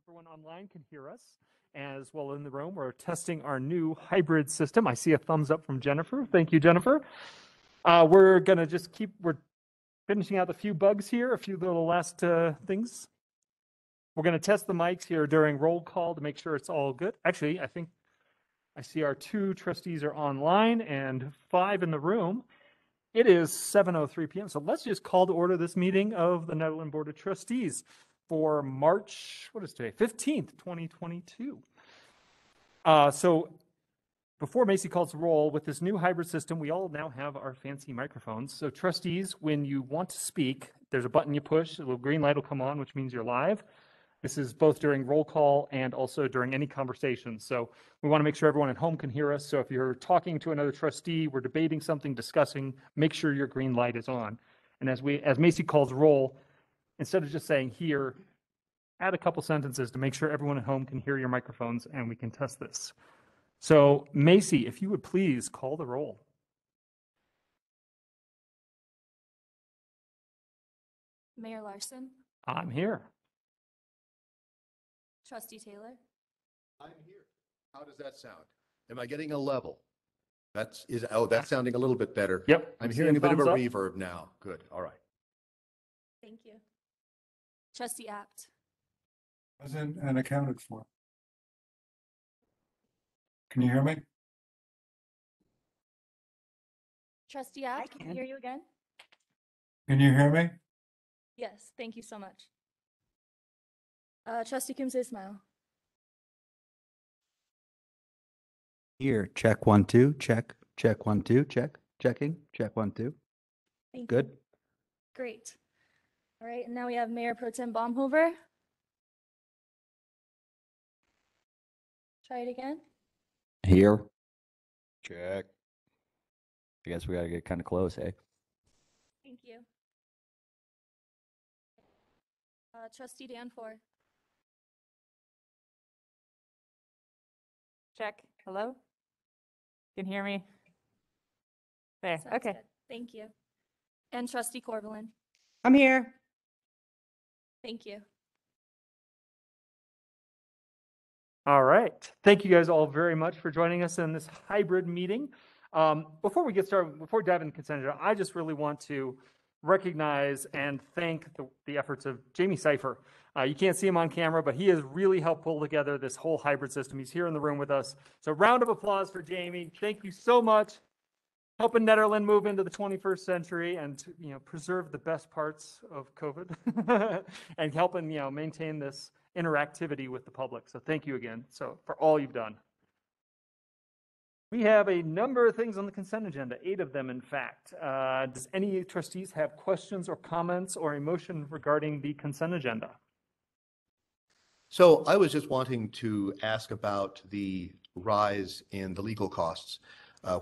everyone online can hear us as well in the room. We're testing our new hybrid system. I see a thumbs up from Jennifer. Thank you, Jennifer. We're going to just we're finishing out a few bugs here, a few little last things. We're going to test the mics here during roll call to make sure it's all good. Actually, I think I see our 2 trustees are online and 5 in the room. It is 7:03 p.m. So let's just call to order this meeting of the Nederland Board of Trustees for March, what is today? 15th, 2022. So before Macy calls the roll, with this new hybrid system, we all now have our fancy microphones. So trustees, when you want to speak, there's a button you push, a little green light will come on, which means you're live. This is both during roll call and also during any conversation. So we want to make sure everyone at home can hear us. So if you're talking to another trustee, we're debating something, discussing, make sure your green light is on. And as Macy calls roll, instead of just saying here, add a couple sentences to make sure everyone at home can hear your microphones and we can test this. So Macy, if you would please call the roll. Mayor Larson. I'm here. Trustee Taylor. I'm here. How does that sound? Am I getting a level? That's sounding a little bit better. Yep. I'm hearing a bit of a reverb now. Good. All right. Thank you. Trustee Apt. Present and accounted for. Can you hear me? Trustee Apt, can I hear you again? Can you hear me? Yes, thank you so much. Trustee Kumse Ismail. Here, check 1 2, check 1 2, checking, check 1 2. Thank you. Good. Great. All right, and now we have Mayor Pro Tem Baumhover. Try it again. Here. Check. I guess we gotta get kind of close, eh? Thank you. Trustee Danforth. Check. Hello? Can you hear me? There. Sounds Okay. good. Thank you. And Trustee Corvalin. I'm here. Thank you. All right. Thank you guys all very much for joining us in this hybrid meeting. Before we get started, before diving into consent agenda, I just really want to recognize and thank the efforts of Jamie Seifer. You can't see him on camera, but he has really helped pull together this whole hybrid system. He's here in the room with us. So round of applause for Jamie. Thank you so much. Helping Nederland move into the 21st century and preserve the best parts of COVID and helping maintain this interactivity with the public. So thank you again for all you've done. We have a number of things on the consent agenda, 8 of them in fact. Does any trustees have questions or comments or a motion regarding the consent agenda? So I was just wanting to ask about the rise in the legal costs,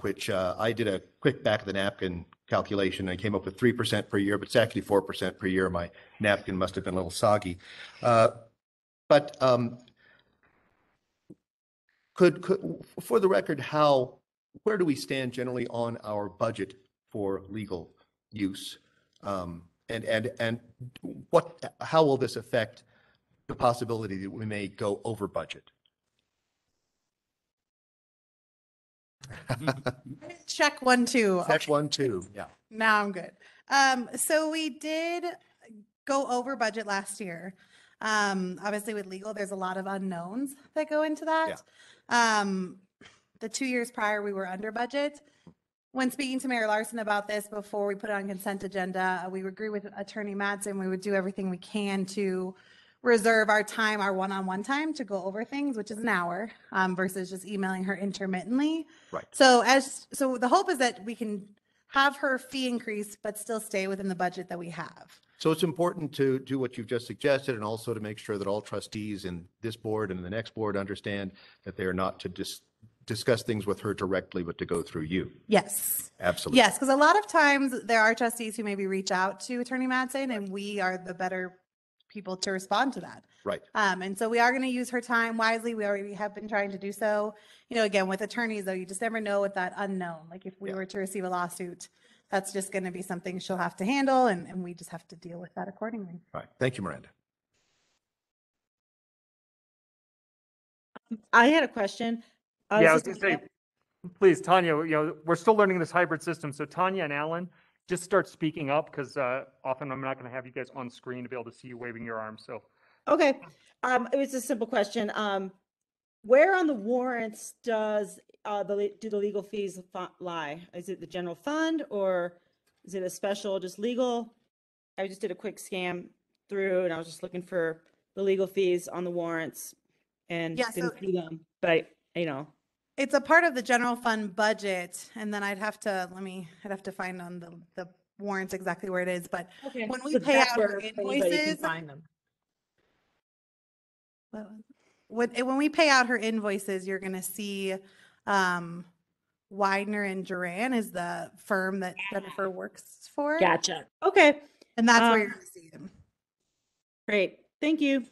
which I did a quick back of the napkin calculation. I came up with 3% per year, but it's actually 4% per year. My napkin must have been a little soggy. But for the record, where do we stand generally on our budget for legal use? And how will this affect the possibility that we may go over budget? Check 1 2. Check 1 2. Yeah. Now I'm good. So we did go over budget last year. Obviously with legal, there's a lot of unknowns that go into that. Yeah. The 2 years prior, we were under budget. When speaking to Mayor Larson about this before we put it on consent agenda, we agree with Attorney Madsen. We would do everything we can to reserve our time, our one-on-one time to go over things, which is an hour versus just emailing her intermittently. Right. So the hope is that we can have her fee increase, but still stay within the budget that we have. So it's important to do what you've just suggested and also to make sure that all trustees in this board and the next board understand that they are not to discuss things with her directly, but to go through you. Yes. Absolutely. Yes, because a lot of times there are trustees who maybe reach out to Attorney Madsen and we are the better people to respond to that. Right. And so we are going to use her time wisely. We already have been trying to do so. Again, with attorneys, though, you just never know with that unknown. Like if we were to receive a lawsuit, that's just going to be something she'll have to handle, and we just have to deal with that accordingly. Right. Thank you, Miranda. I had a question. Yeah, I was Is gonna this- say, please, Tanya, we're still learning this hybrid system. So Tanya and Alan, just start speaking up because often I'm not gonna have you guys on screen to be able to see you waving your arms. So Okay, it was a simple question. Where on the warrants does do the legal fees lie? Is it the general fund or is it a special, just legal? I just did a quick scan through and I was just looking for the legal fees on the warrants and Yeah, so- didn't see them, but It's a part of the general fund budget, and then I'd have to find on the warrants exactly where it is, but Okay. when we So pay that's out where her anybody can invoices, find them. when we pay out her invoices, you're gonna see, Widener and Duran is the firm that Jennifer works for. Gotcha. Okay, And that's where you're gonna see them. great. Thank you.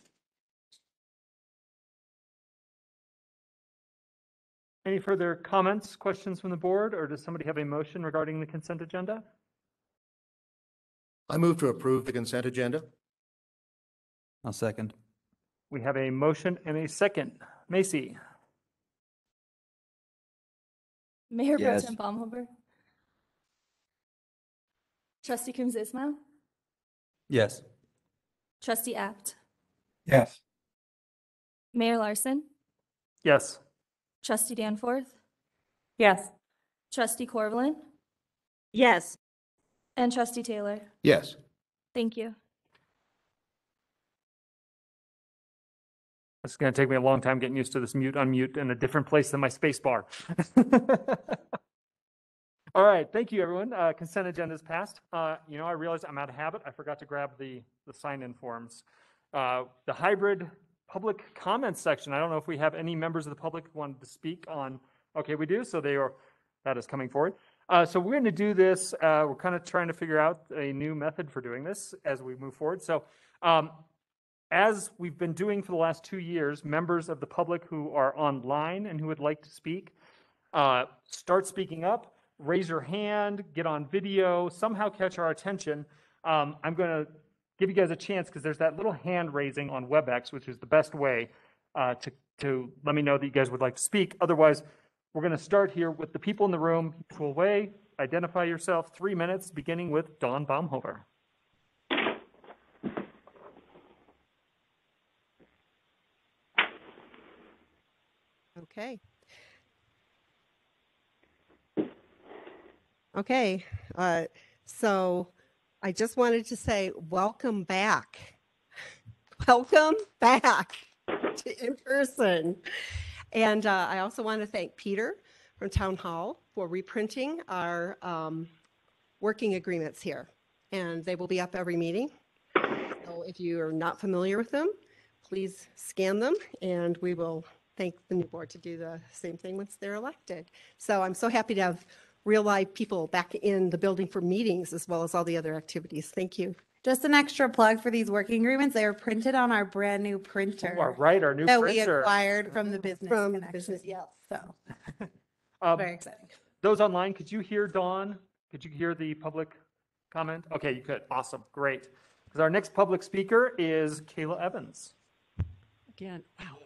any further comments, questions from the board, or does somebody have a motion regarding the consent agenda? I move to approve the consent agenda. I'll second. We have a motion and a second. Macy, Mayor Pro Yes. Tem Baumhofer. Trustee Coombs Ismail. Yes. Trustee Apt. Yes. Mayor Larson. yes. Trustee Danforth. Yes. Trustee Corvallin. Yes. And Trustee Taylor. Yes. Thank you. It's going to take me a long time getting used to this mute, unmute in a different place than my space bar. All right, thank you, everyone. Consent agenda is passed. I realized I'm out of habit. I forgot to grab the sign-in forms. The hybrid public comments section. I don't know if we have any members of the public who wanted to speak on. Okay, we do. So that is coming forward. So we're going to do this. We're kind of trying to figure out a new method for doing this as we move forward. So as we've been doing for the last 2 years, members of the public who are online and who would like to speak, start speaking up, raise your hand, get on video, somehow catch our attention. I'm going to give you guys a chance because there's that little hand raising on WebEx, which is the best way to let me know that you guys would like to speak. Otherwise, we're going to start here with the people in the room. Equal way, identify yourself, 3 minutes, beginning with Dawn Baumhofer. Okay. Okay. So I just wanted to say welcome back. Welcome back to in person. And I also want to thank Peter from Town Hall for reprinting our working agreements here. And they will be up every meeting. So if you are not familiar with them, please scan them and we will thank the new board to do the same thing once they're elected. So I'm so happy to have real live people back in the building for meetings as well as all the other activities. Thank you. Just an extra plug for these working agreements. They are printed on our brand new printer. All right, our new that we printer. acquired from the business. From connection. business, yes. So Um, very exciting. Those online, could you hear Dawn? Could you hear the public comment? Okay, you could. Awesome, great. Because our next public speaker is Kayla Evans. Again, wow.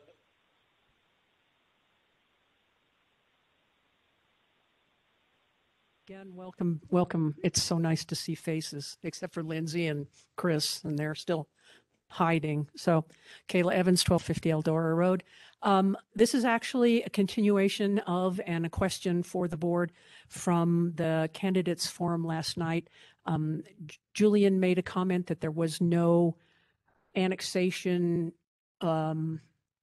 Again, welcome, welcome. It's so nice to see faces, except for Lindsay and Chris, and they're still hiding. So Kayla Evans, 1250 Eldora Road. This is actually a continuation of and a question for the board from the candidates forum last night. Julian made a comment that there was no annexation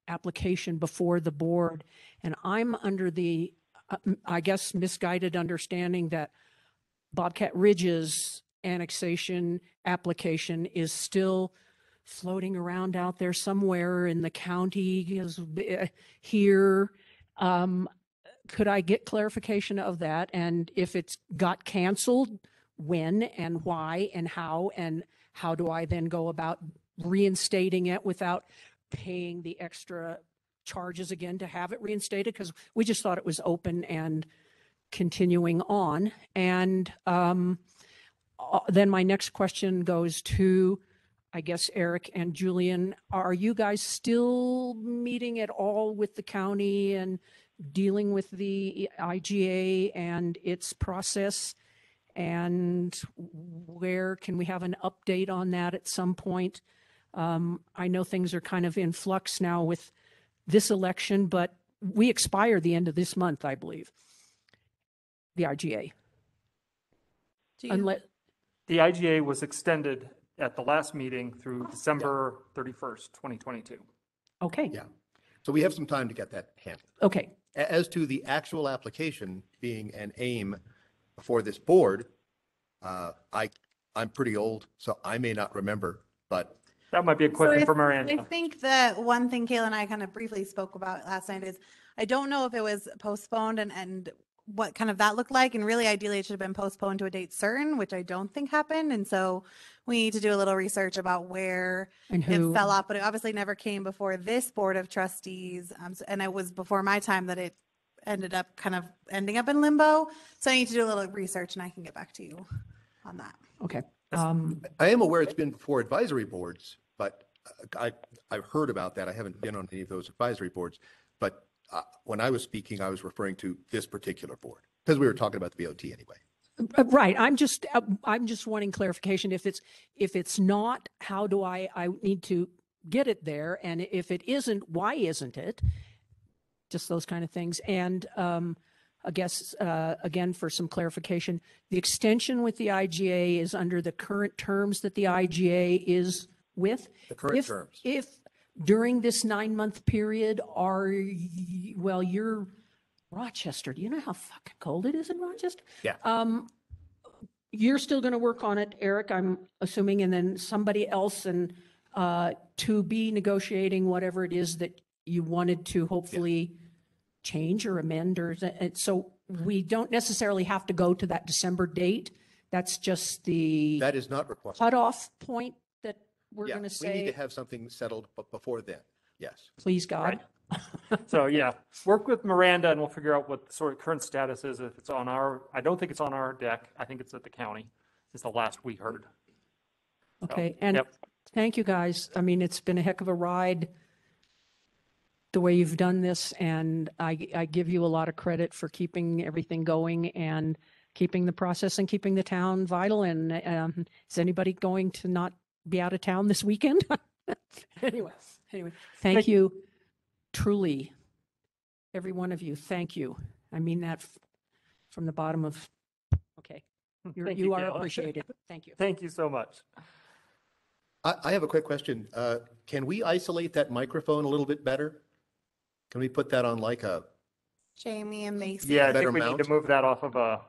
application before the board, and I'm under the I guess misguided understanding that Bobcat Ridge's annexation application is still floating around out there somewhere in the county here. Could I get clarification of that? And if it's got canceled, when and why and how do I then go about reinstating it without paying the extra charges again to have it reinstated? Because we just thought it was open and continuing on. And then my next question goes to, I guess Eric and Julian, are you guys still meeting at all with the county and dealing with the IGA and its process? And where can we have an update on that at some point? I know things are kind of in flux now with this election, but we expire the end of this month, I believe, the IGA. Do you- Unless, The IGA was extended at the last meeting through December 31st, 2022. okay, Yeah. So we have some time to get that handled. okay, As to the actual application being an aim for this board, I'm pretty old, so I may not remember, but That might be a question for I Miranda. think that one thing Kayla and I kind of briefly spoke about last night is I don't know if it was postponed and what kind of that looked like. And really ideally it should have been postponed to a date certain, which I don't think happened. And so we need to do a little research about where and it who? fell off, but it obviously never came before this Board of Trustees. And it was before my time that it ended up kind of ending up in limbo. So I need to do a little research and I can get back to you on that. Okay. I am aware it's been before advisory boards, but I've heard about that. I haven't been on any of those advisory boards, but when I was speaking, I was referring to this particular board because we were talking about the BOT anyway. Right. I'm just wanting clarification. If it's not, how do I need to get it there? And if it isn't, why isn't it? Just those kind of things. And I guess, again, for some clarification, the extension with the IGA is under the current terms that the IGA is with. The current terms. If during this 9-month period you're Rochester. Do you know how fucking cold it is in Rochester? Yeah. You're still going to work on it, Eric, I'm assuming, and then somebody else and to be negotiating whatever it is that you wanted to hopefully change or amend so we don't necessarily have to go to that December date. That's just the That is not required. cutoff point that we're Yeah, going to we need say, to have something settled before then. Yes. please God. So yeah, work with Miranda and we'll figure out what the sort of current status is. If it's on I don't think it's on our deck. I think it's at the county. It's the last we heard. Okay, and yep. thank you guys. I mean, it's been a heck of a ride the way you've done this, and I give you a lot of credit for keeping everything going and keeping the process and keeping the town vital. And is anybody going to not be out of town this weekend? Anyway, thank you. Truly, every one of you, thank you. I mean that from the bottom of, okay. Thank You are Kayla. appreciated. Thank you. Thank you so much. I have a quick question. Can we isolate that microphone a little bit better? Can we put that on like a, Jamie and Macy. Yeah, I Better think we need mount? to move that off of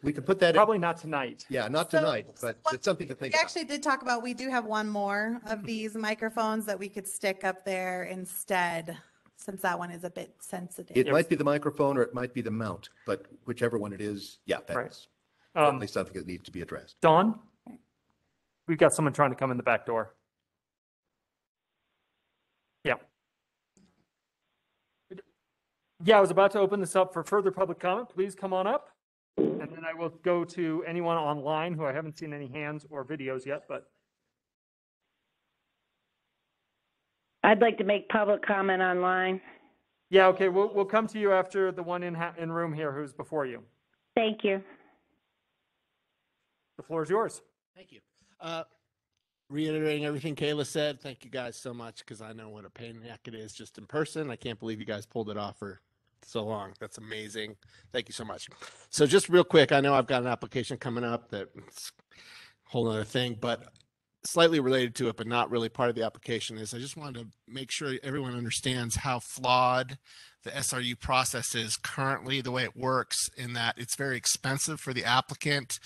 we could put that, probably not tonight. yeah, not So- tonight, but it's something to We think about. actually did talk about, we do have one more of these microphones that we could stick up there instead, since that one is a bit sensitive. It might be the microphone or it might be the mount, but whichever one it is, yeah, Right. that's certainly something that needs to be addressed. Dawn, we've got someone trying to come in the back door. Yeah. Yeah, I was about to open this up for further public comment. Please come on up. And then I will go to anyone online who I haven't seen any hands or videos yet, but I'd like to make public comment online. yeah, okay, we'll come to you after the one in room here who's before you. Thank you. The floor is yours. Thank you. Reiterating everything Kayla said, thank you guys so much because I know what a pain in the neck it is just in person. I can't believe you guys pulled it off for so long. That's amazing. Thank you so much. So just real quick, I know I've got an application coming up that's a whole other thing, but slightly related to it, but not really part of the application is I just wanted to make sure everyone understands how flawed the SRU process is currently, the way it works in that it's very expensive for the applicant.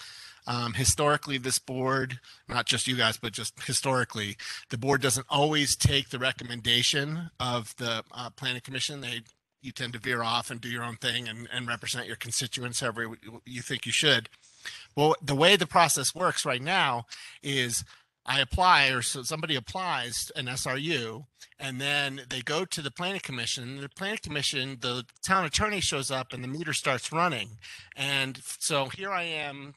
Historically, this board, not just you guys, but just historically, the board doesn't always take the recommendation of the planning commission. You tend to veer off and do your own thing and represent your constituents however you think you should. Well, the way the process works right now is I apply, or so somebody applies an SRU, and then they go to the planning commission. The planning commission, the town attorney shows up, and the meter starts running. And so here I am,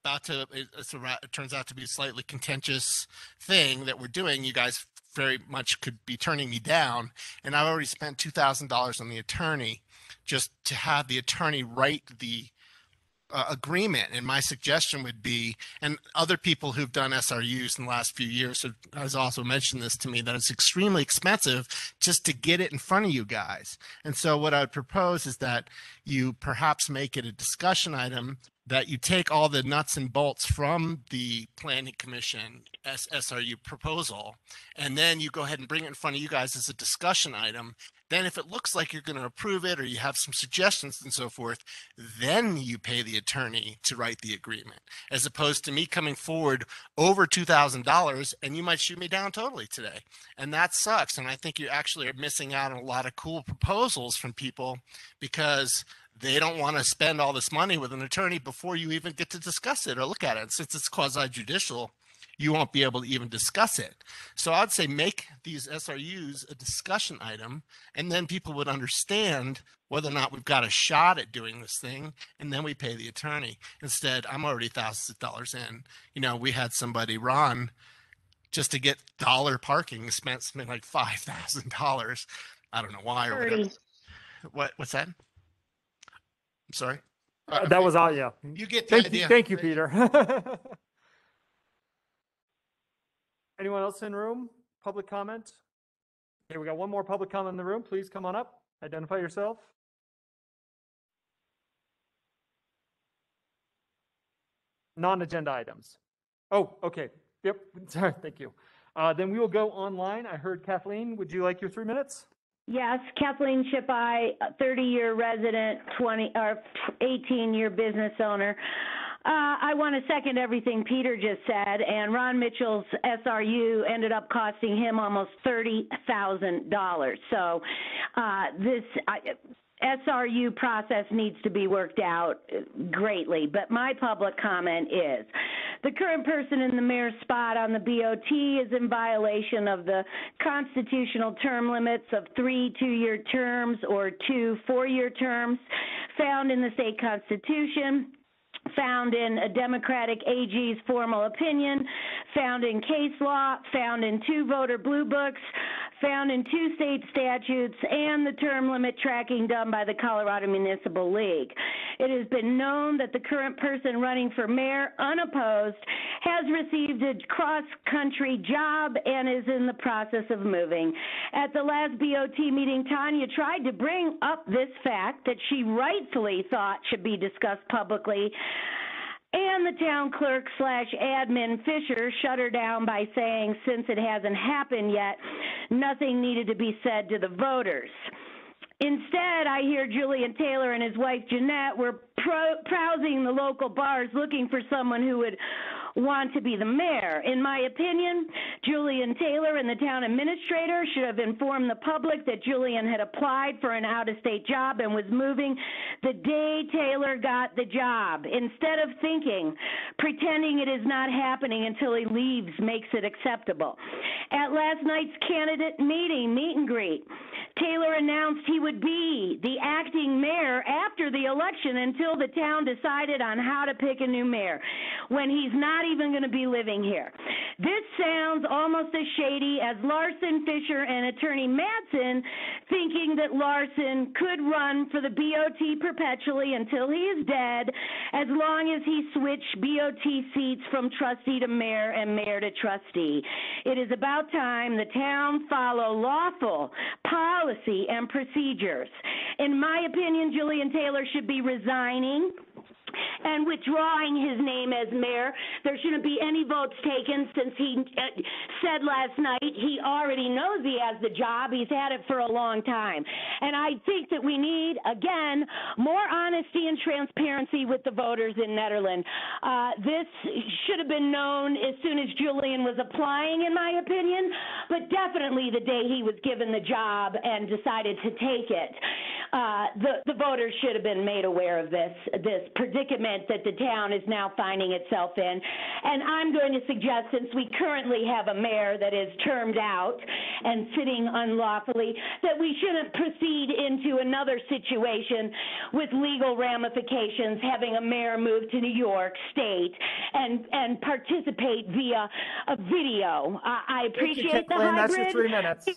it turns out to be a slightly contentious thing that we're doing, you guys very much could be turning me down. And I've already spent $2,000 on the attorney just to have the attorney write the agreement. And my suggestion would be, and other people who've done SRUs in the last few years has also mentioned this to me, that it's extremely expensive just to get it in front of you guys. And so what I would propose is that you perhaps make it a discussion item, that you take all the nuts and bolts from the Planning Commission SRU proposal, and then you go ahead and bring it in front of you guys as a discussion item. Then if it looks like you're going to approve it, or you have some suggestions and so forth, then you pay the attorney to write the agreement, as opposed to me coming forward over $2,000 and you might shoot me down totally today. And that sucks. And I think you actually are missing out on a lot of cool proposals from people because they don't want to spend all this money with an attorney before you even get to discuss it or look at it. And since it's quasi-judicial, you won't be able to even discuss it. So I'd say make these SRUs a discussion item, and then people would understand whether or not we've got a shot at doing this thing, and then we pay the attorney. Instead, I'm already thousands of dollars in. You know, we had somebody, Ron, just to get dollar parking, spent something like $5,000. I don't know why or whatever. What's that? I'm sorry. That was all. Yeah. You get the idea. Thank you, Peter. Anyone else in room? Public comment? Okay, we got one more public comment in the room. Please come on up. Identify yourself. Non-agenda items. Oh, okay. Yep. Sorry. Thank you. Then we will go online. I heard Kathleen. Would you like your 3 minutes? Yes, Kathleen Shipai, 30-year resident, 18-year business owner. I want to second everything Peter just said, and Ron Mitchell's SRU ended up costing him almost $30,000. So this SRU process needs to be worked out greatly. But my public comment is, the current person in the mayor's spot on the BOT is in violation of the constitutional term limits of 3 two-year terms or 2 four-year terms found in the state constitution, found in a Democratic AG's formal opinion, found in case law, found in 2 voter blue books, found in 2 state statutes, and the term limit tracking done by the Colorado Municipal League. It has been known that the current person running for mayor, unopposed, has received a cross-country job and is in the process of moving. At the last BOT meeting, Tanya tried to bring up this fact that she rightfully thought should be discussed publicly, and the town clerk / admin Fisher shut her down by saying, since it hasn't happened yet, nothing needed to be said to the voters. Instead, I hear Julian Taylor and his wife Jeanette were browsing the local bars looking for someone who would want to be the mayor. In my opinion, Julian Taylor and the town administrator should have informed the public that Julian had applied for an out-of-state job and was moving the day Taylor got the job. Instead of pretending it is not happening until he leaves makes it acceptable. At last night's candidate meeting, meet and greet, Taylor announced he would be the acting mayor after the election until the town decided on how to pick a new mayor, when he's not even going to be living here. This sounds almost as shady as Larson, Fisher, and attorney Madsen thinking that Larson could run for the BOT perpetually until he is dead, as long as he switched BOT seats from trustee to mayor and mayor to trustee. It is about time the town follow lawful policy and procedures. In my opinion, Julian Taylor should be resigning and withdrawing his name as mayor. There shouldn't be any votes taken, since he said last night he already knows he has the job. He's had it for a long time. And I think that we need, again, more honesty and transparency with the voters in Nederland. This should have been known as soon as Julian was applying, in my opinion, but definitely the day he was given the job and decided to take it. The voters should have been made aware of this predicament predicament that the town is now finding itself in. And I'm going to suggest, since we currently have a mayor that is termed out and sitting unlawfully, that we shouldn't proceed into another situation with legal ramifications, having a mayor move to New York State and participate via a video. I appreciate the That's your hybrid. 3 minutes.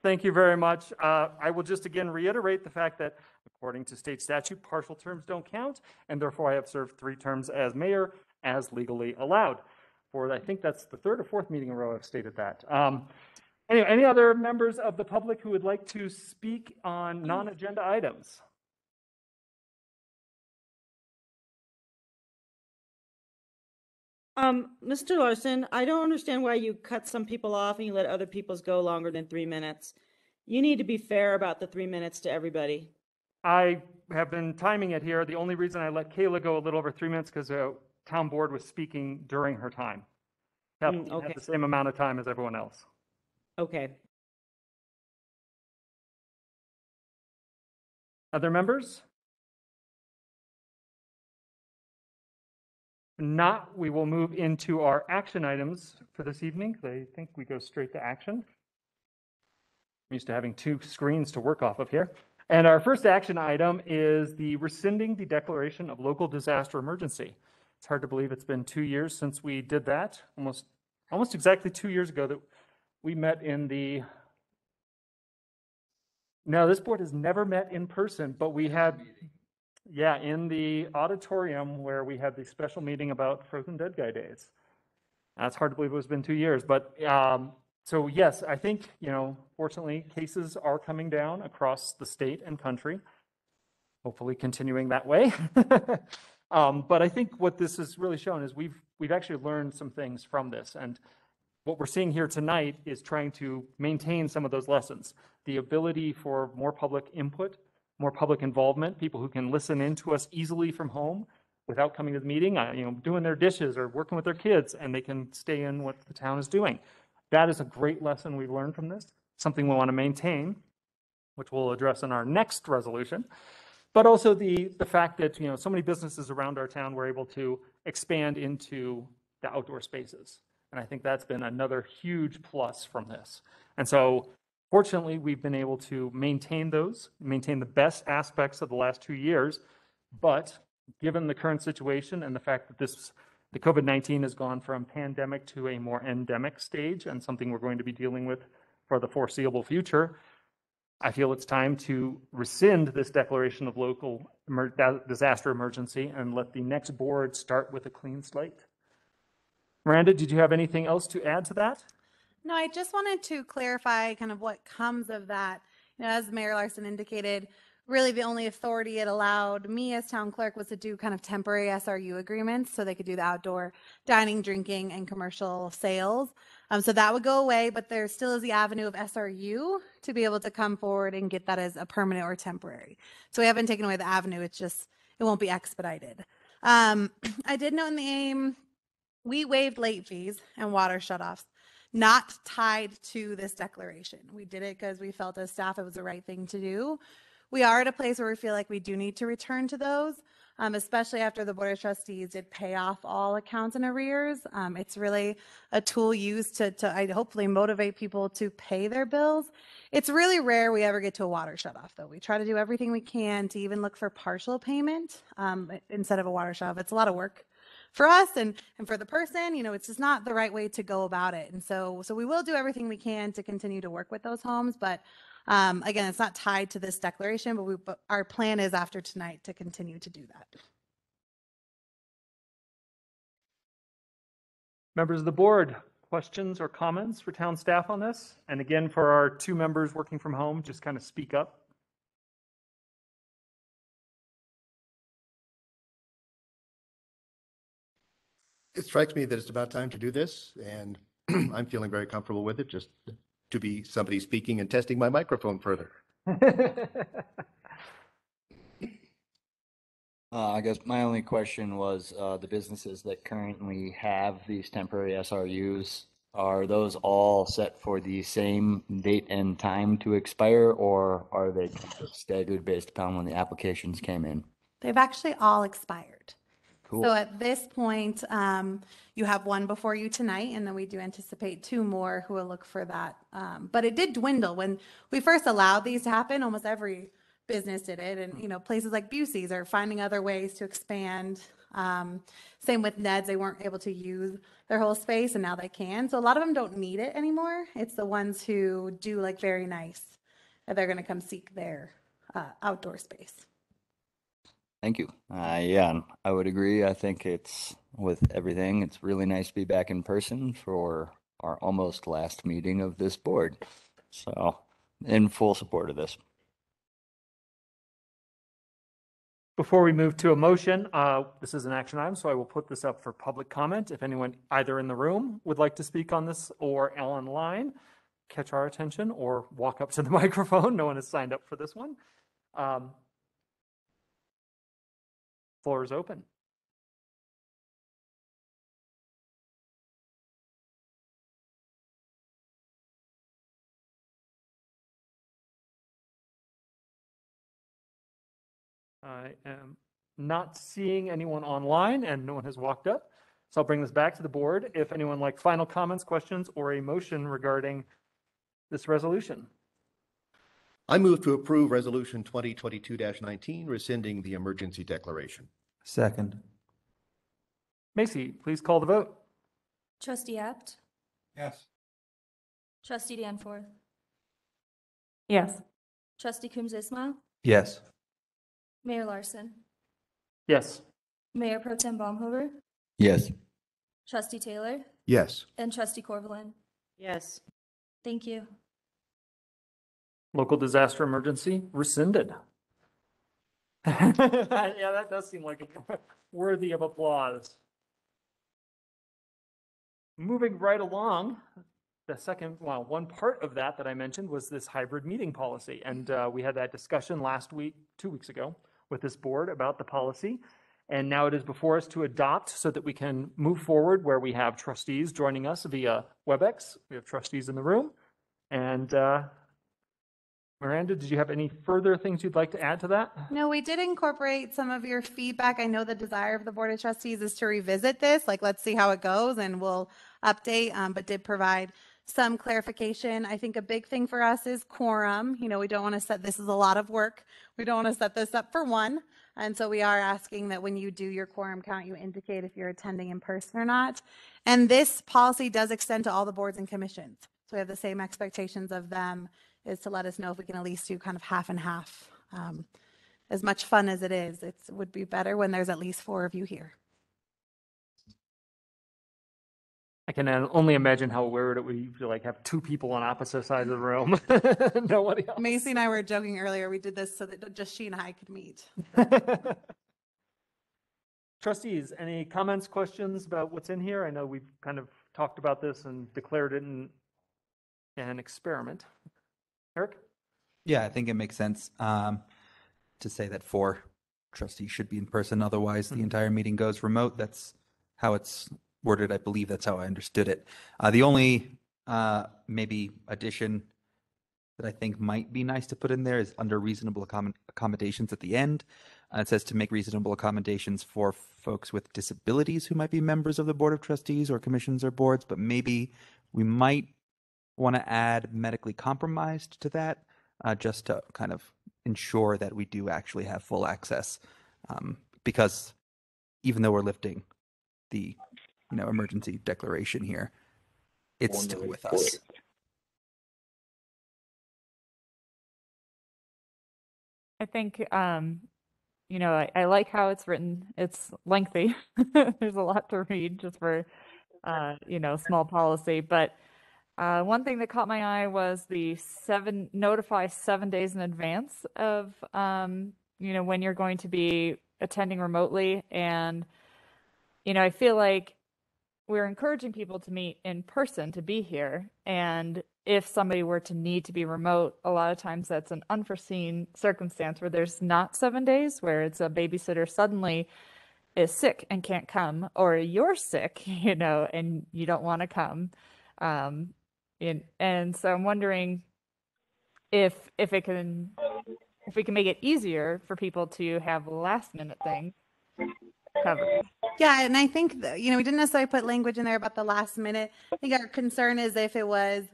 Thank you very much. I will just again reiterate the fact that according to state statute, partial terms don't count, and therefore I have served 3 terms as mayor as legally allowed. I think that's the 3rd or 4th meeting in a row I've stated that. Anyway, any other members of the public who would like to speak on non-agenda items? Mr. Larson, I don't understand why you cut some people off and you let other people's go longer than 3 minutes. You need to be fair about the 3 minutes to everybody. I have been timing it here. The only reason I let Kayla go a little over 3 minutes because the town board was speaking during her time. Kathleen okay. had the same amount of time as everyone else. Okay. Other members? If not, we will move into our action items for this evening. I think we go straight to action. I'm used to having 2 screens to work off of here. And our first action item is the rescinding the declaration of local disaster emergency. It's hard to believe it's been 2 years since we did that. Almost exactly 2 years ago that we met in the. No, this board has never met in person, but we had, in the auditorium where we had the special meeting about Frozen Dead Guy Days. It's hard to believe it's been 2 years, but so yes, I think, fortunately, cases are coming down across the state and country, hopefully continuing that way. But I think what this has really shown is we've actually learned some things from this, and what we're seeing here tonight is trying to maintain some of those lessons. The ability for more public input, more public involvement, people who can listen in to us easily from home without coming to the meeting, doing their dishes or working with their kids, and they can stay in what the town is doing. That is a great lesson we've learned from this, something we want to maintain, which we'll address in our next resolution. But also the fact that, so many businesses around our town were able to expand into the outdoor spaces. And I think that's been another huge plus from this. And so fortunately, we've been able to maintain the best aspects of the last 2 years. But given the current situation and the fact that the COVID-19 has gone from pandemic to a more endemic stage and something we're going to be dealing with for the foreseeable future, I feel it's time to rescind this declaration of local disaster emergency and let the next board start with a clean slate. Miranda, did you have anything else to add to that? No, I just wanted to clarify kind of what comes of that. As Mayor Larson indicated, really the only authority it allowed me as town clerk was to do kind of temporary SRU agreements so they could do the outdoor dining, drinking, and commercial sales. So that would go away, but there still is the avenue of SRU to be able to come forward and get that as a permanent or temporary. So we haven't taken away the avenue. It won't be expedited. I did note in the AIM, we waived late fees and water shutoffs, not tied to this declaration. We did it because we felt as staff it was the right thing to do. We are at a place where we feel like we do need to return to those, especially after the Board of Trustees did pay off all accounts in arrears. It's really a tool used to hopefully motivate people to pay their bills. It's really rare we ever get to a water shutoff, though. We try to do everything we can to even look for partial payment instead of a water shutoff. It's a lot of work for us and for the person. It's just not the right way to go about it. And so we will do everything we can to continue to work with those homes, but again, it's not tied to this declaration, but our plan is after tonight to continue to do that. Members of the board, questions or comments for town staff on this? And again, for our 2 members working from home, just kind of speak up. It strikes me that it's about time to do this, and I'm feeling very comfortable with it, just to be somebody speaking and testing my microphone further. I guess my only question was the businesses that currently have these temporary SRUs, are those all set for the same date and time to expire, or are they kind of staggered based upon when the applications came in? They've actually all expired. Cool. So at this point, you have one before you tonight, and then we do anticipate two more who will look for that. But it did dwindle when we first allowed these to happen. Almost every business did it, and places like Busey's are finding other ways to expand. Same with Ned's; they weren't able to use their whole space, and now they can. So a lot of them don't need it anymore. It's the ones who do like very nice that they're going to come seek their outdoor space. Thank you. Yeah, and I would agree. I think it's with everything, it's really nice to be back in person for our almost last meeting of this board. So, in full support of this. Before we move to a motion, this is an action item, so I will put this up for public comment. If anyone either in the room would like to speak on this or online, catch our attention or walk up to the microphone. No one has signed up for this one. Floor is open. I am not seeing anyone online and no one has walked up. So I'll bring this back to the board. If anyone like final comments, questions, or a motion regarding this resolution. I move to approve Resolution 2022-19, rescinding the emergency declaration. Second. Macy, please call the vote. Trustee Apt, Yes. Trustee Danforth, Yes. Trustee Coombs Ismail, Yes. Mayor Larson, Yes. Mayor Pro Tem Baumhover, Yes. Trustee Taylor, Yes. and Trustee Corvallin. Yes. Thank you. Local disaster emergency rescinded. Yeah, that does seem like worthy of applause. Moving right along, the second, well, one part of that I mentioned was this hybrid meeting policy. And we had that discussion last week, 2 weeks ago, with this board about the policy. And now it is before us to adopt so that we can move forward where we have trustees joining us via WebEx. We have trustees in the room. And Miranda, did you have any further things you'd like to add to that? No, we did incorporate some of your feedback. I know the desire of the Board of Trustees is to revisit this, like let's see how it goes and we'll update, but did provide some clarification. I think a big thing for us is quorum. We don't want to set, this is a lot of work. We don't want to set this up for one. And so we are asking that when you do your quorum count, you indicate if you're attending in person or not. And this policy does extend to all the boards and commissions. So we have the same expectations of them, is to let us know if we can at least do kind of half and half. As much fun as it is, it would be better when there's at least 4 of you here. I can only imagine how weird it would be to like have 2 people on opposite sides of the room. Nobody else. Macy and I were joking earlier, we did this so that just she and I could meet. Trustees, any comments, questions about what's in here? I know we've kind of talked about this and declared it an experiment. Eric? Yeah, I think it makes sense to say that 4 trustees should be in person. Otherwise, the entire meeting goes remote. That's how it's worded. I believe that's how I understood it. The only maybe addition that I think might be nice to put in there is under reasonable accommodations at the end. It says to make reasonable accommodations for folks with disabilities who might be members of the Board of Trustees or commissions or boards, but maybe we might want to add medically compromised to that, just to kind of ensure that we do actually have full access, because even though we're lifting the emergency declaration here, it's still with us. I think, I like how it's written. It's lengthy. There's a lot to read just for, small policy. But one thing that caught my eye was the notify 7 days in advance of, when you're going to be attending remotely. And, I feel like we're encouraging people to meet in person, to be here. And if somebody were to need to be remote, a lot of times that's an unforeseen circumstance where there's not 7 days, where it's a babysitter suddenly is sick and can't come, or you're sick, and you don't want to come. And so I'm wondering if it can if we can make it easier for people to have last minute things covered. Yeah, and I think we didn't necessarily put language in there about the last minute. I think our concern is if it was,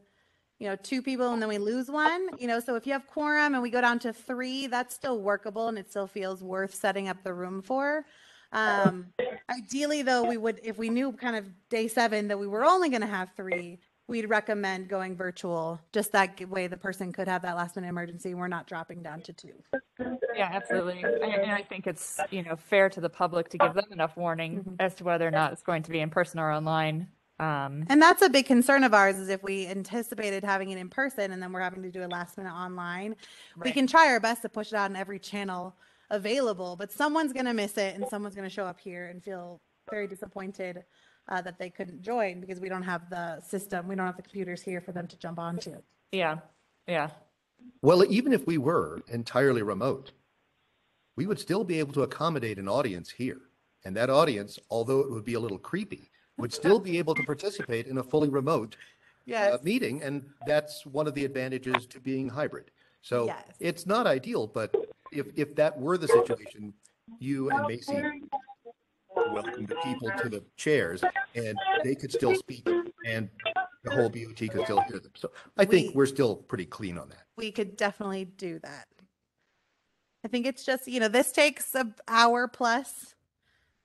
two people and then we lose one, so if you have quorum and we go down to 3, that's still workable and it still feels worth setting up the room for. Ideally though, we would, if we knew kind of day 7 that we were only going to have 3, we'd recommend going virtual. Just that way the person could have that last minute emergency. We're not dropping down to 2. Yeah, absolutely. And I think it's, fair to the public to give them enough warning as to whether or not it's going to be in person or online. And that's a big concern of ours is if we anticipated having it in person and then we're having to do a last minute online, we can try our best to push it out in every channel available, but someone's going to miss it and someone's going to show up here and feel very disappointed that they couldn't join because we don't have the system. We don't have the computers here for them to jump onto. Yeah. Yeah. Well, even if we were entirely remote, we would still be able to accommodate an audience here. And that audience, although it would be a little creepy, would still be able to participate in a fully remote meeting. And that's one of the advantages to being hybrid. So it's not ideal, but if that were the situation, you and Macy welcome the people to the chairs and they could still speak and the whole BOT could still hear them. So I think we're still pretty clean on that. We could definitely do that. I think it's just, this takes an hour plus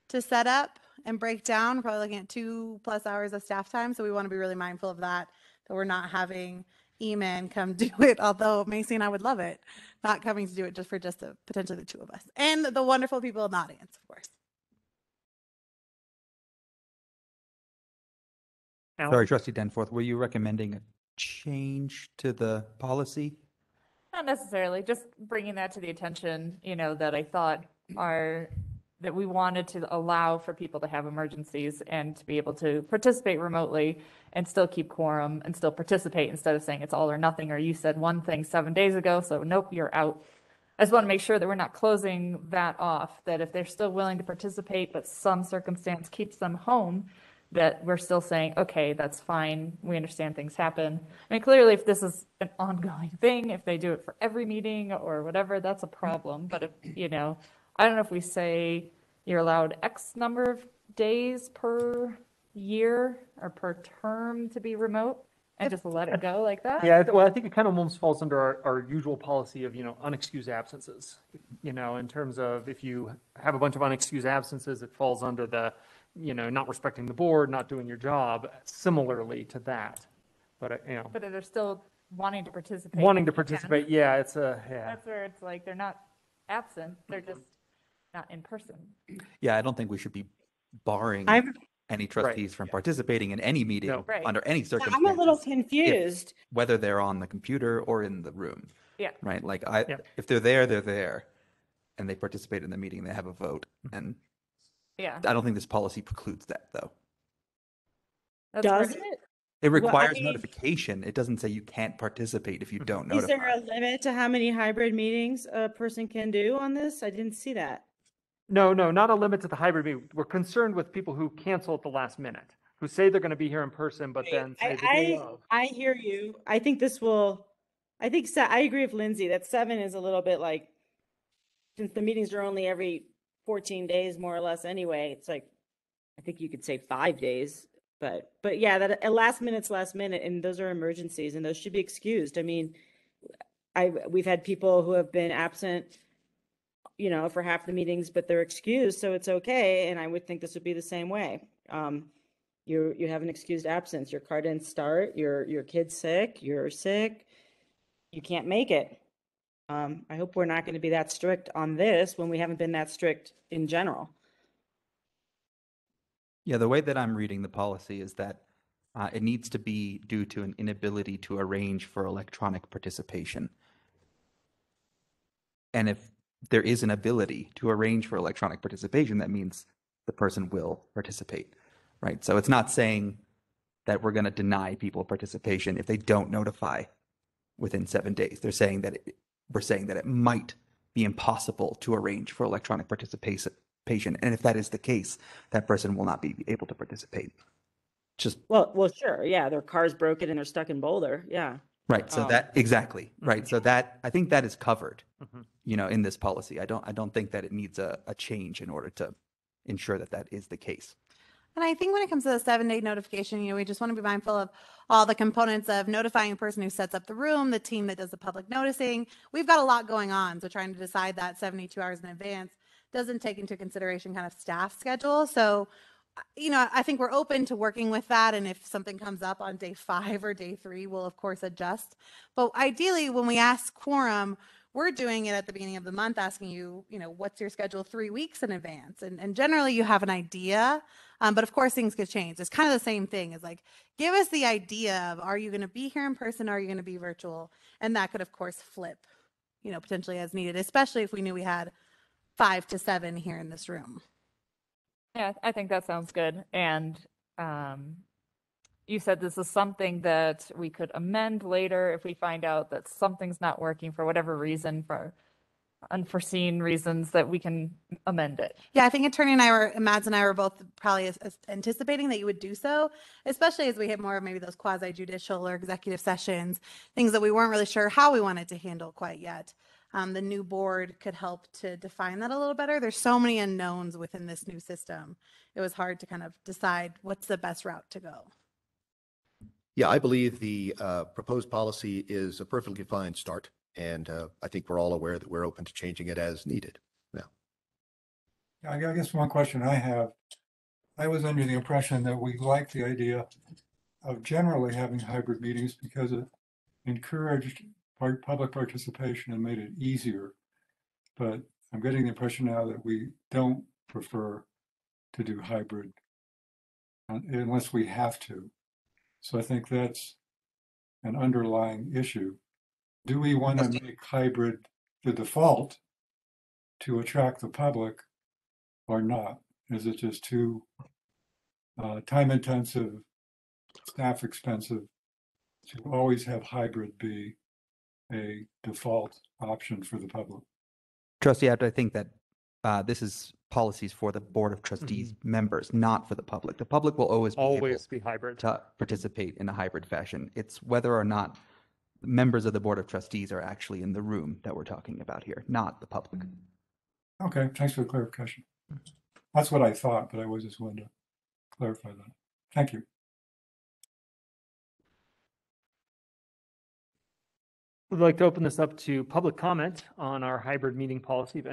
to set up and break down. We're probably looking at 2+ hours of staff time. So we want to be really mindful of that we're not having E-Man come do it. Although Macy and I would love it, not coming to do it for potentially the 2 of us and the wonderful people in the audience, of course. Sorry, Trustee Danforth, were you recommending a change to the policy? Not necessarily, just bringing that to the attention, that I thought that we wanted to allow for people to have emergencies and to be able to participate remotely and still keep quorum and still participate instead of saying it's all or nothing, or you said one thing 7 days ago, so nope, you're out. I just want to make sure that we're not closing that off, that if they're still willing to participate, but some circumstance keeps them home, that we're still saying, okay, that's fine. We understand things happen. I mean, clearly, if this is an ongoing thing, if they do it for every meeting or whatever, that's a problem. But if, I don't know if we say you're allowed X number of days per year or per term to be remote and just let it go like that. Yeah, well, I think it kind of almost falls under our usual policy of, unexcused absences. In terms of if you have a bunch of unexcused absences, it falls under the not respecting the board, not doing your job, similarly to that. But, But if they're still wanting to participate. Yeah, it's That's where it's like they're not absent, they're just not in person. Yeah, I don't think we should be barring any trustees from participating in any meeting under any circumstances. I'm a little confused. Whether they're on the computer or in the room. Yeah. Right? Like if they're there, they're there. And they participate in the meeting, they have a vote. And yeah, I don't think this policy precludes that, though. Does it? It requires notification. It doesn't say you can't participate if you don't notify. Is there a limit to how many hybrid meetings a person can do on this? I didn't see that. No, not a limit to the hybrid meeting. We're concerned with people who cancel at the last minute, who say they're going to be here in person, but then say the day of. I hear you. I think I agree with Lindsay that 7 is a little bit like, since the meetings are only every 14 days more or less anyway, it's like, I think you could say 5 days, but yeah, that a last minute's last minute, and those are emergencies and those should be excused. I mean, we've had people who have been absent, for half the meetings, but they're excused, so it's okay. And I would think this would be the same way. You have an excused absence, your car didn't start, your kid's sick, you're sick, you can't make it. I hope we're not going to be that strict on this when we haven't been that strict in general. Yeah, the way that I'm reading the policy is that it needs to be due to an inability to arrange for electronic participation. And if there is an ability to arrange for electronic participation, that means the person will participate, right? So it's not saying that we're going to deny people participation if they don't notify within 7 days. They're saying that we're saying that it might be impossible to arrange for electronic participation. And if that is the case, that person will not be able to participate. Just well, sure. Yeah. Their car's broken and they're stuck in Boulder. Yeah. Right. So exactly. Right. So that, I think that is covered, in this policy. I don't think that it needs a change in order to ensure that that is the case. And I think when it comes to the 7-day notification, we just want to be mindful of all the components of notifying a person who sets up the room, the team that does the public noticing. We've got a lot going on. So trying to decide that 72 hours in advance doesn't take into consideration kind of staff schedule. So, I think we're open to working with that. And if something comes up on day 5 or day 3, we'll of course adjust. But ideally, when we ask quorum, we're doing it at the beginning of the month, asking you, what's your schedule 3 weeks in advance? And generally you have an idea, but of course things could change. It's kind of the same thing. It's like, give us the idea of, are you going to be here in person? Or are you going to be virtual? And that could of course flip, potentially as needed, especially if we knew we had 5 to 7 here in this room. Yeah, I think that sounds good. And you said this is something that we could amend later if we find out that something's not working for whatever reason, for unforeseen reasons, that we can amend it. Yeah, I think Attorney and Mads and I were both probably anticipating that you would do so, especially as we hit more of maybe those quasi-judicial or executive sessions, things that we weren't really sure how we wanted to handle quite yet. The new board could help to define that a little better. There's so many unknowns within this new system. It was hard to kind of decide what's the best route to go. Yeah, I believe the proposed policy is a perfectly fine start, and I think we're all aware that we're open to changing it as needed. Now, I guess one question I have, I was under the impression that we liked the idea of generally having hybrid meetings because it encouraged public participation and made it easier. But I'm getting the impression now that we don't prefer to do hybrid unless we have to. So I think that's an underlying issue. Do we want to make hybrid the default to attract the public or not? Is it just too time intensive, staff expensive to always have hybrid be a default option for the public? Trustee Abt, I think that this is policies for the Board of Trustees members, not for the public. The public will always be hybrid to participate in a hybrid fashion. It's whether or not members of the Board of Trustees are actually in the room that we're talking about here, not the public. Okay, thanks for the clarification. That's what I thought, but I was just wanting to clarify that. Thank you. We'd like to open this up to public comment on our hybrid meeting policy. If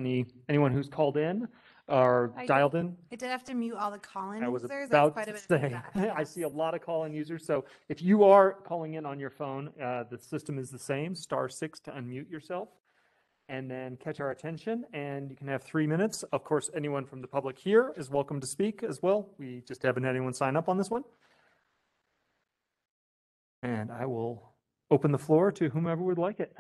anyone who's called in or dialed in. I did have to mute all the call-in I was users. That's about quite a to bit of say, feedback. I see a lot of call-in users. So if you are calling in on your phone, the system is the same, *6 to unmute yourself and then catch our attention. And you can have 3 minutes. Of course, anyone from the public here is welcome to speak as well. We just haven't had anyone sign up on this one. And I will open the floor to whomever would like it.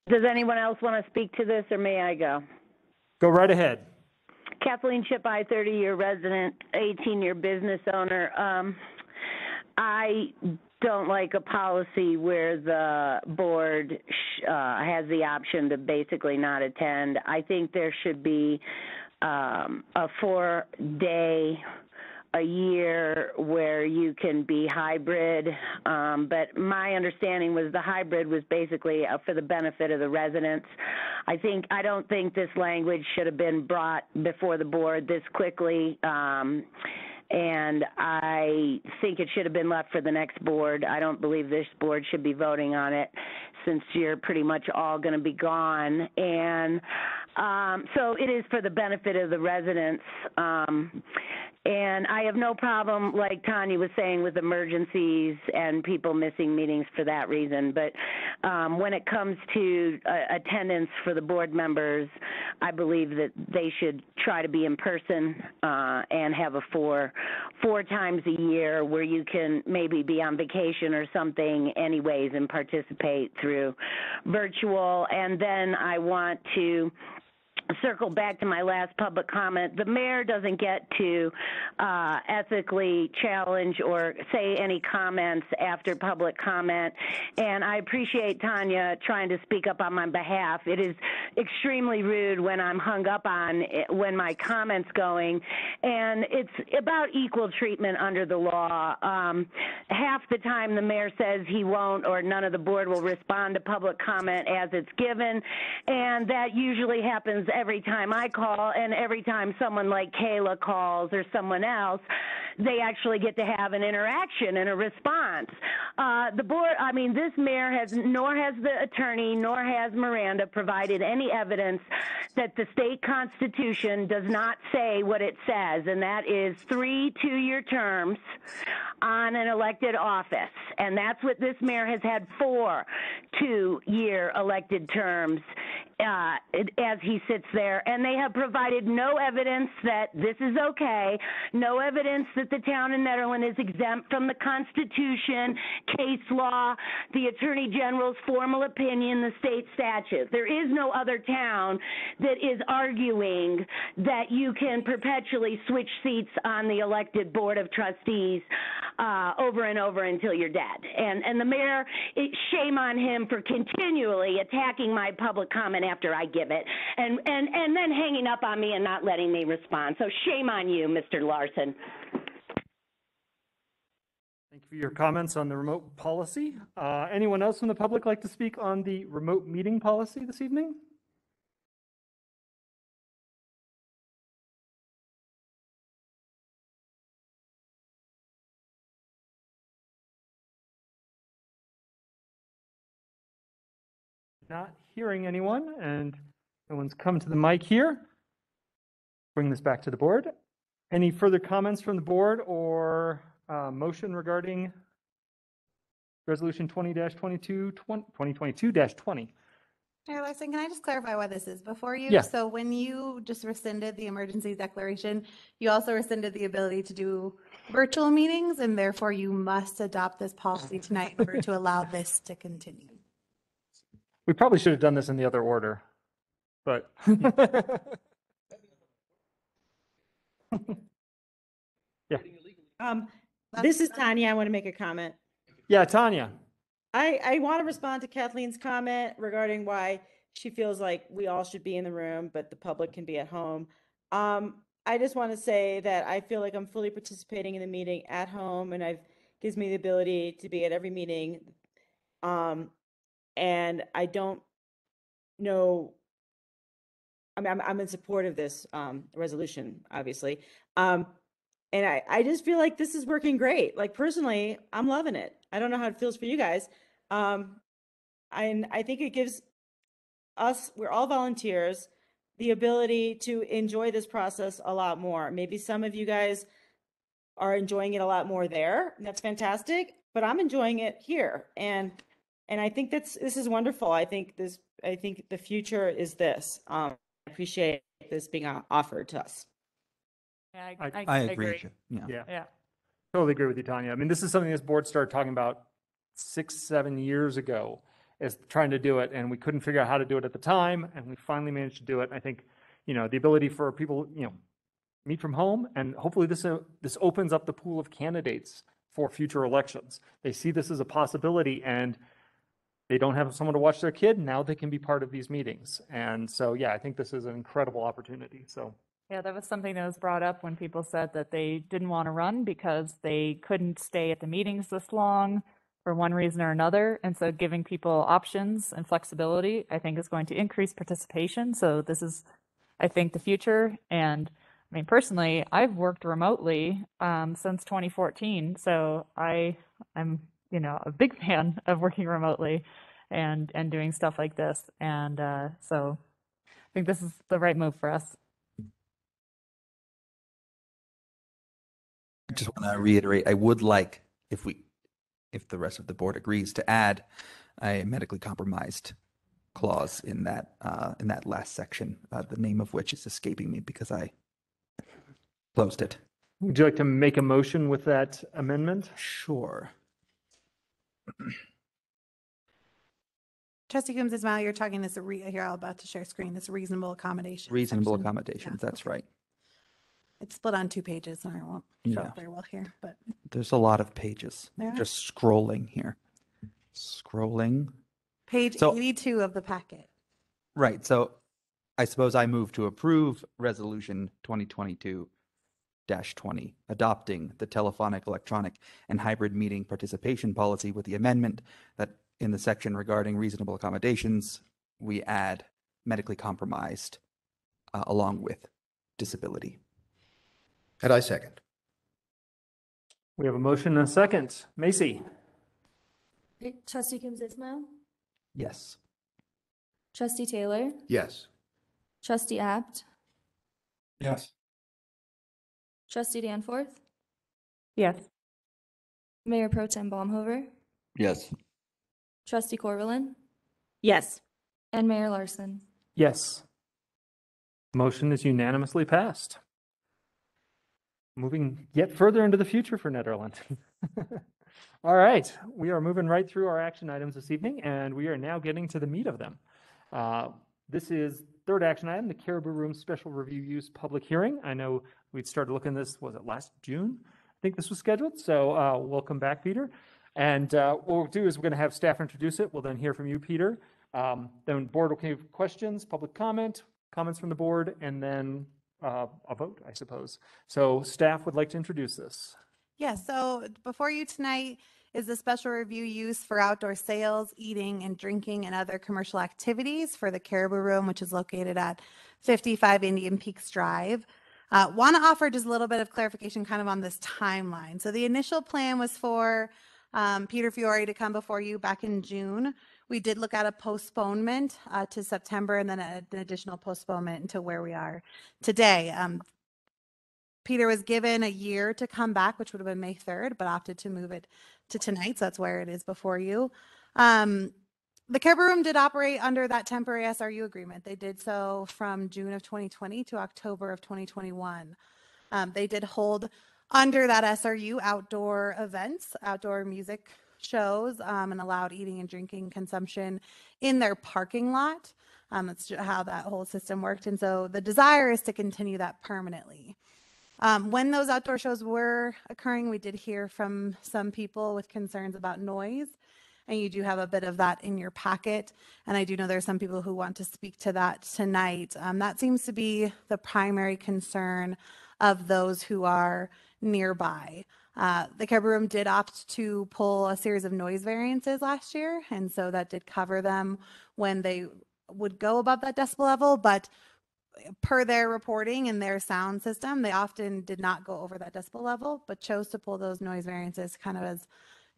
Does anyone else want to speak to this, or may I go? Go right ahead. Kathleen Chipeye, 30-year resident, 18-year business owner. I don't like a policy where the board has the option to basically not attend. I think there should be a 4-day a year where you can be hybrid, but my understanding was the hybrid was basically for the benefit of the residents. I don't think this language should have been brought before the board this quickly, and I think it should have been left for the next board. I don't believe this board should be voting on it since you're pretty much all going to be gone, and so it is for the benefit of the residents. And I have no problem, like Tanya was saying, with emergencies and people missing meetings for that reason. But when it comes to attendance for the board members, I believe that they should try to be in person and have a four times a year where you can maybe be on vacation or something anyways and participate through virtual. And then I want to circle back to my last public comment. The mayor doesn't get to ethically challenge or say any comments after public comment. And I appreciate Tanya trying to speak up on my behalf. It is extremely rude when I'm hung up on when my comment's going. And it's about equal treatment under the law. Half the time the mayor says he won't or none of the board will respond to public comment as it's given. And that usually happens every time I call, and every time someone like Kayla calls or someone else, they actually get to have an interaction and a response. The board, I mean, this mayor has, nor has the attorney, nor has Miranda provided any evidence that the state constitution does not say what it says, and that is 3 2-year terms on an elected office. And that's what this mayor has had, 4 2-year elected terms as he sits there. And they have provided no evidence that this is okay, no evidence that the town of Nederland is exempt from the Constitution, case law, the Attorney General's formal opinion, the state statute. There is no other town that is arguing that you can perpetually switch seats on the elected Board of Trustees over and over until you're dead. And the mayor, shame on him for continually attacking my public comment after I give it, and then hanging up on me and not letting me respond. So shame on you, Mr. Larson. Thank you for your comments on the remote policy. Anyone else from the public like to speak on the remote meeting policy this evening? Not hearing anyone, and no one's come to the mic here. Bring this back to the board. Any further comments from the board or motion regarding Resolution 20-22, 2022-20? Mayor Larson, can I just clarify why this is before you? Yeah. So when you just rescinded the emergency declaration, you also rescinded the ability to do virtual meetings, and therefore you must adopt this policy tonight in order to allow this to continue. We probably should have done this in the other order, but. Yeah. This is Tanya. I want to make a comment. Yeah, Tanya. I want to respond to Kathleen's comment regarding why she feels like we all should be in the room, but the public can be at home. I just want to say that I feel like I'm fully participating in the meeting at home, and gives me the ability to be at every meeting. And I don't know. I mean, I'm in support of this resolution, obviously. And I just feel like this is working great. Like, personally, I'm loving it. I don't know how it feels for you guys. And I think it gives us, we're all volunteers, the ability to enjoy this process a lot more. Maybe some of you guys are enjoying it a lot more there, and that's fantastic, but I'm enjoying it here. And I think this is wonderful. I think the future is this. I appreciate this being offered to us. Yeah, I agree. Yeah. Totally agree with you, Tanya. I mean, this is something this board started talking about 6-7 years ago, is trying to do it, and we couldn't figure out how to do it at the time, and we finally managed to do it. I think, the ability for people, meet from home, and hopefully this opens up the pool of candidates for future elections. They see this as a possibility, and they don't have someone to watch their kid. Now they can be part of these meetings. And so, yeah, I think this is an incredible opportunity. So. Yeah, that was something that was brought up when people said that they didn't want to run because they couldn't stay at the meetings this long for one reason or another. And so giving people options and flexibility, I think, is going to increase participation. So this is, I think, the future. And I mean, personally, I've worked remotely since 2014. So I'm, a big fan of working remotely and doing stuff like this. And so I think this is the right move for us. I just want to reiterate, I would like, if the rest of the board agrees, to add a medically compromised clause in that last section, the name of which is escaping me because I closed it. Would you like to make a motion with that amendment? Sure. Trustee Coombs, Ismail, you're talking this, here, I'm about to share screen, this reasonable accommodation. Reasonable section. accommodations, Yeah. that's right. It's split on 2 pages, so I won't show Yeah. it very well here, but There's a lot of pages. There are. Just scrolling here. Scrolling. page So- 82 of the packet. Right. So I suppose I move to approve Resolution 2022-20, adopting the telephonic, electronic, and hybrid meeting participation policy with the amendment that in the section regarding reasonable accommodations, we add medically compromised along with disability. And I second. We have a motion and a second. Macy? Trustee Coombs Ismail, Yes. Trustee Taylor, Yes. Trustee Abt, Yes. Trustee Danforth, Yes. Mayor Pro Tem Baumhover, Yes. Trustee Corvallin, Yes. and Mayor Larson. Yes. Motion is unanimously passed. Moving yet further into the future for Nederland. All right, we are moving right through our action items this evening, and we are now getting to the meat of them. This is third action item, the Caribou Room Special Review Use Public Hearing. I know we'd started looking at this, was it last June? I think this was scheduled, so welcome back, Peter. And what we'll do is we're going to have staff introduce it. We'll then hear from you, Peter. Then board will give questions, public comment, comments from the board, and then a vote, I suppose. So staff would like to introduce this. Yeah, so before you tonight is the special review use for outdoor sales, eating and drinking and other commercial activities for the Caribou Room, which is located at 55 Indian Peaks Drive. Want to offer just a little bit of clarification kind of on this timeline. So the initial plan was for Peter Fiore to come before you back in June. We did look at a postponement to September and then an additional postponement to where we are today. Peter was given a year to come back, which would have been May 3rd, but opted to move it to tonight. So that's where it is before you. The Caribou Room did operate under that temporary SRU agreement. They did so from June of 2020 to October of 2021. They did hold under that SRU outdoor events, outdoor music shows, and allowed eating and drinking consumption in their parking lot. That's how that whole system worked. And so the desire is to continue that permanently. When those outdoor shows were occurring, we did hear from some people with concerns about noise, and you do have a bit of that in your packet. And I do know there are some people who want to speak to that tonight. That seems to be the primary concern of those who are nearby. The Caribou Room did opt to pull a series of noise variances last year, and so that did cover them when they would go above that decibel level, but per their reporting and their sound system, they often did not go over that decibel level, but chose to pull those noise variances kind of as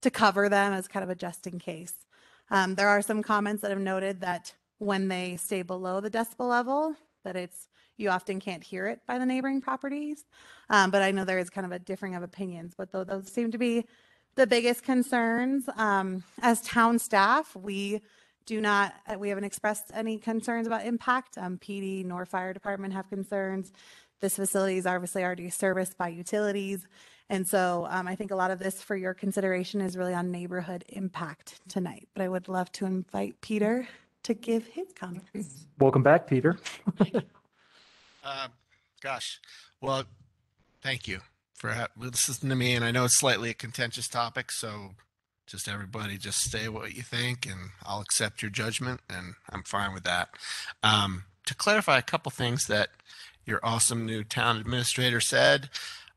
to cover them as kind of a just in case. There are some comments that have noted that when they stay below the decibel level, that you often can't hear it by the neighboring properties. But I know there is kind of a differing of opinions, but those seem to be the biggest concerns. As town staff, we haven't expressed any concerns about impact. PD nor fire department have concerns. This facility is obviously already serviced by utilities. And so I think a lot of this for your consideration is really on neighborhood impact tonight. But I would love to invite Peter to give his comments. Welcome back, Peter. Gosh, well, thank you for listening to me. And I know it's slightly a contentious topic, so just everybody just say what you think and I'll accept your judgment, and I'm fine with that. To clarify a couple things that your awesome new town administrator said,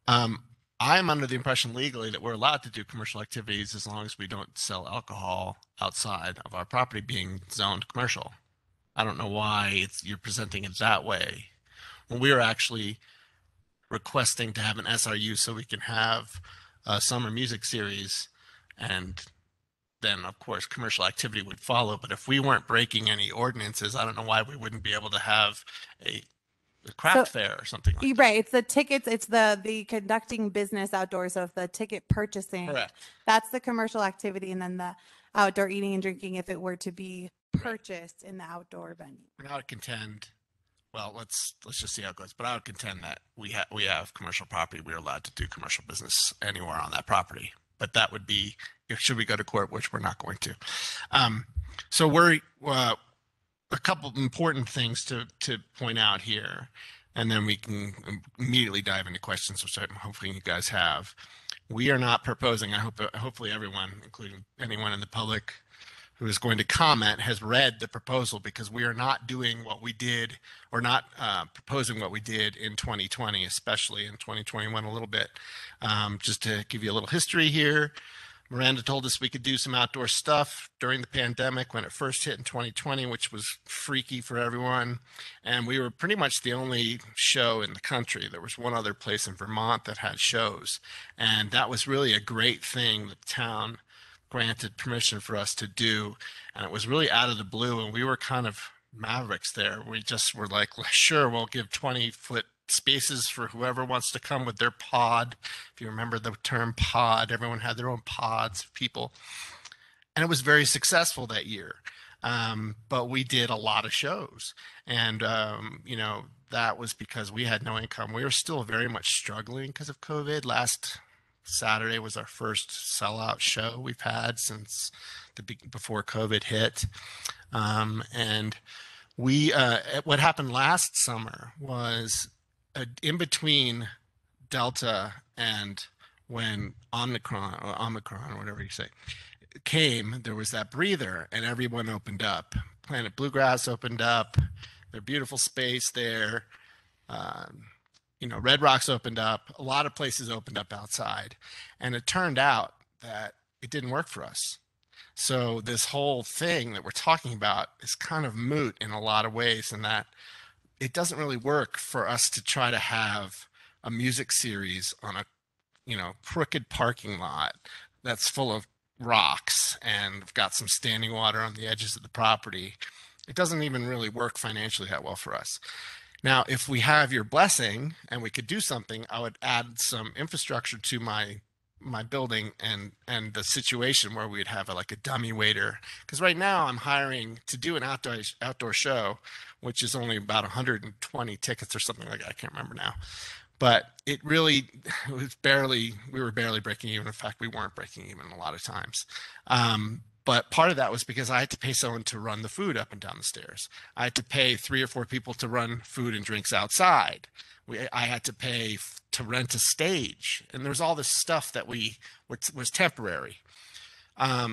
I'm under the impression legally that we're allowed to do commercial activities as long as we don't sell alcohol outside of our property being zoned commercial. I don't know why you're presenting it that way when we are actually requesting to have an SRU so we can have a summer music series, and then of course commercial activity would follow. But if we weren't breaking any ordinances, I don't know why we wouldn't be able to have a craft fair or something like that. Right. It's the tickets. It's the conducting business outdoors. So if the ticket purchasing, Correct. That's the commercial activity. And then the outdoor eating and drinking, if it were to be purchased in the outdoor venue. And I would contend, well, let's just see how it goes. But I would contend that we have commercial property. We're allowed to do commercial business anywhere on that property. but that would be, should we go to court, which we're not going to. So we're, a couple of important things to point out here, and then we can immediately dive into questions, which hopefully you guys have. We are not proposing, hopefully everyone, including anyone in the public who is going to comment, has read the proposal, because we are not doing what we did, or not proposing what we did in 2020, especially in 2021 a little bit. Just to give you a little history here, Miranda told us we could do some outdoor stuff during the pandemic when it first hit in 2020, which was freaky for everyone. And we were pretty much the only show in the country. There was one other place in Vermont that had shows. And that was really a great thing that the town granted permission for us to do. And it was really out of the blue. And we were kind of mavericks there. We just were like, sure, we'll give 20-foot spaces for whoever wants to come with their pod. If you remember the term pod, everyone had their own pods of people. And it was very successful that year. But we did a lot of shows. And, you know, that was because we had no income. We were still very much struggling because of COVID. Last Saturday was our first sellout show we've had since before COVID hit. And we, what happened last summer was, in between Delta and when Omicron, or whatever you say, came, there was that breather and everyone opened up. Planet Bluegrass opened up, their beautiful space there. You know, Red Rocks opened up, a lot of places opened up outside. And it turned out that it didn't work for us. So this whole thing that we're talking about is kind of moot in a lot of ways, in that it doesn't really work for us to try to have a music series on a, you know, crooked parking lot that's full of rocks and got some standing water on the edges of the property. It doesn't even really work financially that well for us. Now, if we have your blessing and we could do something, I would add some infrastructure to my building and the situation where we'd have like a dummy waiter. Because right now I'm hiring to do an outdoor show, which is only about 120 tickets or something like that. I can't remember now. But it really was barely, we were barely breaking even. In fact, we weren't breaking even a lot of times. But part of that was because I had to pay someone to run the food up and down the stairs. I had to pay 3 or 4 people to run food and drinks outside. I had to pay to rent a stage. And there's all this stuff that was temporary.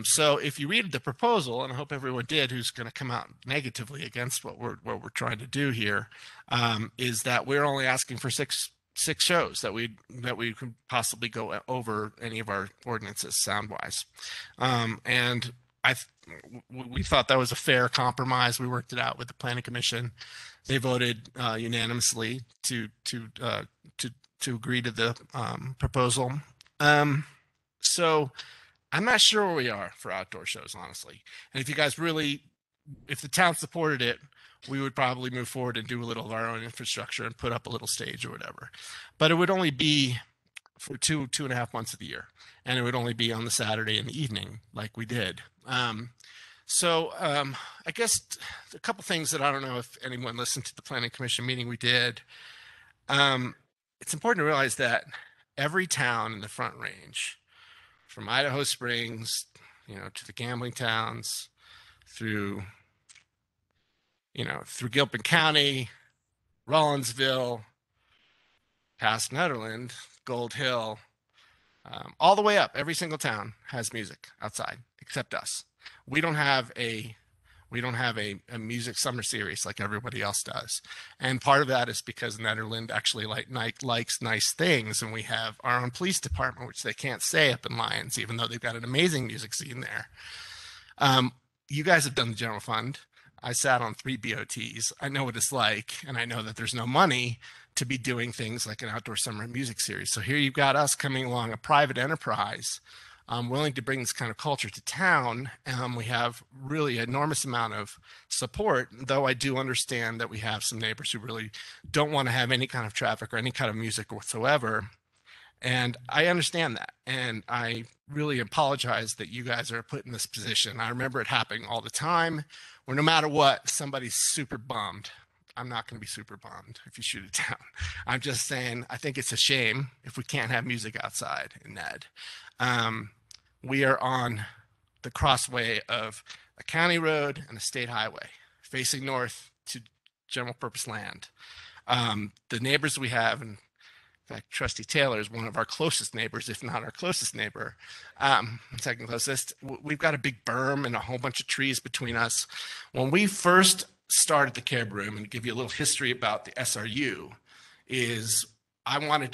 So if you read the proposal, and I hope everyone did who's going to come out negatively against what we're trying to do here, is that we're only asking for six shows that we could possibly go over any of our ordinances sound wise. And we thought that was a fair compromise. We worked it out with the Planning Commission. They voted unanimously to agree to the proposal. So I'm not sure where we are for outdoor shows, honestly. And if you guys really, if the town supported it, we would probably move forward and do a little of our own infrastructure and put up a little stage or whatever. But it would only be for 2.5 months of the year. And it would only be on the Saturday in the evening like we did. I guess a couple things that I don't know if anyone listened to the Planning Commission meeting we did. It's important to realize that every town in the Front Range, from Idaho Springs, you know, to the gambling towns, through Gilpin County, Rollinsville, past Nederland, Gold Hill, all the way up, every single town has music outside except us. We don't have a music summer series like everybody else does. And part of that is because Nederland actually likes nice things, and we have our own police department, which they can't say up in Lyons, even though they've got an amazing music scene there. You guys have done the general fund. I sat on 3 BOTs. I know what it's like, and I know that there's no money to be doing things like an outdoor summer music series. So here you've got us coming along, a private enterprise, willing to bring this kind of culture to town. We have really an enormous amount of support, though I do understand that we have some neighbors who really don't want to have any kind of traffic or any kind of music whatsoever. And I understand that. And I really apologize that you guys are put in this position. I remember it happening all the time, where no matter what, somebody's super bummed. I'm not going to be super bummed if you shoot it down. I'm just saying, I think it's a shame if we can't have music outside in Ned. We are on the crossway of a county road and a state highway facing north to general purpose land. The neighbors we have, and in fact, Trustee Taylor is one of our closest neighbors, if not our closest neighbor, second closest. We've got a big berm and a whole bunch of trees between us. When we first started the Caribou Room, and to give you a little history about the SRU, is I wanted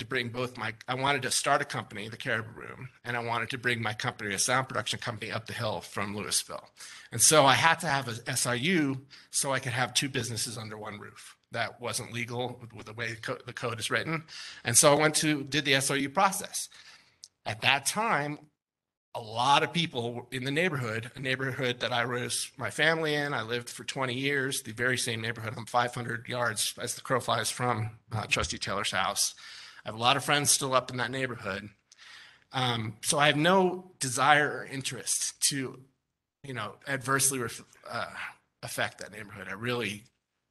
to start a company, the Caribou Room, and I wanted to bring my company, a sound production company, up the hill from Louisville. And so I had to have an SRU so I could have two businesses under one roof. That wasn't legal with the way the code is written. And so I did the SRU process. At that time, a lot of people in the neighborhood, a neighborhood that I raised my family in, I lived for 20 years, the very same neighborhood. I'm 500 yards as the crow flies from Trustee Taylor's house. I have a lot of friends still up in that neighborhood. So I have no desire or interest to, adversely affect that neighborhood.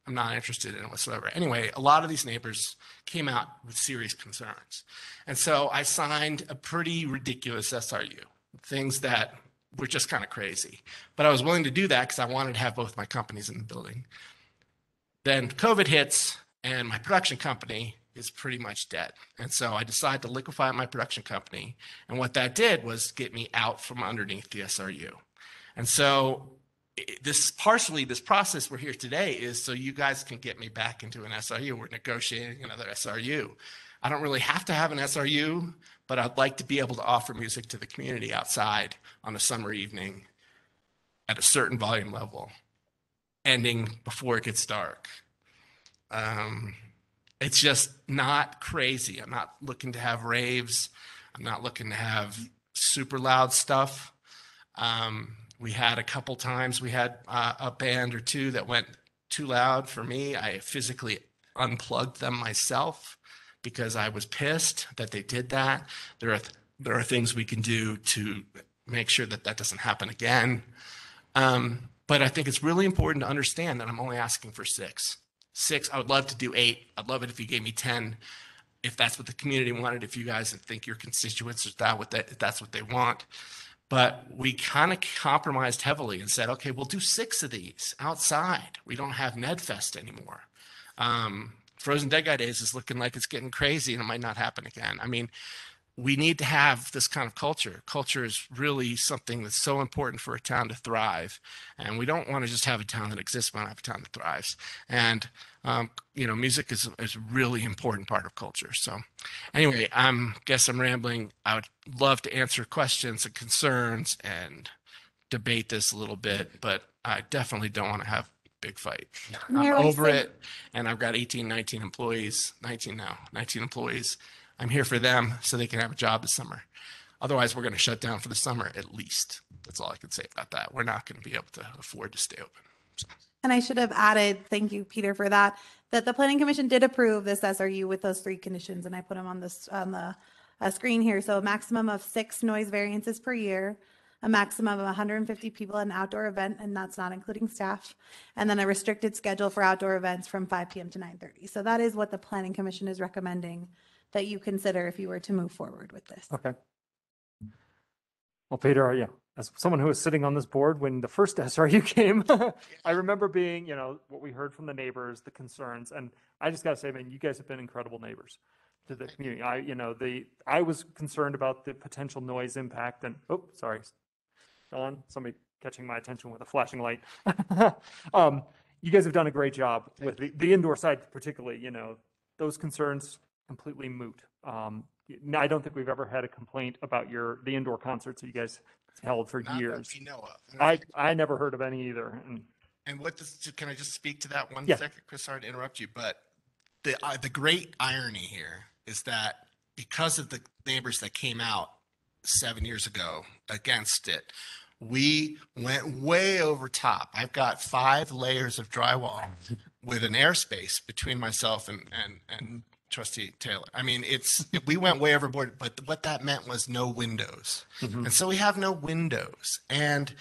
I'm not interested in it whatsoever. Anyway, a lot of these neighbors came out with serious concerns. And so I signed a pretty ridiculous SRU, things that were just kind of crazy. But I was willing to do that because I wanted to have both my companies in the building. Then COVID hits and my production company is pretty much dead. And so I decided to liquefy my production company. And what that did was get me out from underneath the SRU. And so this process we're here today is so you guys can get me back into an SRU. We're negotiating another SRU. I don't really have to have an SRU, but I'd like to be able to offer music to the community outside on a summer evening at a certain volume level, ending before it gets dark. It's just not crazy. I'm not looking to have raves. I'm not looking to have super loud stuff. We had a couple times, we had a band or two that went too loud for me. I physically unplugged them myself because I was pissed that they did that. There are things we can do to make sure that doesn't happen again. But I think it's really important to understand that I'm only asking for 6. 6, I would love to do 8. I'd love it if you gave me 10, if that's what the community wanted, if you guys think your constituents if that's what they want. But we kind of compromised heavily and said, okay, we'll do 6 of these outside. We don't have NedFest anymore. Frozen Dead Guy Days is looking like it's getting crazy and it might not happen again. I mean, we need to have this kind of culture. Culture is really something that's so important for a town to thrive. And we don't want to just have a town that exists, we want to have a town that thrives. And, music is a really important part of culture. So anyway, guess I'm rambling. I would love to answer questions and concerns and debate this a little bit, but I definitely don't want to have a big fight. I'm over it. And I've got 19 employees. I'm here for them so they can have a job this summer. Otherwise, we're going to shut down for the summer at least. That's all I can say about that. We're not going to be able to afford to stay open. So. And I should have added, thank you, Peter, for that the Planning Commission did approve this SRU with those 3 conditions, and I put them on the screen here. So a maximum of 6 noise variances per year, a maximum of 150 people at an outdoor event, and that's not including staff, and then a restricted schedule for outdoor events from 5 p.m. to 9:30. So that is what the Planning Commission is recommending that you consider if you were to move forward with this. Okay. Well, Peter, as someone who was sitting on this board when the first SRU came, I remember being, what we heard from the neighbors, the concerns, and I just got to say, man, you guys have been incredible neighbors to the community. I was concerned about the potential noise impact and, Dawn, somebody catching my attention with a flashing light. You guys have done a great job with the indoor side, particularly, those concerns completely moot. I don't think we've ever had a complaint about the indoor concerts that you guys held for years. That we know of. I never heard of any either. And can I just speak to that one second, Chris? Sorry to interrupt you, but the great irony here is that because of the neighbors that came out 7 years ago against it, we went way over top. I've got 5 layers of drywall with an airspace between myself and Trustee Taylor. I mean, we went way overboard, but what that meant was no windows. Mm-hmm. And so we have no windows. And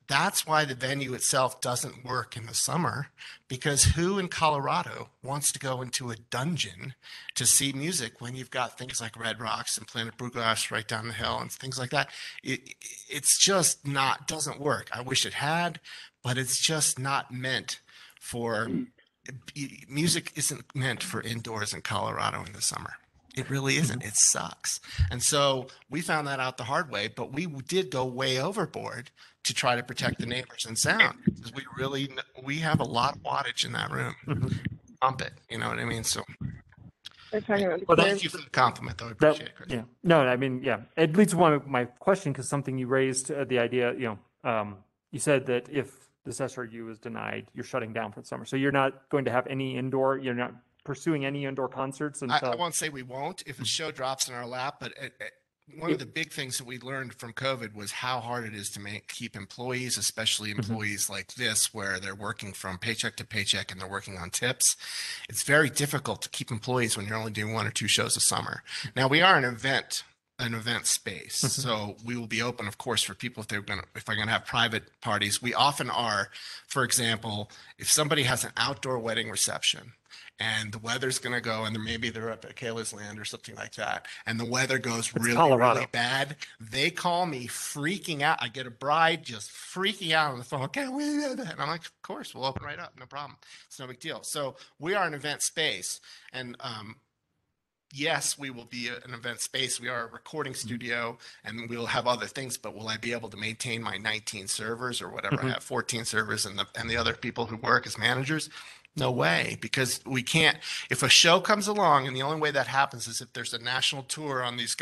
That's why the venue itself doesn't work in the summer, because who in Colorado wants to go into a dungeon to see music when you've got things like Red Rocks and Planet Bruglass right down the hill and things like that? It's just not, doesn't work. I wish it had, but it's just not meant for, music isn't meant for indoors in Colorado in the summer. It really isn't. It sucks. And so we found that out the hard way, but we did go way overboard to try to protect the neighbors and sound, because we have a lot of wattage in that room. Pump it, you know what I mean? So thank you for the compliment, though. I appreciate it, Chris. Yeah. No, I mean, yeah, it leads to one of my question, because something you raised, the idea, you said that if this SRU is denied, you're shutting down for the summer. So you're not going to have any indoor, you're not pursuing any indoor concerts until... I won't say we won't if a show drops in our lap, but one of the big things that we learned from COVID was how hard it is to keep employees, especially employees like this, where they're working from paycheck to paycheck and they're working on tips. It's very difficult to keep employees when you're only doing 1 or 2 shows a summer. Now, we are an event space, so we will be open, of course, for people if they're gonna have private parties. We often are. For example, if somebody has an outdoor wedding reception and the weather's going to go, and maybe they're up at Kayla's Land or something like that, and the weather goes really bad, they call me freaking out. I get a bride just freaking out on the phone. Okay, and I'm like, of course, we'll open right up, no problem. It's no big deal. So we are an event space, and yes, we will be an event space. We are a recording studio, and we'll have other things, but will I be able to maintain my 19 servers or whatever? I have 14 servers and the other people who work as managers? No way, because we can't. If a show comes along, and the only way that happens is if there's a national tour on these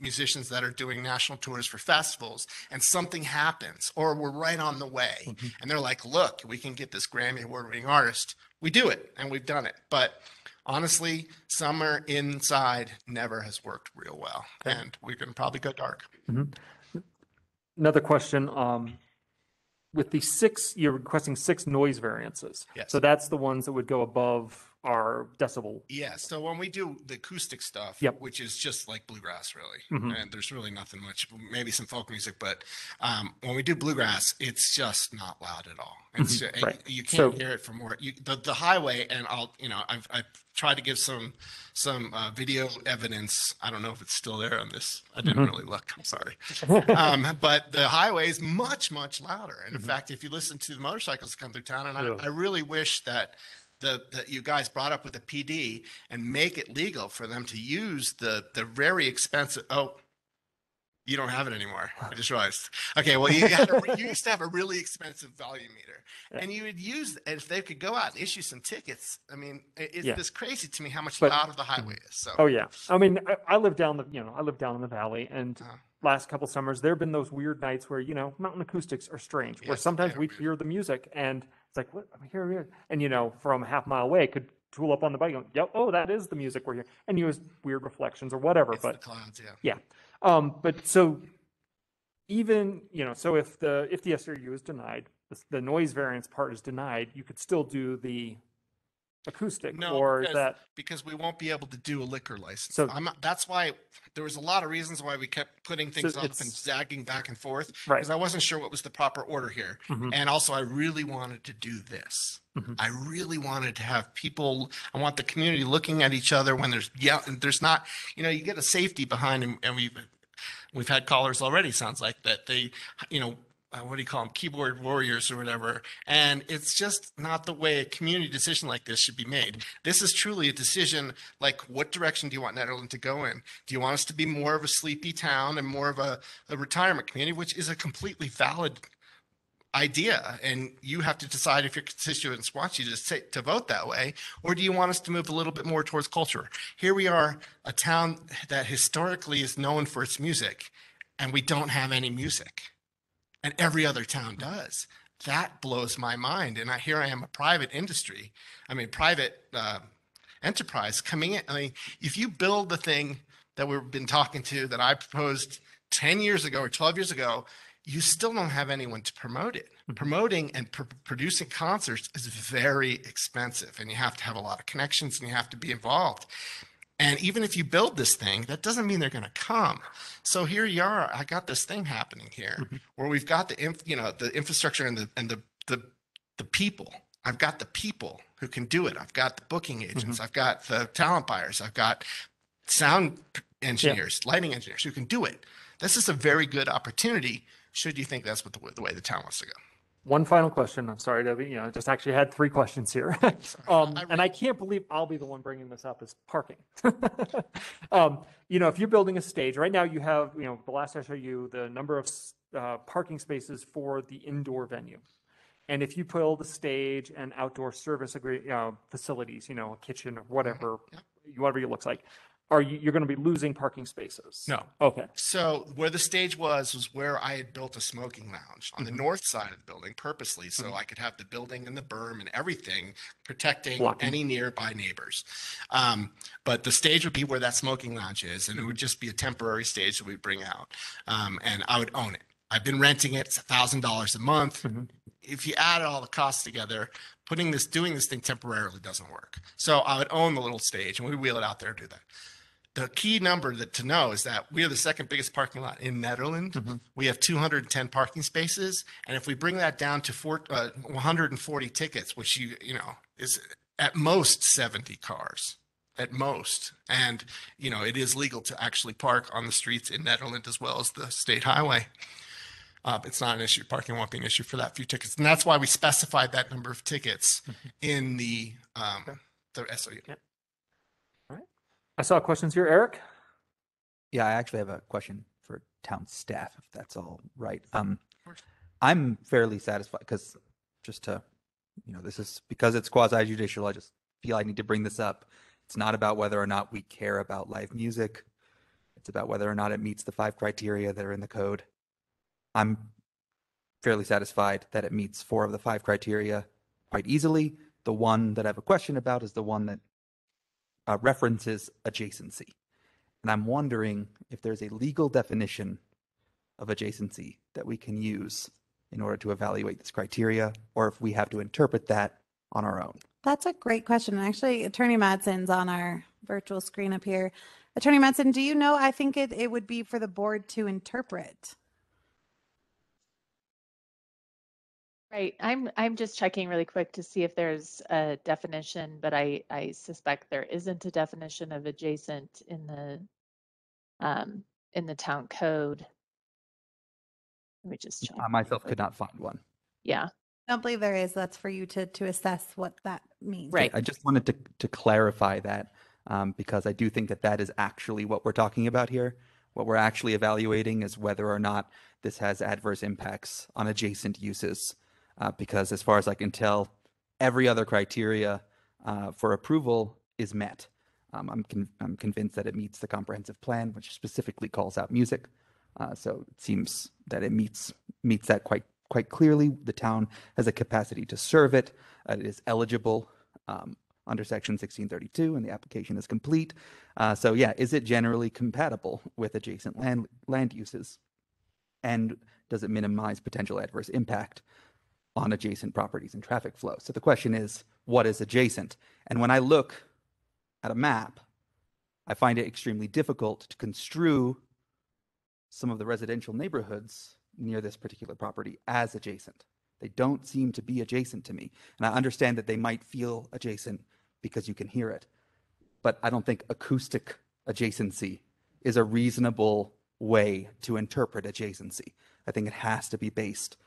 musicians that are doing national tours for festivals, and something happens, or we're right on the way, and they're like, "Look, we can get this Grammy award-winning artist." We do it, and we've done it. But honestly, summer inside never has worked real well, and we can probably go dark. Another question. With the 6, you're requesting 6 noise variances. Yes. So that's the ones that would go above our decibel. Yeah. So when we do the acoustic stuff, which is just like bluegrass, really, and there's really nothing much, maybe some folk music, but when we do bluegrass, it's just not loud at all. It's you can't hear it from where the highway. And I've tried to give some video evidence. I don't know if it's still there on this. I didn't really look. I'm sorry. But the highway is much, much louder. And in fact, if you listen to the motorcycles that come through town, and I really wish that you guys brought up with the PD and make it legal for them to use the very expensive. Oh, you don't have it anymore. I just realized. Okay, well, you used to have a really expensive volume meter, and you would use, if they could go out and issue some tickets. I mean, it's just crazy to me how much louder the highway is. So. Oh yeah, I mean, I live down in the valley, and last couple summers there have been those weird nights where mountain acoustics are strange, where sometimes we hear the music and it's like, what? I'm here, and from a half mile away could tool up on the bike going, yep, oh, that is the music we're hearing, and use weird reflections or whatever. It's but the clouds, yeah. But so even, so if the SRU is denied, the noise variance part is denied, you could still do the acoustic, because we won't be able to do a liquor license. So that's why there was a lot of reasons why we kept putting things up and zagging back and forth, because I wasn't sure what was the proper order here. And also I really wanted to do this. I really wanted to have people, I want the community looking at each other when there's not, you get a safety behind them, and we've had callers already, sounds like, that they, what do you call them, keyboard warriors or whatever. And it's just not the way a community decision like this should be made. This is truly a decision, like, what direction do you want Nederland to go in? Do you want us to be more of a sleepy town and more of a retirement community, which is a completely valid idea, and you have to decide if your constituents want you to vote that way, or do you want us to move a little bit more towards culture? Here we are, a town that historically is known for its music, and we don't have any music, and every other town does. That blows my mind. And here I am, a private enterprise coming in. I mean, if you build the thing that we've been talking to, that I proposed 10 years ago or 12 years ago, you still don't have anyone to promote it. Promoting and producing concerts is very expensive, and you have to have a lot of connections, and you have to be involved. And even if you build this thing, that doesn't mean they're going to come. So here you are. I got this thing happening here where we've got the infrastructure and the people. I've got the people who can do it. I've got the booking agents. I've got the talent buyers. I've got sound engineers, lighting engineers who can do it. This is a very good opportunity. Should you think that's what the way the town wants to go? One final question. I'm sorry, Debbie. I just actually had 3 questions here. And I can't believe I'll be the one bringing this up is parking. If you're building a stage right now, you have, the last I showed you the number of parking spaces for the indoor venue. And if you build a stage and outdoor service facilities, a kitchen or whatever it looks like, you're going to be losing parking spaces? No. Okay. So where the stage was where I had built a smoking lounge on the north side of the building purposely, so I could have the building and the berm and everything protecting any nearby neighbors. But the stage would be where that smoking lounge is, and it would just be a temporary stage that we'd bring out, and I would own it. I've been renting it. It's $1,000 a month. If you add all the costs together, doing this thing temporarily doesn't work. So I would own the little stage, and we'd wheel it out there and do that. The key number to know is that we are the second biggest parking lot in Nederland. We have 210 parking spaces, and if we bring that down to 140 tickets, which is at most 70 cars, at most, and it is legal to actually park on the streets in Nederland as well as the state highway. It's not an issue. Parking won't be an issue for that few tickets, and that's why we specified that number of tickets in the SOU. I saw questions here, Eric. Yeah, I actually have a question for town staff, if that's all right. I'm fairly satisfied because this is because it's quasi-judicial. I just feel I need to bring this up. It's not about whether or not we care about live music. It's about whether or not it meets the 5 criteria that are in the code. I'm fairly satisfied that it meets 4 of the 5 criteria quite easily. The one that I have a question about is the one that references adjacency. And I'm wondering if there's a legal definition of adjacency that we can use in order to evaluate this criteria, or if we have to interpret that on our own. That's a great question. And actually, Attorney Madsen's on our virtual screen up here. Attorney Madsen, do you know? I think it would be for the board to interpret. Right. I'm just checking really quick to see if there's a definition, but I suspect there isn't a definition of adjacent in the town code. Let me just check. I myself could not find one. Yeah. I don't believe there is. That's for you to assess what that means. Right. I just wanted to clarify that because I do think that is actually what we're talking about here. What we're actually evaluating is whether or not this has adverse impacts on adjacent uses. Because as far as I can tell, every other criteria for approval is met. I'm convinced that it meets the comprehensive plan, which specifically calls out music. So it seems that it meets that quite clearly. The town has a capacity to serve it. It is eligible under Section 1632, and the application is complete. So yeah, is it generally compatible with adjacent land uses? And does it minimize potential adverse impact on adjacent properties and traffic flow? So the question is, what is adjacent? And when I look at a map, I find it extremely difficult to construe some of the residential neighborhoods near this particular property as adjacent. They don't seem to be adjacent to me. And I understand that they might feel adjacent because you can hear it. But I don't think acoustic adjacency is a reasonable way to interpret adjacency. I think it has to be based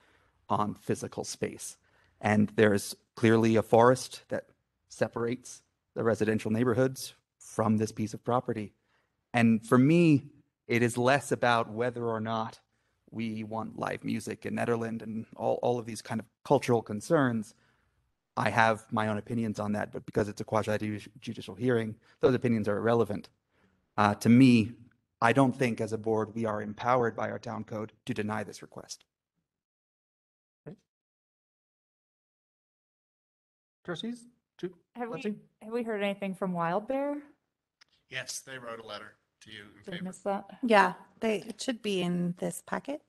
on physical space. And there's clearly a forest that separates the residential neighborhoods from this piece of property. And for me, it is less about whether or not we want live music in Nederland and all of these kind of cultural concerns. I have my own opinions on that, but because it's a quasi-judicial hearing, those opinions are irrelevant. To me, I don't think as a board we are empowered by our town code to deny this request. Trustees? Have we heard anything from Wild Bear? Yes, they wrote a letter to you in Did I favor. miss that? Yeah, it should be in this packet.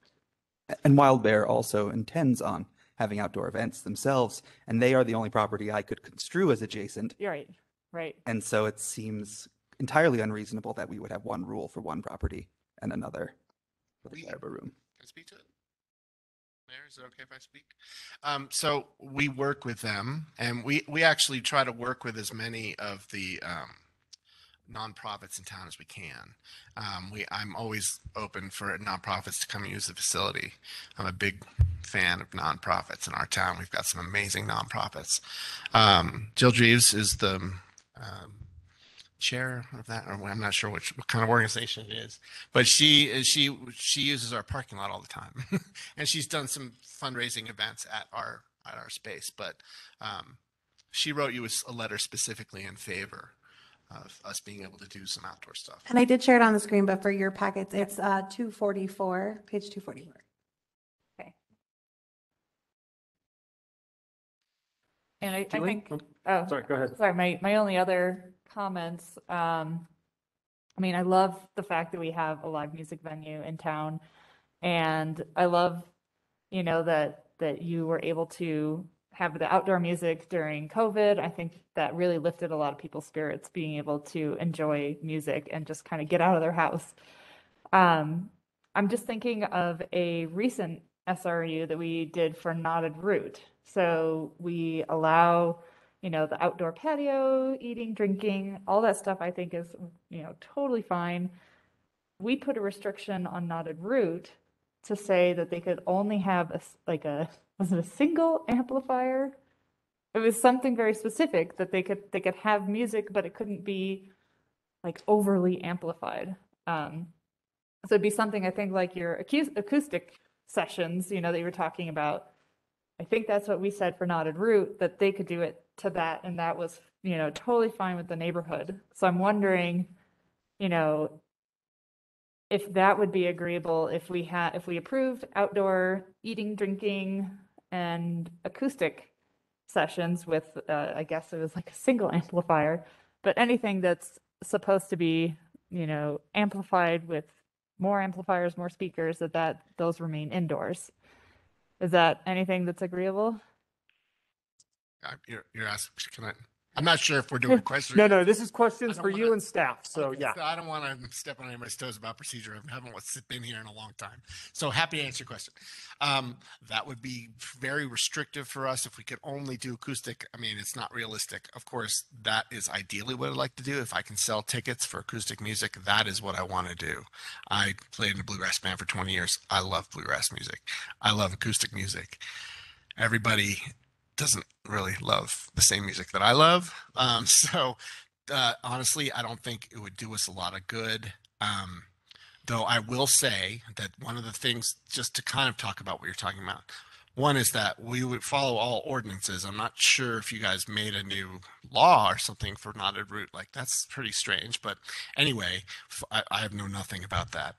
And Wild Bear also intends on having outdoor events themselves, and they are the only property I could construe as adjacent. You're right. Right. And so it seems entirely unreasonable that we would have one rule for one property and another for the Caribou room. Can I speak to it? Mayor, is it okay if I speak? So we work with them, and we actually try to work with as many of the nonprofits in town as we can. I'm always open for nonprofits to come and use the facility. I'm a big fan of nonprofits in our town. We've got some amazing nonprofits. Jill Dreves is the chair of that, or I'm not sure what kind of organization it is, but she uses our parking lot all the time, and she's done some fundraising events at our space. But she wrote you a letter specifically in favor of us being able to do some outdoor stuff. And I did share it on the screen, but for your packets, it's 244, page 244. Okay. And I Julie? think, Oh, sorry, go ahead. Sorry, my only other comments, I mean, I love the fact that we have a live music venue in town, and I love, you know, that you were able to have the outdoor music during COVID. I think that really lifted a lot of people's spirits, being able to enjoy music and just kind of get out of their house. I'm just thinking of a recent SRU that we did for Knotted Root. So we allow, you know, the outdoor patio, eating, drinking, all that stuff I think is, you know, totally fine. We put a restriction on Knotted Root to say that they could only have was it a single amplifier? It was something very specific that they could have music, but it couldn't be like overly amplified. So it'd be something, I think, like your acoustic sessions, you know, that you were talking about. I think that's what we said for Knotted Root, that they could do it to that, and that was, you know, totally fine with the neighborhood. So I'm wondering, you know, if that would be agreeable if we approved outdoor eating, drinking, and acoustic sessions with, I guess it was like a single amplifier, but anything that's supposed to be, you know, amplified with more amplifiers, more speakers, that those remain indoors. Is that anything that's agreeable? You're asking, can I? I'm not sure if we're doing questions. No, this is questions for you and staff. So yeah. I don't want to step on anybody's toes about procedure. I haven't been here in a long time. So happy to answer your question. That would be very restrictive for us if we could only do acoustic. I mean, it's not realistic. Of course, that is ideally what I'd like to do. If I can sell tickets for acoustic music, that is what I want to do. I played in a bluegrass band for 20 years. I love bluegrass music. I love acoustic music. Everybody doesn't really love the same music that I love. Honestly, I don't think it would do us a lot of good. Though I will say that one of the things, just to kind of talk about what you're talking about, one is that we would follow all ordinances. I'm not sure if you guys made a new law or something for Knotted Root. Like, that's pretty strange. But anyway, I have known nothing about that.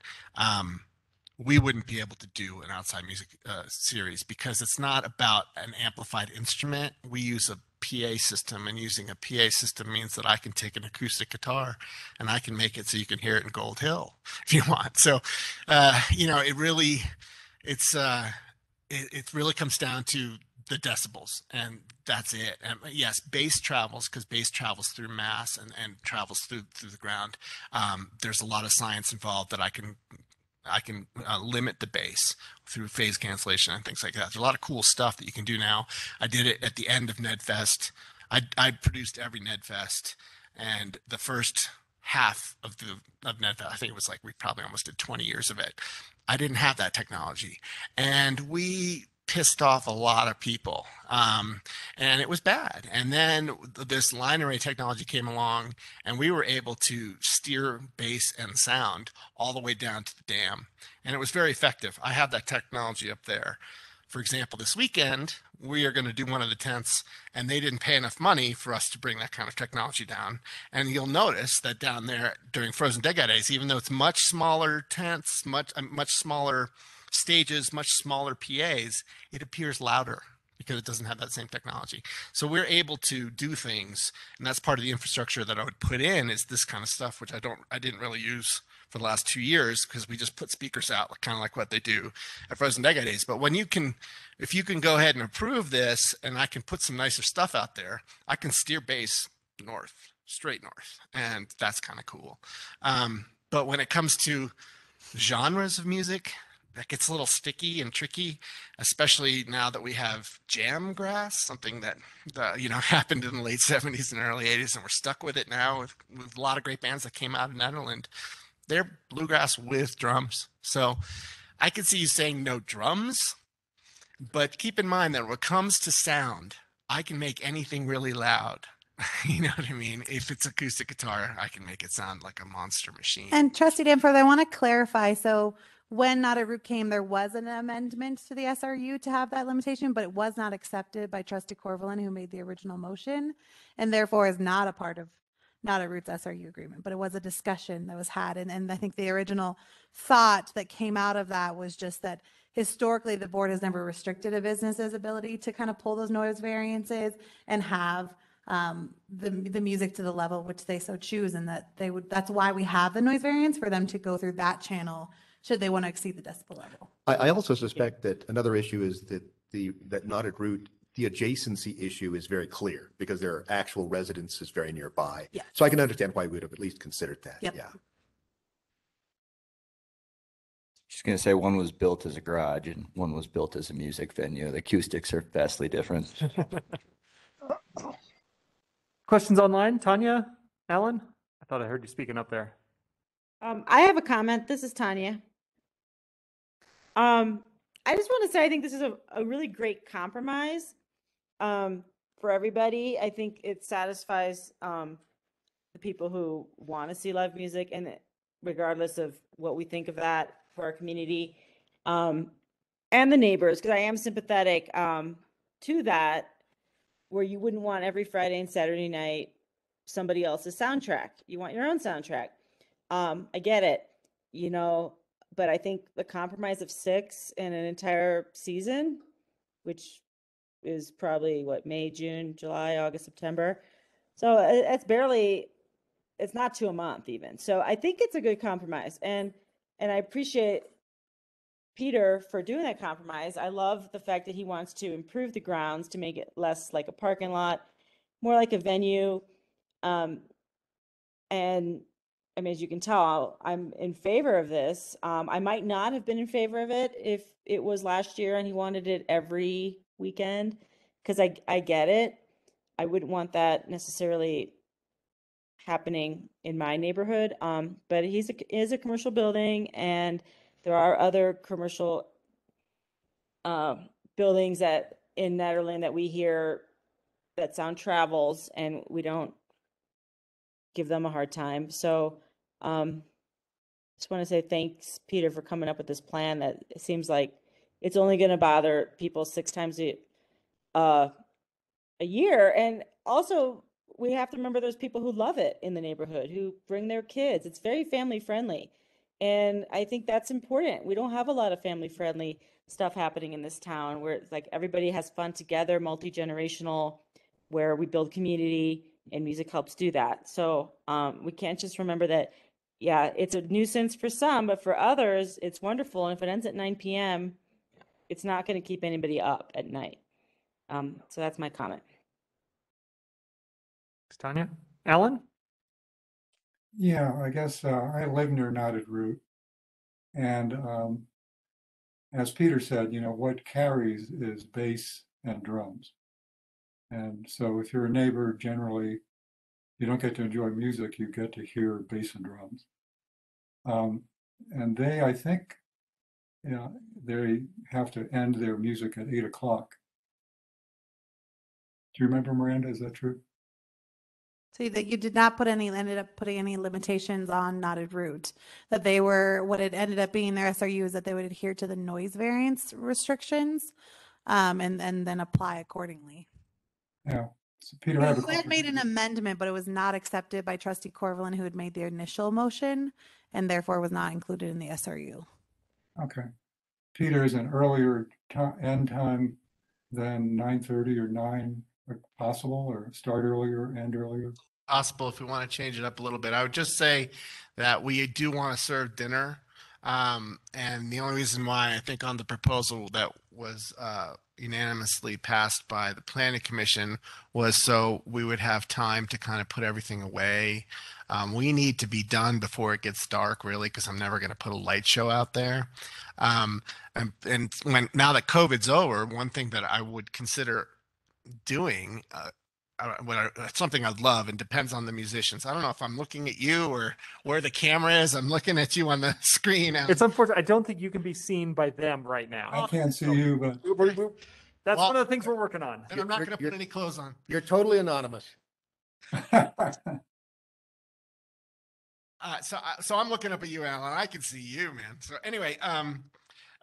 We wouldn't be able to do an outside music series because it's not about an amplified instrument. We use a PA system, and using a PA system means that I can take an acoustic guitar and I can make it so you can hear it in Gold Hill if you want. So, you know, it really comes down to the decibels, and that's it. And yes, bass travels because bass travels through mass and travels through the ground. There's a lot of science involved that I can limit the bass through phase cancellation and things like that. There's a lot of cool stuff that you can do now. I did it at the end of NedFest. I produced every NedFest, and the first half of NedFest, I think it was like we probably almost did 20 years of it. I didn't have that technology, and we pissed off a lot of people, and it was bad. And then this line array technology came along, and we were able to steer bass and sound all the way down to the dam, and it was very effective. I have that technology up there. For example, this weekend we are going to do one of the tents, and they didn't pay enough money for us to bring that kind of technology down. And you'll notice that down there during Frozen Dead Guy Days, even though it's much smaller tents, much smaller stages, much smaller PAs, it appears louder because it doesn't have that same technology. So we're able to do things, and that's part of the infrastructure that I would put in, is this kind of stuff, which I didn't really use for the last 2 years because we just put speakers out, kind of like what they do at Frozen Dead Guy Days. But if you can go ahead and approve this, and I can put some nicer stuff out there, I can steer bass north. straight north, and that's kind of cool. But when it comes to genres of music, that gets a little sticky and tricky, especially now that we have jam grass, something that happened in the late 70s and early 80s, and we're stuck with it now with a lot of great bands that came out of Nederland. They're bluegrass with drums. So I could see you saying no drums, but keep in mind that when it comes to sound, I can make anything really loud. You know what I mean? If it's acoustic guitar, I can make it sound like a monster machine. And Trustee Danforth, I want to clarify. So when Not a Root came, there was an amendment to the SRU to have that limitation, but it was not accepted by Trustee Corvallin, who made the original motion, and therefore is not a part of Not a Root's SRU agreement. But it was a discussion that was had. And I think the original thought that came out of that was just that historically the board has never restricted a business's ability to kind of pull those noise variances and have the music to the level which they so choose, and that that's why we have the noise variance, for them to go through that channel should they want to exceed the decibel level. I also suspect that another issue is that that not at root, the adjacency issue is very clear because there are actual residences very nearby. Yeah. So I can understand why we would have at least considered that. Yep. Yeah. Just going to say one was built as a garage and one was built as a music venue. The acoustics are vastly different. Questions online? Tanya? Alan? I thought I heard you speaking up there. I have a comment. This is Tanya. I just want to say I think this is a really great compromise for everybody. I think it satisfies the people who want to see live music, and regardless of what we think of that for our community, and the neighbors, because I am sympathetic to that, where you wouldn't want every Friday and Saturday night somebody else's soundtrack. You want your own soundtrack. I get it, but I think the compromise of 6 in an entire season, which is probably May, June, July, August, September. So it's not to a month even. So I think it's a good compromise. And I appreciate Peter for doing that compromise. I love the fact that he wants to improve the grounds to make it less like a parking lot, more like a venue. And I mean, as you can tell, I'm in favor of this. I might not have been in favor of it if it was last year and he wanted it every weekend, because I get it. I wouldn't want that necessarily happening in my neighborhood. But it is a commercial building, and there are other commercial buildings in Nederland that we hear that sound travels, and we don't give them a hard time. So just want to say thanks, Peter, for coming up with this plan that it seems like it's only going to bother people 6 times a year. And also, we have to remember there's people who love it in the neighborhood, who bring their kids. It's very family friendly. And I think that's important. We don't have a lot of family friendly stuff happening in this town where it's like everybody has fun together, multi-generational, where we build community, and music helps do that. So we can't just remember that, yeah, it's a nuisance for some, but for others, it's wonderful. And if it ends at 9 p.m., it's not going to keep anybody up at night. So that's my comment. Thanks, Tanya. Alan? Yeah, I guess I live near Knotted Root. And as Peter said, what carries is bass and drums. And so if you're a neighbor, generally, you don't get to enjoy music, you get to hear bass and drums. And they, I think, they have to end their music at 8 o'clock. Do you remember, Miranda? Is that true? So that you did not ended up putting any limitations on Knotted Root. That they were, what it ended up being their SRU is that they would adhere to the noise variance restrictions, and then apply accordingly. Yeah. So Peter, I have a You had question. made an amendment, but it was not accepted by Trustee Corvallin, who had made the initial motion, and therefore was not included in the SRU. Okay. Peter, is an earlier end time than 9:30 or 9 possible, or start earlier, end earlier? Possible if we want to change it up a little bit. I would just say that we do want to serve dinner. And the only reason why I think on the proposal that was unanimously passed by the planning commission was so we would have time to kind of put everything away. We need to be done before it gets dark, really, because I'm never going to put a light show out there. And now that COVID's over, one thing that I would consider doing, it's something I'd love, and depends on the musicians. I don't know if I'm looking at you or where the camera is. I'm looking at you on the screen. It's unfortunate. I don't think you can be seen by them right now. I can't see you, but That's Well, one of the things we're working on. And I'm not going to put any clothes on. You're totally anonymous. So I'm looking up at you, Alan. I can see you, man. So anyway, to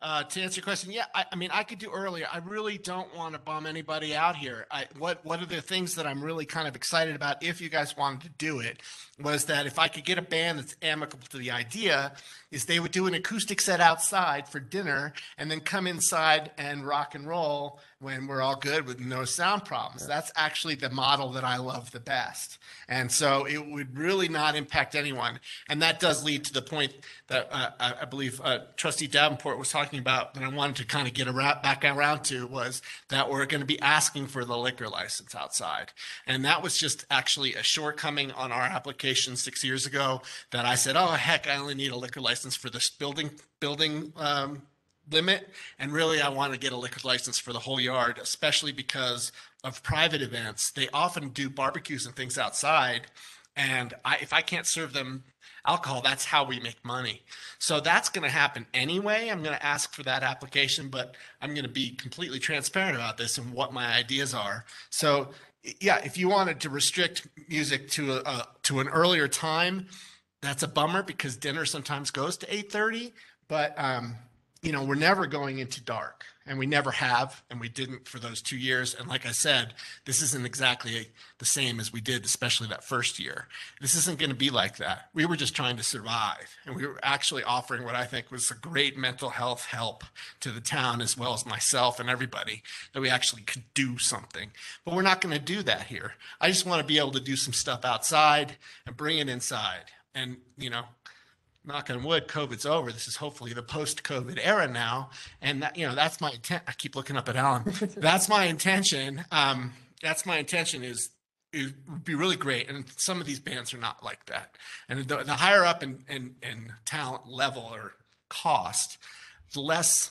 answer your question, yeah, I mean, I could do earlier. I really don't want to bum anybody out here. What are the things that I'm really kind of excited about if you guys wanted to do it was that if I could get a band that's amicable to the idea, is they would do an acoustic set outside for dinner and then come inside and rock and roll when we're all good with no sound problems. That's actually the model that I love the best. And so it would really not impact anyone. And that does lead to the point that I believe Trustee Davenport was talking about that I wanted to kind of get back around to, was that we're going to be asking for the liquor license outside. And that was just actually a shortcoming on our application 6 years ago, that I said, oh, heck, I only need a liquor license for this building limit. And really, I want to get a liquor license for the whole yard, especially because of private events. They often do barbecues and things outside. And if I can't serve them alcohol, that's how we make money. So that's going to happen anyway. I'm going to ask for that application, but I'm going to be completely transparent about this and what my ideas are. So yeah, if you wanted to restrict music to an earlier time, that's a bummer because dinner sometimes goes to 8:30, but you know, we're never going into dark, and we never have, and we didn't for those 2 years. And like I said, this isn't exactly the same as we did, especially that first year. This isn't going to be like that. We were just trying to survive, and we were actually offering what I think was a great mental health help to the town, as well as myself and everybody, that we actually could do something. But we're not going to do that here. I just want to be able to do some stuff outside and bring it inside. And, you know, knock on wood, COVID's over. This is hopefully the post-COVID era now. And that, you know, that's my intent. I keep looking up at Alan. That's my intention. That's my intention is it would be really great. And some of these bands are not like that. And the higher up in talent level or cost, the less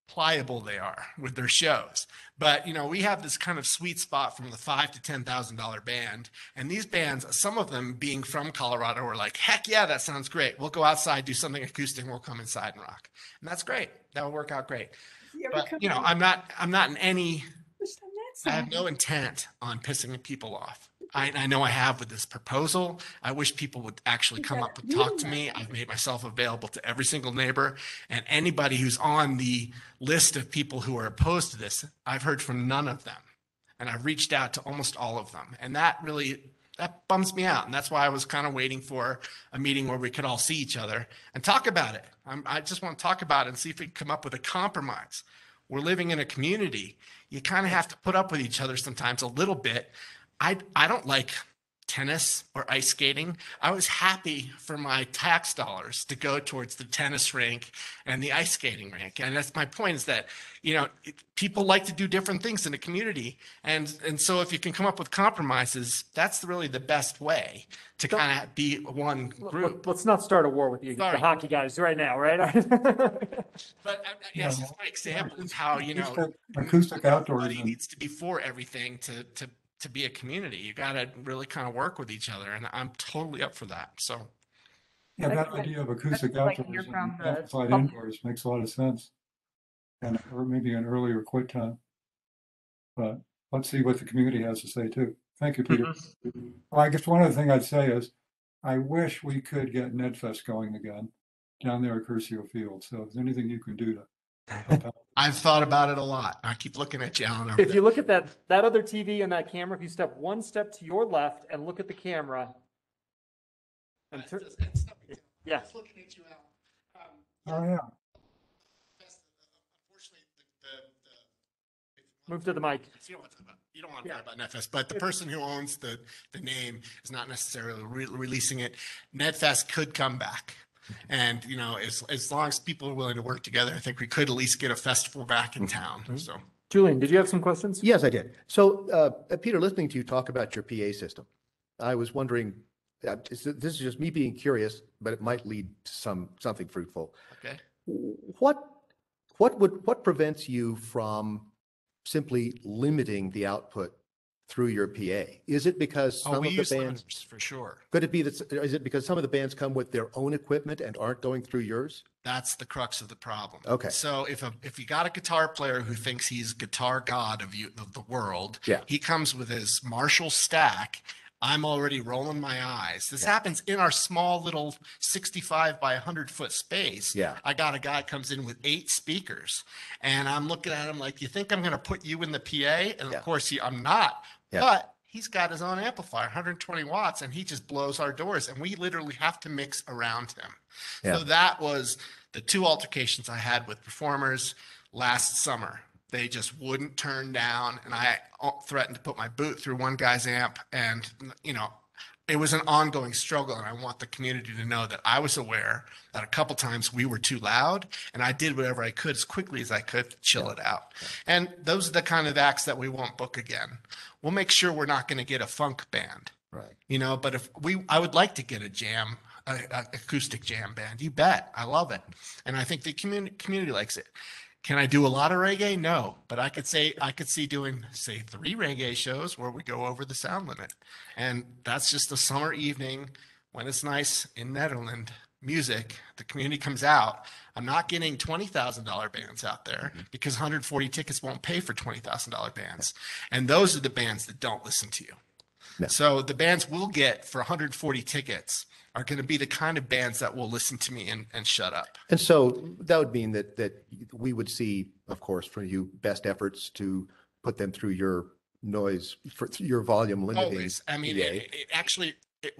pliable they are with their shows. But, you know, we have this kind of sweet spot from the $5,000 to $10,000 band. And these bands, some of them being from Colorado, were like, heck yeah, that sounds great. We'll go outside, do something acoustic, and we'll come inside and rock. And that's great. That will work out great. But, you know, I'm not in any, I have no intent on pissing people off. I know I have with this proposal. I wish people would actually come up and talk to me. I've made myself available to every single neighbor, and anybody who's on the list of people who are opposed to this, I've heard from none of them. And I've reached out to almost all of them. And that bums me out. And that's why I was kind of waiting for a meeting where we could all see each other and talk about it. I just want to talk about it and see if we can come up with a compromise. We're living in a community. You kind of have to put up with each other sometimes a little bit. I don't like tennis or ice skating. I was happy for my tax dollars to go towards the tennis rink and the ice skating rink. And that's my point, is that, you know, people like to do different things in the community. And so if you can come up with compromises, that's really the best way to kind of be one group. Let's not start a war with the hockey guys right now, right? But yes, it's my example of how, you know, acoustic outdoors everybody needs to be for everything to be a community. You got to really kind of work with each other, and I'm totally up for that. So yeah, that idea of acoustic outdoors and amplified indoors makes a lot of sense, and or maybe an earlier quit time. But let's see what the community has to say too. Thank you, Peter. Well, I guess one other thing I'd say is I wish we could get NedFest going again down there at Curcio Field. So if there's anything you can do to help out. I've thought about it a lot. I keep looking at you, Alan. If you look at that other TV and that camera, if you step one step to your left and look at the camera, and yeah. Looking at you, Alan. Oh yeah. Move to the mic. You don't want to talk about NetFest, but the person who owns the name is not necessarily releasing it. NetFest could come back. And, you know, as long as people are willing to work together, I think we could at least get a festival back in town. So Julian, did you have some questions? Yes, I did. So, Peter, listening to you talk about your PA system, I was wondering, this is just me being curious, but it might lead to something fruitful. Okay. What prevents you from simply limiting the output through your PA? Is it because some we of the use bands, limiters for sure. could it be that, is it because some of the bands come with their own equipment and aren't going through yours? That's the crux of the problem. Okay. So if you got a guitar player who thinks he's guitar god of the world, Yeah. he comes with his Marshall stack. I'm already rolling my eyes. This happens in our small little 65 by 100-foot space. Yeah. I got a guy comes in with 8 speakers, and I'm looking at him like, you think I'm going to put you in the PA? And of course, I'm not. Yeah. But he's got his own amplifier, 120 watts, and he just blows our doors, and we literally have to mix around him. Yeah. So that was the 2 altercations I had with performers last summer. They just wouldn't turn down, and I threatened to put my boot through one guy's amp, and it was an ongoing struggle. And I want the community to know that I was aware that a couple times we were too loud, and I did whatever I could as quickly as I could to chill it out. And those are the kind of acts that we won't book again. We'll make sure we're not going to get a funk band, right? But I would like to get a jam, a acoustic jam band. You bet, I love it, and I think the community likes it. Can I do a lot of reggae? No, but I could see doing, say, 3 reggae shows where we go over the sound limit. And that's just a summer evening when it's nice in Nederland music. The community comes out. I'm not getting $20,000 bands out there because 140 tickets won't pay for $20,000 bands. And those are the bands that don't listen to you. No. So the bands we'll get for 140 tickets are going to be the kind of bands that will listen to me and shut up. And so that would mean that we would see, of course, from you best efforts to put them through your noise, for your volume limiting. Always. I mean, PA. it actually,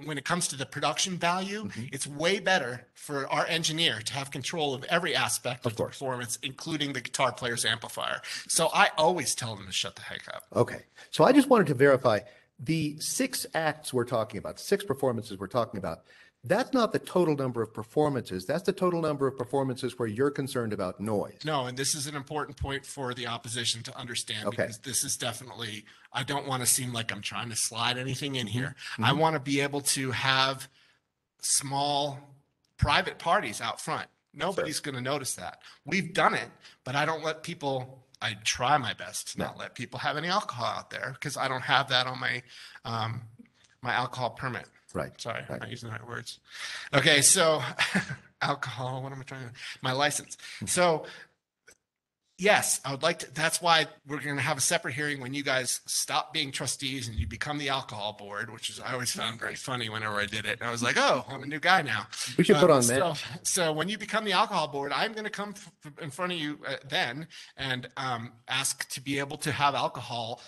when it comes to the production value, it's way better for our engineer to have control of every aspect of the performance, including the guitar player's amplifier. So I always tell them to shut the heck up. Okay. So I just wanted to verify the 6 acts we're talking about, 6 performances we're talking about. That's not the total number of performances. That's the total number of performances where you're concerned about noise. No, and this is an important point for the opposition to understand, Okay. because this is definitely, I don't want to seem like I'm trying to slide anything in here. I want to be able to have small private parties out front. Nobody's going to notice that. We've done it, but I don't let people, I try my best to not let people have any alcohol out there because I don't have that on my my alcohol permit. Right. Sorry, I'm not using the right words. Okay, so alcohol, what am I trying to, my license. So yes, I would like to, that's why we're going to have a separate hearing when you guys stop being trustees and you become the alcohol board, which is, I always found very funny whenever I did it. And I was like, oh, I'm a new guy now. We should put on that. So when you become the alcohol board, I'm going to come in front of you then and ask to be able to have alcohol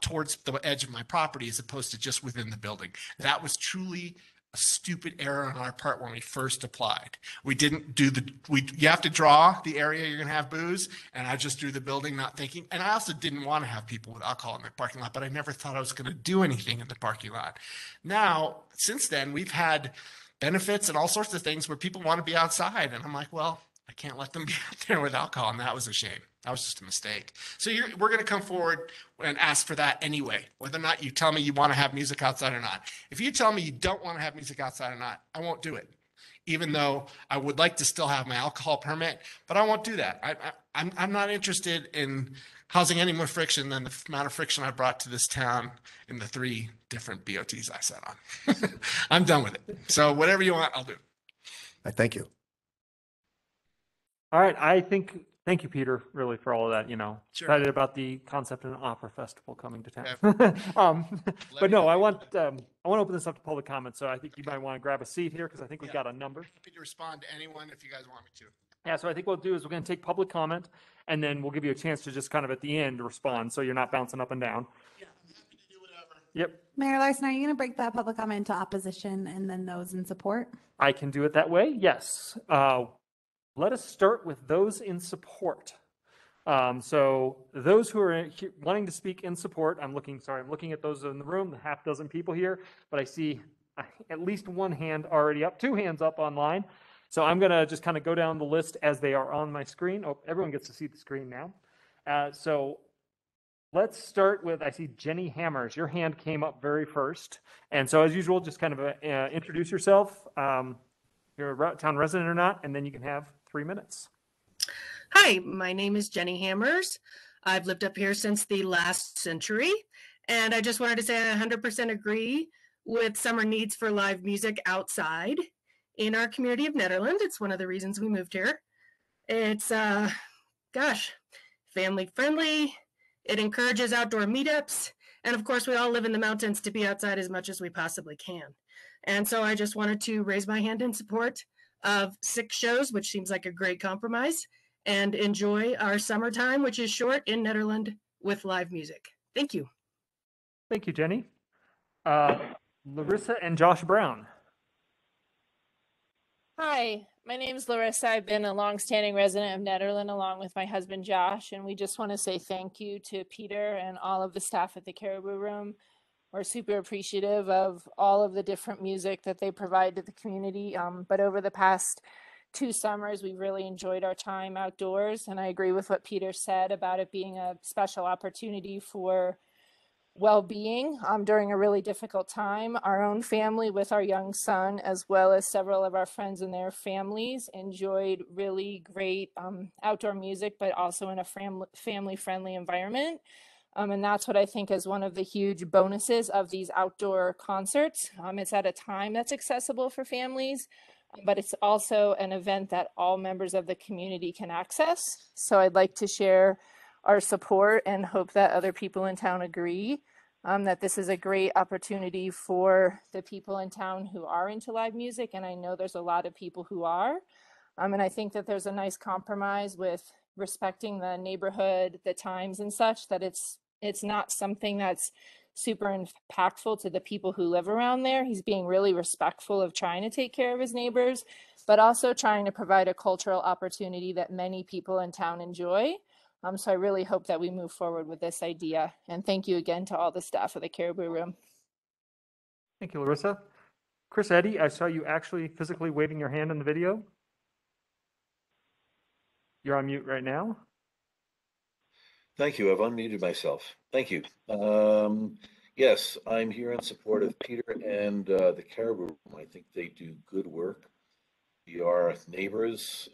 towards the edge of my property as opposed to just within the building. That was truly a stupid error on our part when we first applied. We didn't do you have to draw the area you're going to have booze, and I just drew the building not thinking. And I also didn't want to have people with alcohol in the parking lot, but I never thought I was going to do anything in the parking lot. Now, since then, we've had benefits and all sorts of things where people want to be outside. And I'm like, well, I can't let them be out there with alcohol. And that was a shame. That was just a mistake. So we're going to come forward and ask for that anyway, whether or not you tell me you want to have music outside or not. If you tell me you don't want to have music outside or not, I won't do it, even though I would like to still have my alcohol permit, but I won't do that. I'm not interested in causing any more friction than the amount of friction I brought to this town in the 3 different BOTs I sat on. I'm done with it. So whatever you want, I'll do. I thank you. All right, thank you, Peter, really, for all of that, Sure. excited about the concept of an opera festival coming to town. But no, I want to open this up to public comment, so I think you might want to grab a seat here, because I think we've got a number. Happy to respond to anyone if you guys want me to. Yeah, so I think what we'll do is we're going to take public comment, and then we'll give you a chance to just kind of at the end respond, so you're not bouncing up and down. Yeah, I'm happy to do whatever. Yep, Mayor Larson, are you going to break that public comment to opposition and then those in support? I can do it that way, yes. Let us start with those in support. So those who are wanting to speak in support, I'm looking at those in the room, the half dozen people here, but I see at least one hand already up, 2 hands up online. So I'm going to just kind of go down the list as they are on my screen. Oh, everyone gets to see the screen now. So Let's start with, I see Jenny Hammers. Your hand came up very first. And so as usual, just kind of introduce yourself. You're a town resident or not, and then you can have 3 minutes. Hi, my name is Jenny Hammers. I've lived up here since the last century, and I just wanted to say I 100% agree with summer needs for live music outside in our community of Nederland. It's one of the reasons we moved here. It's, family friendly. It encourages outdoor meetups. And of course, we all live in the mountains to be outside as much as we possibly can. And so I just wanted to raise my hand in support of 6 shows, which seems like a great compromise, and enjoy our summertime, which is short in Nederland, with live music. Thank you. Thank you, Jenny. Larissa and Josh Brown. Hi, my name is Larissa. I've been a longstanding resident of Nederland along with my husband Josh, and we just want to say thank you to Peter and all of the staff at the Caribou Room. We're super appreciative of all of the different music that they provide to the community. But over the past 2 summers, we've really enjoyed our time outdoors, and I agree with what Peter said about it being a special opportunity for well-being during a really difficult time. Our own family with our young son, as well as several of our friends and their families, enjoyed really great outdoor music, but also in a family-friendly environment. And that's what I think is one of the huge bonuses of these outdoor concerts. It's at a time that's accessible for families, but it's also an event that all members of the community can access. So I'd like to share our support and hope that other people in town agree that this is a great opportunity for the people in town who are into live music. And I know there's a lot of people who are. And I think that there's a nice compromise with respecting the neighborhood, the times and such, that it's not something that's super impactful to the people who live around there. He's being really respectful of trying to take care of his neighbors, but also trying to provide a cultural opportunity that many people in town enjoy. So I really hope that we move forward with this idea. And thank you again to all the staff of the Caribou Room. Thank you, Larissa. Chris Eddy, I saw you actually physically waving your hand in the video. You're on mute right now. Thank you. I've unmuted myself. Thank you. Yes, I'm here in support of Peter and the Caribou Room. I think they do good work. We are neighbors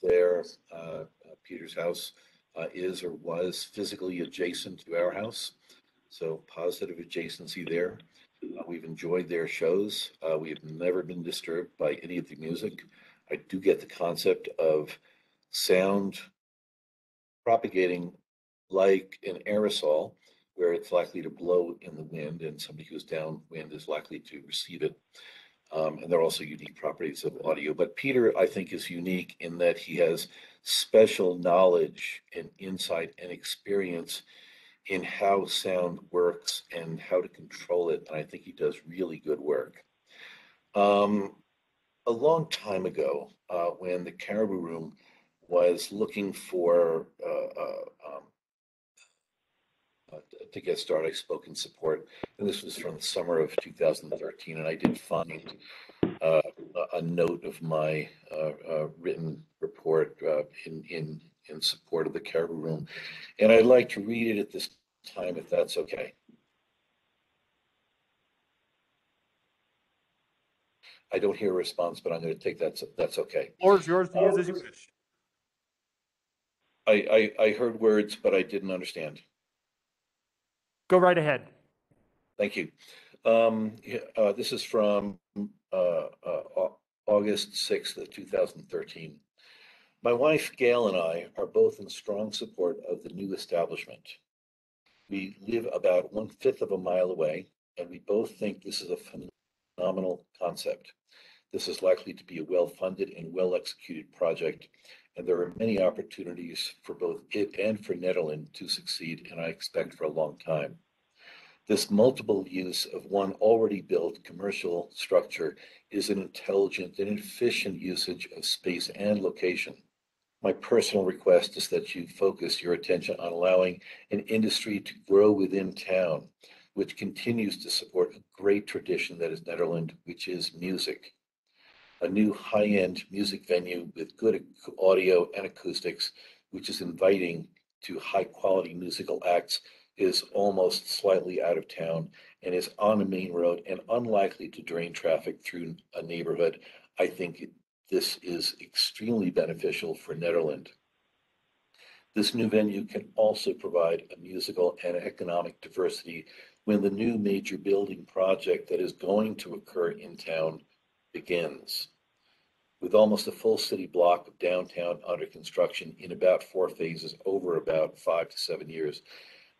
there. Peter's house is or was physically adjacent to our house, so positive adjacency there. We've enjoyed their shows. We have never been disturbed by any of the music. I do get the concept of sound propagating like an aerosol, where it's likely to blow in the wind, and somebody who's downwind is likely to receive it. And there are also unique properties of audio. But Peter, I think, is unique in that he has special knowledge and insight and experience in how sound works and how to control it. And I think he does really good work. A long time ago, when the Caribou Room was looking for to get started, I spoke in support, and this was from the summer of 2013, and I did find a note of my written report in support of the Caribou Room, and I'd like to read it at this time, if that's okay. I don't hear a response, but I'm going to take that's okay. Floor is yours to use as you wish. I heard words, but I didn't understand. Go right ahead. Thank you. This is from August 6th of 2013. My wife, Gail, and I are both in strong support of the new establishment. We live about 1/5 of a mile away, and we both think this is a phenomenal concept. This is likely to be a well-funded and well-executed project, and there are many opportunities for both it and for Nederland to succeed, and I expect for a long time. This multiple use of one already built commercial structure is an intelligent and efficient usage of space and location. My personal request is that you focus your attention on allowing an industry to grow within town, which continues to support a great tradition that is Nederland, which is music. A new high-end music venue with good audio and acoustics, which is inviting to high-quality musical acts is almost slightly out of town and is on a main road and unlikely to drain traffic through a neighborhood, I think this is extremely beneficial for Nederland. This new venue can also provide a musical and economic diversity when the new major building project that is going to occur in town begins. With almost a full city block of downtown under construction in about 4 phases over about 5 to 7 years,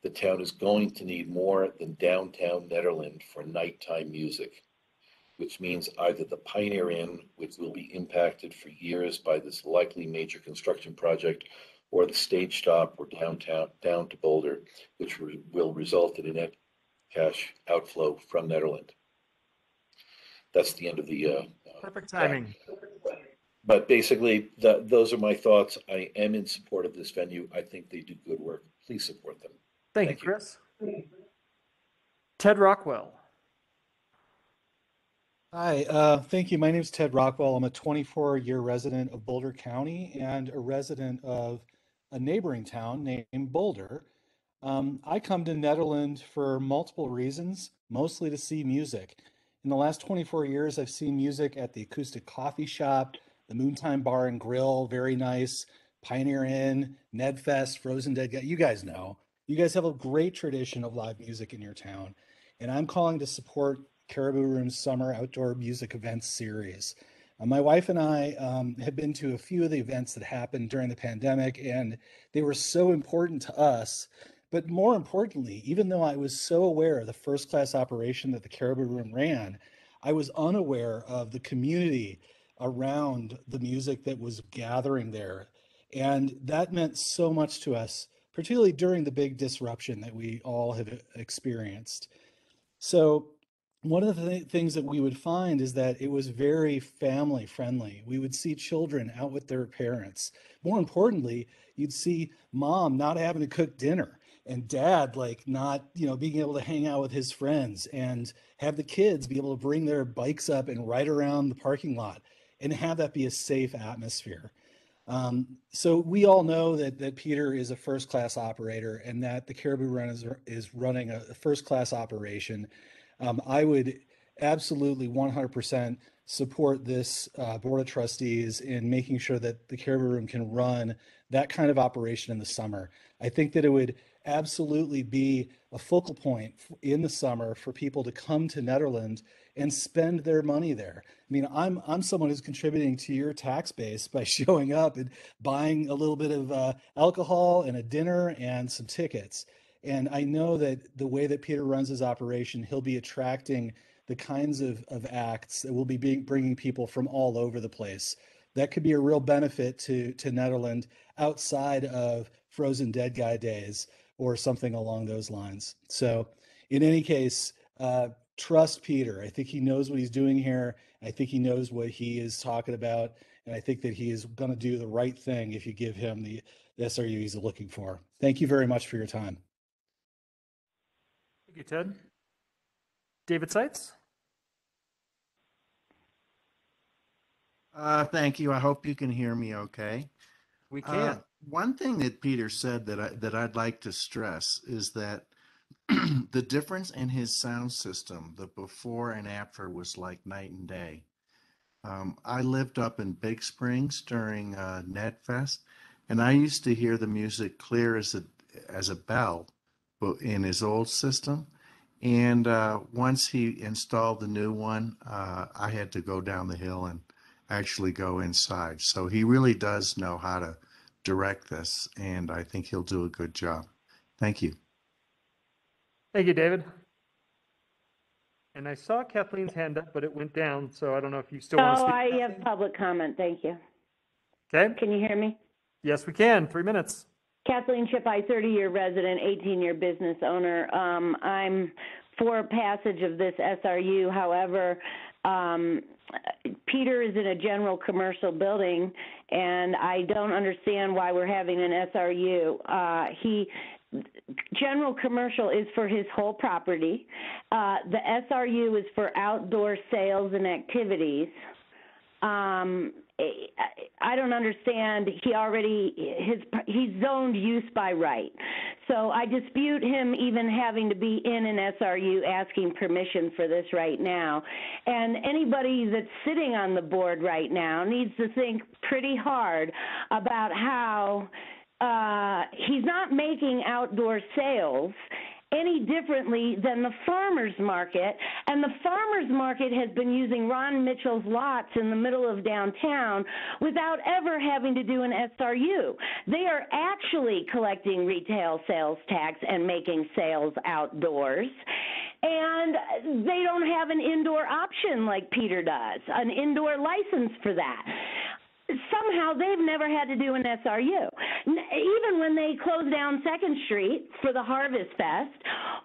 the town is going to need more than downtown Nederland for nighttime music, which means either the Pioneer Inn, which will be impacted for years by this likely major construction project, or the stage stop or down to Boulder, which will result in a net cash outflow from Nederland. That's the end of the perfect timing. But basically, those are my thoughts. I am in support of this venue. I think they do good work. Please support them. Thank you, Chris. Ted Rockwell. Hi, thank you. My name is Ted Rockwell. I'm a 24-year resident of Boulder County and a resident of a neighboring town named Boulder. I come to Nederland for multiple reasons, mostly to see music. In the last 24 years, I've seen music at the Acoustic Coffee Shop, the Moontime Bar and Grill, very nice, Pioneer Inn, Nedfest, Frozen Dead. You guys know. You guys have a great tradition of live music in your town. And I'm calling to support Caribou Room's Summer Outdoor Music Events series. My wife and I have been to a few of the events that happened during the pandemic, and they were so important to us. But more importantly, even though I was so aware of the first-class operation that the Caribou Room ran, I was unaware of the community around the music that was gathering there. And that meant so much to us, particularly during the big disruption that we all have experienced. So one of the things that we would find is that it was very family friendly. We would see children out with their parents. More importantly, you'd see mom not having to cook dinner and dad like not, being able to hang out with his friends, and have the kids be able to bring their bikes up and ride around the parking lot and have that be a safe atmosphere. So we all know that Peter is a first-class operator and that the Caribou Run is running a first-class operation. I would absolutely 100% support this Board of Trustees in making sure that the Caribou Room can run that kind of operation in the summer. I think that it would absolutely be a focal point in the summer for people to come to Nederland and spend their money there. I mean, I'm someone who's contributing to your tax base by showing up and buying a little bit of alcohol and a dinner and some tickets. And I know that the way that Peter runs his operation, he'll be attracting the kinds of acts that will be bringing people from all over the place. That could be a real benefit to Nederland outside of Frozen Dead Guy days or something along those lines. So in any case, trust Peter. I think he knows what he's doing here. I think he knows what he is talking about. And I think that he is going to do the right thing if you give him the SRU he's looking for. Thank you very much for your time. Thank you, Ted. David Seitz. Thank you. I hope you can hear me okay. We can. One thing that Peter said that I'd like to stress is that the difference in his sound system, the before and after, was like night and day. I lived up in Big Springs during NetFest, and I used to hear the music clear as a bell in his old system. And once he installed the new one, I had to go down the hill and actually go inside. So he really does know how to direct this, and I think he'll do a good job. Thank you. Thank you, David. And I saw Kathleen's hand up, but it went down, so I don't know if you still want to speak. I have public comment. Thank you. Okay. Can you hear me? Yes, we can. 3 minutes. Kathleen Chipeye, 30-year resident, 18-year business owner. I'm for passage of this SRU. However, Peter is in a general commercial building, and I don't understand why we're having an SRU. General commercial is for his whole property. The SRU is for outdoor sales and activities. I don't understand. He's zoned use by right. So I dispute him even having to be in an SRU asking permission for this right now. And anybody that's sitting on the board right now needs to think pretty hard about how he's not making outdoor sales any differently than the farmer's market, and the farmer's market has been using Ron Mitchell's lots in the middle of downtown without ever having to do an SRU. They are actually collecting retail sales tax and making sales outdoors, and they don't have an indoor option like Peter does, an indoor license for that. Somehow they've never had to do an SRU. Even when they closed down 2nd Street for the Harvest Fest,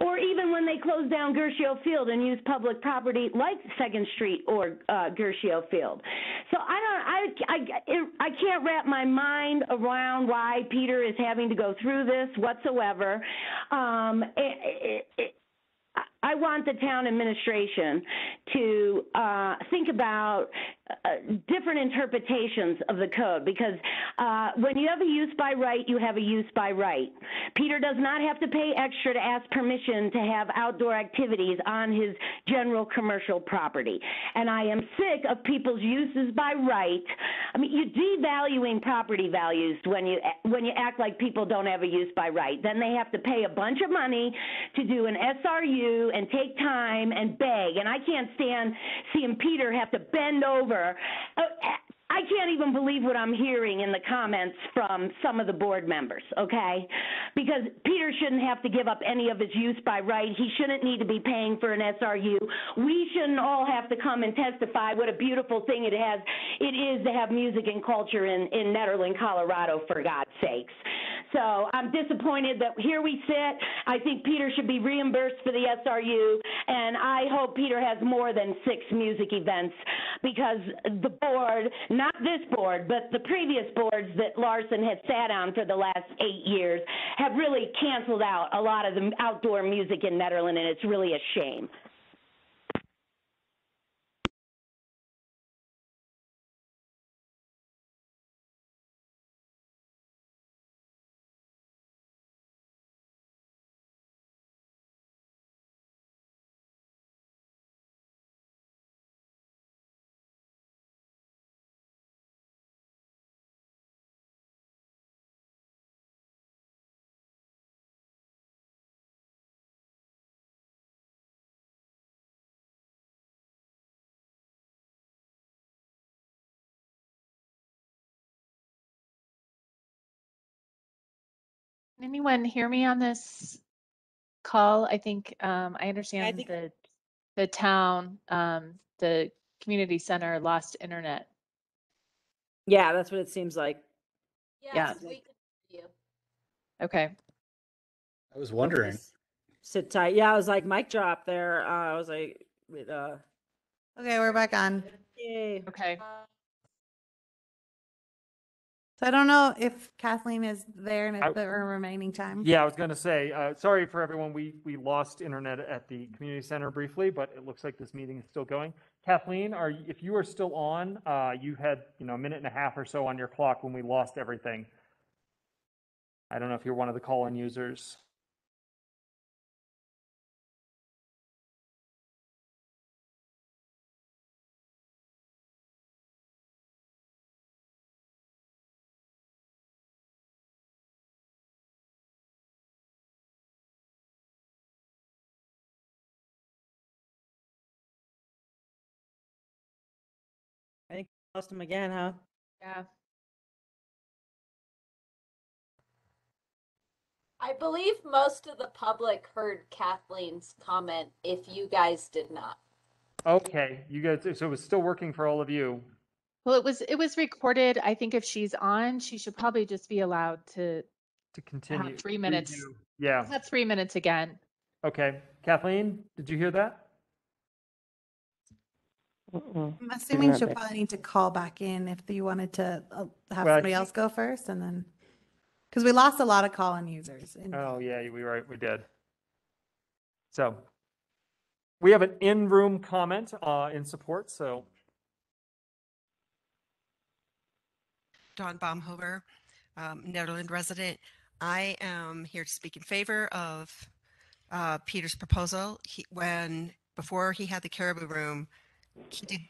or even when they closed down Gershio Field and used public property like 2nd Street or Gershio Field. So I can't wrap my mind around why Peter is having to go through this whatsoever. I want the town administration to think about different interpretations of the code, because when you have a use by right, you have a use by right. Peter does not have to pay extra to ask permission to have outdoor activities on his general commercial property. And I am sick of people's uses by right. I mean, you're devaluing property values when you act like people don't have a use by right. Then they have to pay a bunch of money to do an SRU and take time and beg. And I can't stand seeing Peter have to bend over. I can't even believe what I'm hearing in the comments from some of the board members, okay? Because Peter shouldn't have to give up any of his use by right. He shouldn't need to be paying for an SRU. We shouldn't all have to come and testify what a beautiful thing it is to have music and culture in Nederland, Colorado, for God's sakes. So I'm disappointed that here we sit. I think Peter should be reimbursed for the SRU, and I hope Peter has more than 6 music events, because the board, not this board, but the previous boards that Larson had sat on for the last 8 years, have really canceled out a lot of the outdoor music in Nederland, and it's really a shame. Can anyone hear me on this call? I think I understand the town, the community center lost internet. Yeah, that's what it seems like. Yeah. We can hear you. Okay. I was wondering. Sit tight. Yeah, I was like, mic drop there. I was like, Okay, we're back on. yay. Okay. So I don't know if Kathleen is there and if there are remaining time. Yeah, I was going to say, sorry for everyone. We lost internet at the community center briefly, but it looks like this meeting is still going. Kathleen, if you are still on, you had a minute and a half or so on your clock when we lost everything. I don't know if you're one of the call-in users. I think we lost him again, huh? Yeah. I believe most of the public heard Kathleen's comment, if you guys did not. Okay, you guys, so it was still working for all of you. Well, it was recorded. I think if she's on, she should probably just be allowed to continue. have 3 minutes. Redo. Yeah. Have 3 minutes again. Okay. Kathleen, did you hear that? I'm assuming she'll probably need to call back in if you wanted to have somebody else go first, and then, because we lost a lot of call-in users. Oh yeah, we did. So we have an in-room comment in support. So Dawn Baumhover, Netherlands resident. I am here to speak in favor of Peter's proposal. Before he had the Caribou Room,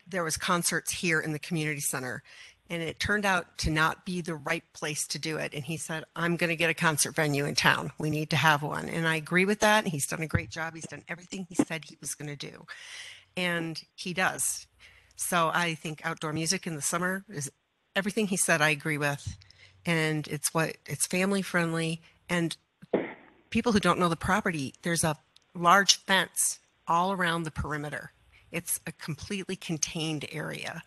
there was concerts here in the community center, and it turned out to not be the right place to do it. And he said, I'm going to get a concert venue in town. We need to have one. And I agree with that. He's done a great job. He's done everything he said he was going to do. And he does. So I think outdoor music in the summer is everything he said I agree with. And it's family friendly. And people who don't know the property, there's a large fence all around the perimeter. It's a completely contained area.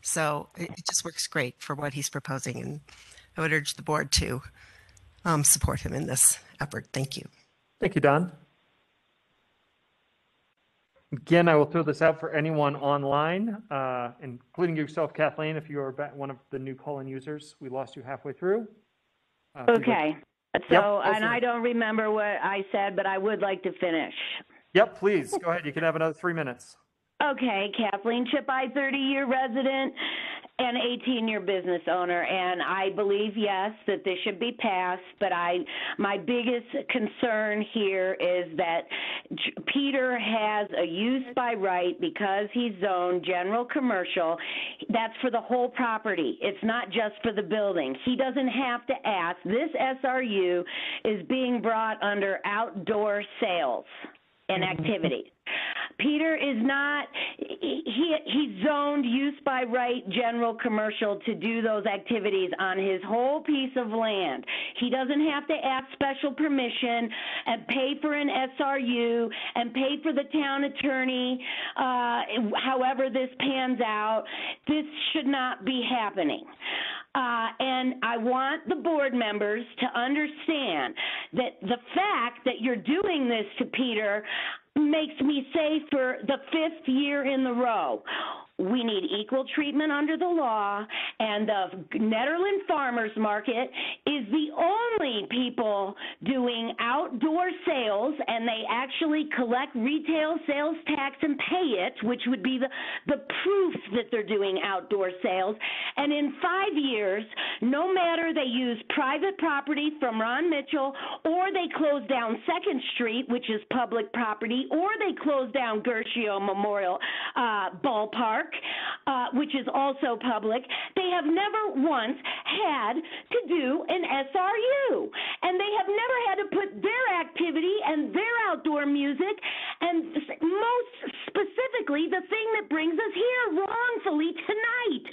So it just works great for what he's proposing. And I would urge the board to support him in this effort. Thank you. Thank you, Don. Again, I will throw this out for anyone online, including yourself, Kathleen, if you are one of the new call-in users. We lost you halfway through. Okay. So, Yep, and I don't remember what I said, but I would like to finish. Yep, please, go ahead. You can have another 3 minutes. Okay, Kathleen Chipeye, 30-year resident and 18-year business owner, and I believe, yes, that this should be passed, but my biggest concern here is that Peter has a use by right because he's zoned general commercial. That's for the whole property. It's not just for the building. He doesn't have to ask. This SRU is being brought under outdoor sales and activity. Peter is not, he's zoned use by right general commercial to do those activities on his whole piece of land. He doesn't have to ask special permission and pay for an SRU and pay for the town attorney, however this pans out. This should not be happening. And I want the board members to understand that the fact that you're doing this to Peter makes me say for the 5th year in a row, we need equal treatment under the law, and the Nederland Farmers Market is the only people doing outdoor sales, and they actually collect retail sales tax and pay it, which would be the proof that they're doing outdoor sales. And in 5 years, no matter they use private property from Ron Mitchell, or they close down 2nd Street, which is public property, or they close down Gershio Memorial Ballpark, which is also public, they have never once had to do an SRU. And they have never had to put their activity and their outdoor music, and most specifically, the thing that brings us here wrongfully tonight,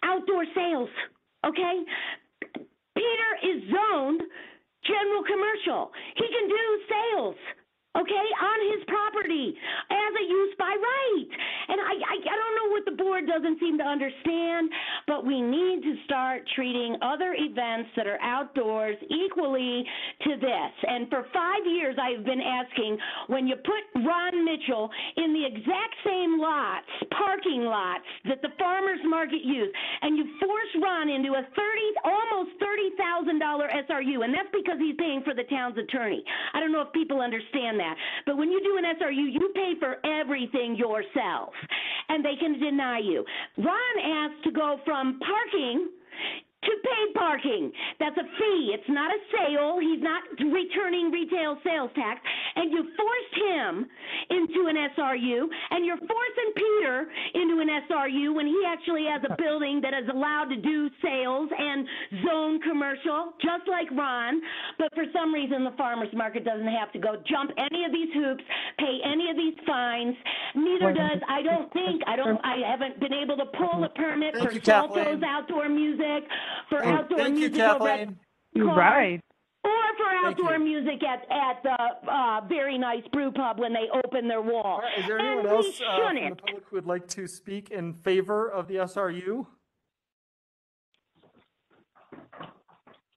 outdoor sales, okay? Peter is zoned general commercial. He can do sales, okay, on his property as a use by right. And I don't know what the board doesn't seem to understand, but we need to start treating other events that are outdoors equally to this. And for 5 years, I've been asking, when you put Ron Mitchell in the exact same lots, parking lots that the farmers market use, and you force Ron into a almost $30,000 SRU, and that's because he's paying for the town's attorney. I don't know if people understand that, but when you do an SRU, you pay for everything yourself, and they can deny you. Ron asked to go from parking to paid parking. That's a fee. It's not a sale. He's not returning retail sales tax. And you forced him into an SRU, and you're forcing Peter into an SRU when he actually has a building that is allowed to do sales and zone commercial, just like Ron. But for some reason, the farmers market doesn't have to go jump any of these hoops, pay any of these fines. Neither does, I haven't been able to pull a permit for Salto's outdoor music, for outdoor music over at Right. or for outdoor music at the very nice brew pub when they open their wall. Is there anyone else from the public who would like to speak in favor of the SRU?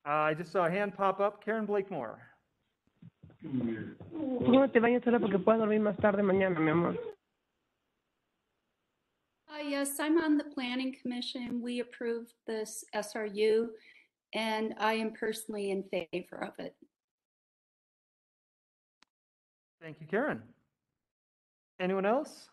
I just saw a hand pop up. Karen Blakemore. No te vayas ahora porque puedo dormir más tarde mañana, mi amor. Yes, I'm on the Planning Commission. We approved this SRU, and I am personally in favor of it. Thank you, Karen. Anyone else?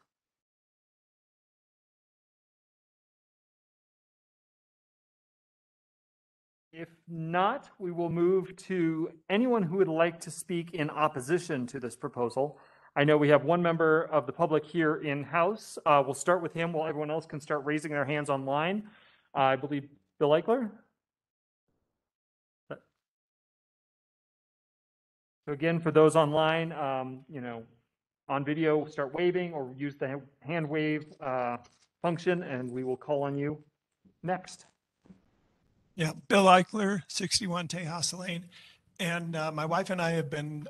If not, we will move to anyone who would like to speak in opposition to this proposal. I know we have one member of the public here in-house. We'll start with him while everyone else can start raising their hands online. I believe Bill Eichler. So again, for those online, on video, start waving or use the hand wave function, and we will call on you next. Yeah, Bill Eichler, 61 Tejas Lane. And my wife and I have been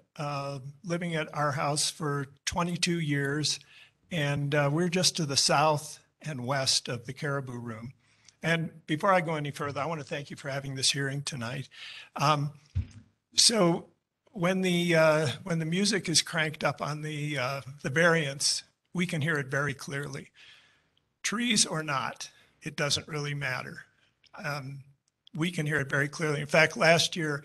living at our house for 22 years, and we're just to the south and west of the Caribou Room. And before I go any further, I want to thank you for having this hearing tonight. So when the music is cranked up on the variance, we can hear it very clearly. Trees or not, it doesn't really matter. We can hear it very clearly. In fact, last year,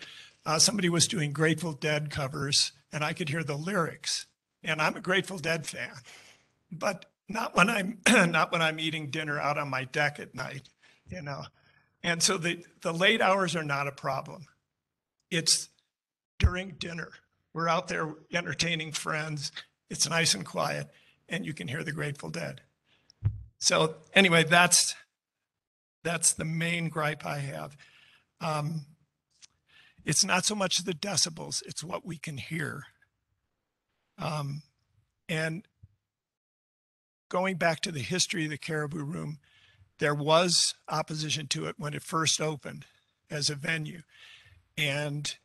somebody was doing Grateful Dead covers, and I could hear the lyrics. And I'm a Grateful Dead fan, but not when I'm not when I'm eating dinner out on my deck at night, you know. And so the late hours are not a problem. It's during dinner. We're out there entertaining friends. It's nice and quiet, and you can hear the Grateful Dead. So anyway, that's the main gripe I have. It's not so much the decibels, it's what we can hear. And going back to the history of the Caribou Room, there was opposition to it when it first opened as a venue. And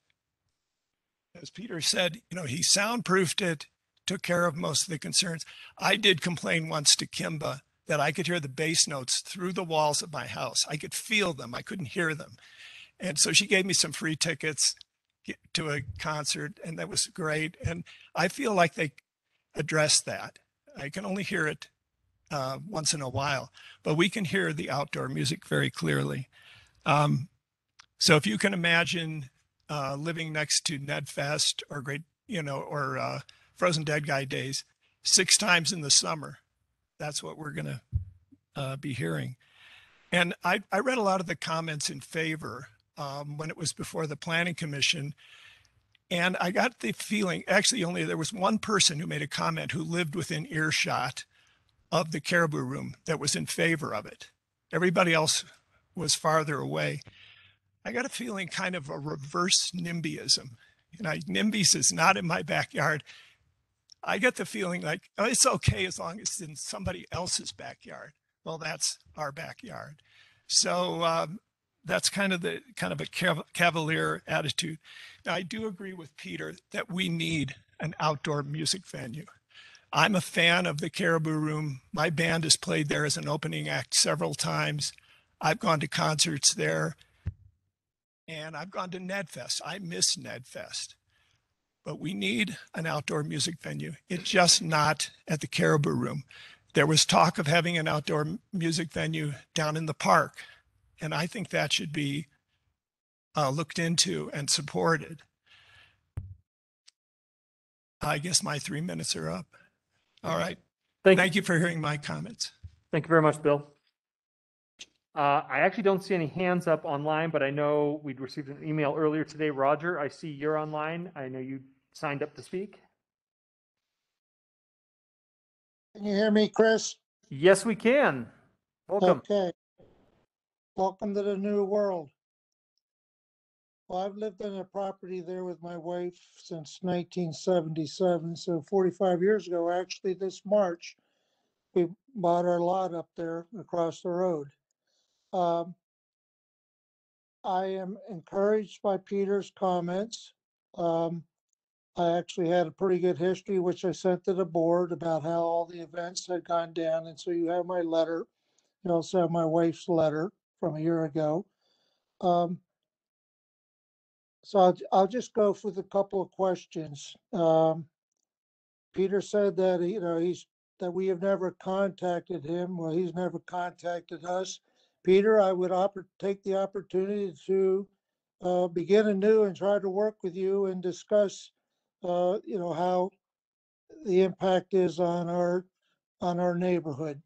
as Peter said, he soundproofed it, took care of most of the concerns. I did complain once to Kimba that I could hear the bass notes through the walls of my house. I could feel them. I couldn't hear them. And so she gave me some free tickets to a concert, and that was great. And I feel like they addressed that. I can only hear it once in a while, but we can hear the outdoor music very clearly. So if you can imagine living next to Nedfest or Frozen Dead Guy Days 6 times in the summer, that's what we're going to be hearing. And I read a lot of the comments in favor when it was before the Planning Commission. And I got the feeling, actually only there was one person who made a comment who lived within earshot of the Caribou Room that was in favor of it. Everybody else was farther away. I got a feeling kind of a reverse NIMBYism. NIMBYs is not in my backyard. I get the feeling like, oh, it's okay as long as it's in somebody else's backyard. Well, that's our backyard. So that's kind of a cavalier attitude. Now, I do agree with Peter that we need an outdoor music venue. I'm a fan of the Caribou Room. My band has played there as an opening act several times. I've gone to concerts there, and I've gone to Nedfest. I miss Nedfest. But we need an outdoor music venue. It's just not at the Caribou Room. There was talk of having an outdoor music venue down in the park, and I think that should be looked into and supported. I guess my 3 minutes are up. All right. Thank you for hearing my comments. Thank you very much, Bill. I actually don't see any hands up online, but I know we'd received an email earlier today. Roger, I see you're online. I know you signed up to speak. Can you hear me, Chris? Yes, we can. Welcome. Okay. Welcome to the new world. Well, I've lived on a property there with my wife since 1977. So 45 years ago, actually, this March, we bought our lot up there across the road. I am encouraged by Peter's comments. I actually had a pretty good history, which I sent to the board about how all the events had gone down. And so you have my letter. You also have my wife's letter from a year ago. So I'll just go with a couple of questions. Peter said that, that we have never contacted him. Well, he's never contacted us. Peter, I would take the opportunity to begin anew and try to work with you and discuss, how the impact is on our neighborhood.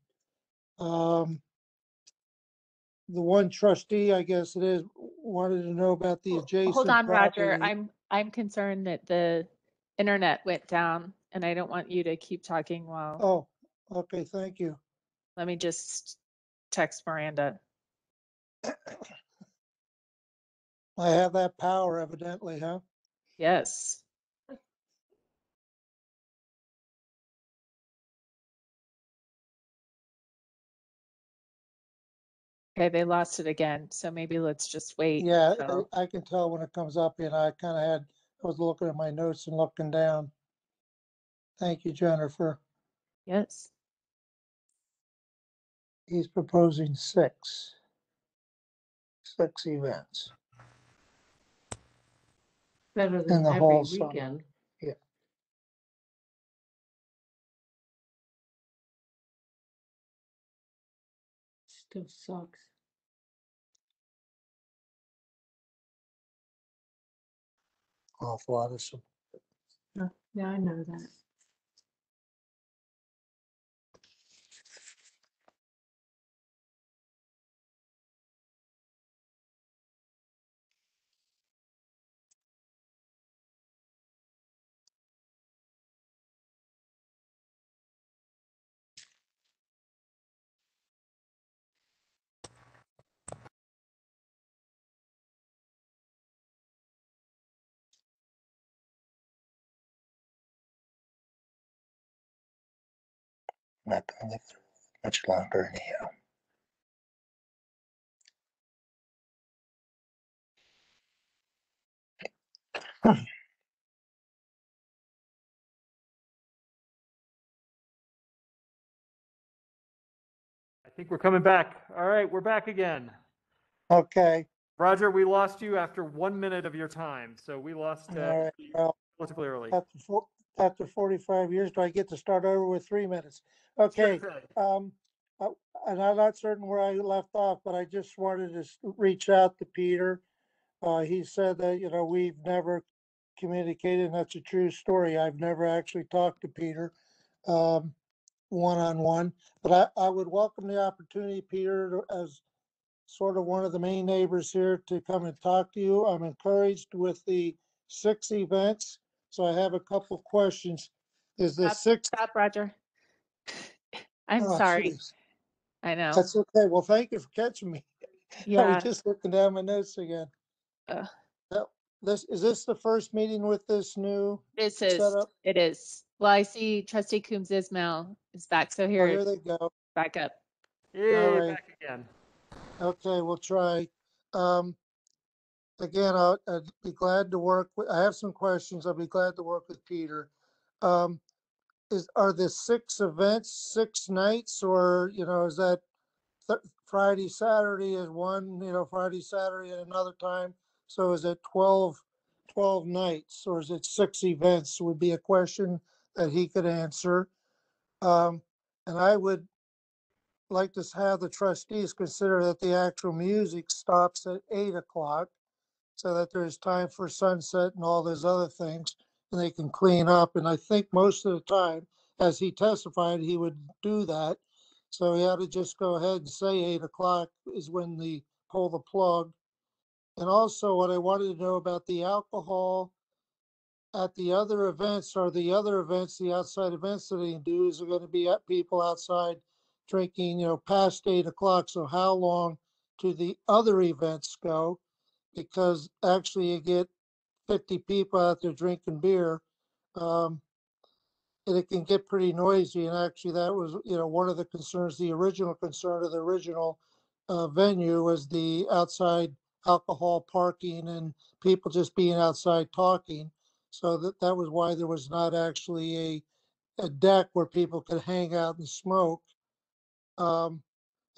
The one trustee, I guess it is, wanted to know about the adjacent Hold on, Roger. property. I'm concerned that the internet went down, and I don't want you to keep talking while. Oh, okay, thank you. Let me just text Miranda. I have that power evidently, huh? Yes. Okay, they lost it again, so maybe let's just wait. Yeah, until- I can tell when it comes up, and I was looking at my notes and looking down. Thank you, Jennifer. Yes. He's proposing six events Better in than the every whole summer. weekend. Yeah. Still sucks. Awful lot of some. Yeah, I know that. Not gonna live through much longer anyhow. I think we're coming back. All right, we're back again. Okay. Roger, we lost you after 1 minute of your time, so we lost All right. Well, relatively early. after 45 years, do I get to start over with 3 minutes? Okay. Sure thing. And I'm not certain where I left off, but I just wanted to reach out to Peter. He said that, we've never communicated, and that's a true story. I've never actually talked to Peter one-on-one, but I would welcome the opportunity, Peter, as sort of one of the main neighbors here, to come and talk to you. I'm encouraged with the 6 events, so I have a couple of questions. Is the Stop, Roger. I'm Oh, sorry. geez. I know. That's okay. Well, thank you for catching me. I Yeah. was just looking down my notes again. Is this the first meeting with this new This is, setup? it is. Well, I see Trustee Coombs Ismail is back. So Oh, here, here they go. back up. Yay, right. back again. Okay, we'll try. Again, I'd be glad to work with, I have some questions. I'll be glad to work with Peter. Are the 6 events 6 nights, or, is that Friday, Saturday is one, Friday, Saturday at another time? So is it 12 nights, or is it 6 events, would be a question that he could answer. And I would like to have the trustees consider that the actual music stops at 8 o'clock, so that there's time for sunset and all those other things, and they can clean up. And I think most of the time, as he testified, he would do that. So he ought to just go ahead and say 8 o'clock is when they pull the plug. And also, what I wanted to know about the alcohol at the other events, are the other events, the outside events that they do, is there going to be people outside drinking, past 8 o'clock? So how long do the other events go? Because actually you get 50 people out there drinking beer. And it can get pretty noisy. And actually that was, one of the concerns, the original concern of the original venue was the outside alcohol parking and people just being outside talking. So that was why there was not actually a deck where people could hang out and smoke. And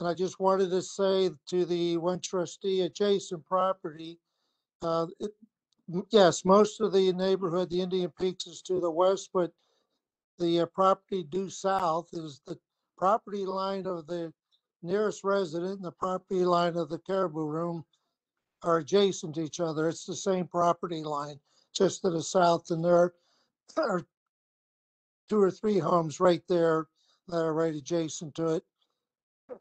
I just wanted to say to the one trustee, adjacent property, yes, most of the neighborhood, the Indian Peaks, is to the west, but the property due south is the property line of the nearest resident and the property line of the Caribou Room are adjacent to each other. It's the same property line, just to the south, and there are 2 or 3 homes right there that are right adjacent to it.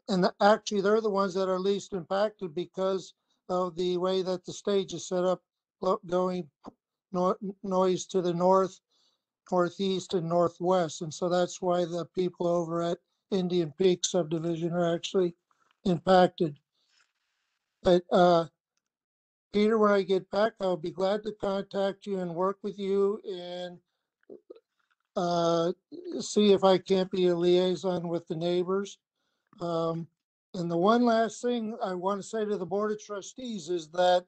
And actually, they're the ones that are least impacted because of the way that the stage is set up, going noise to the north, northeast, and northwest. And so that's why the people over at Indian Peak subdivision are actually impacted. But Peter, when I get back, I'll be glad to contact you and work with you and see if I can't be a liaison with the neighbors. And the one last thing I want to say to the Board of Trustees is that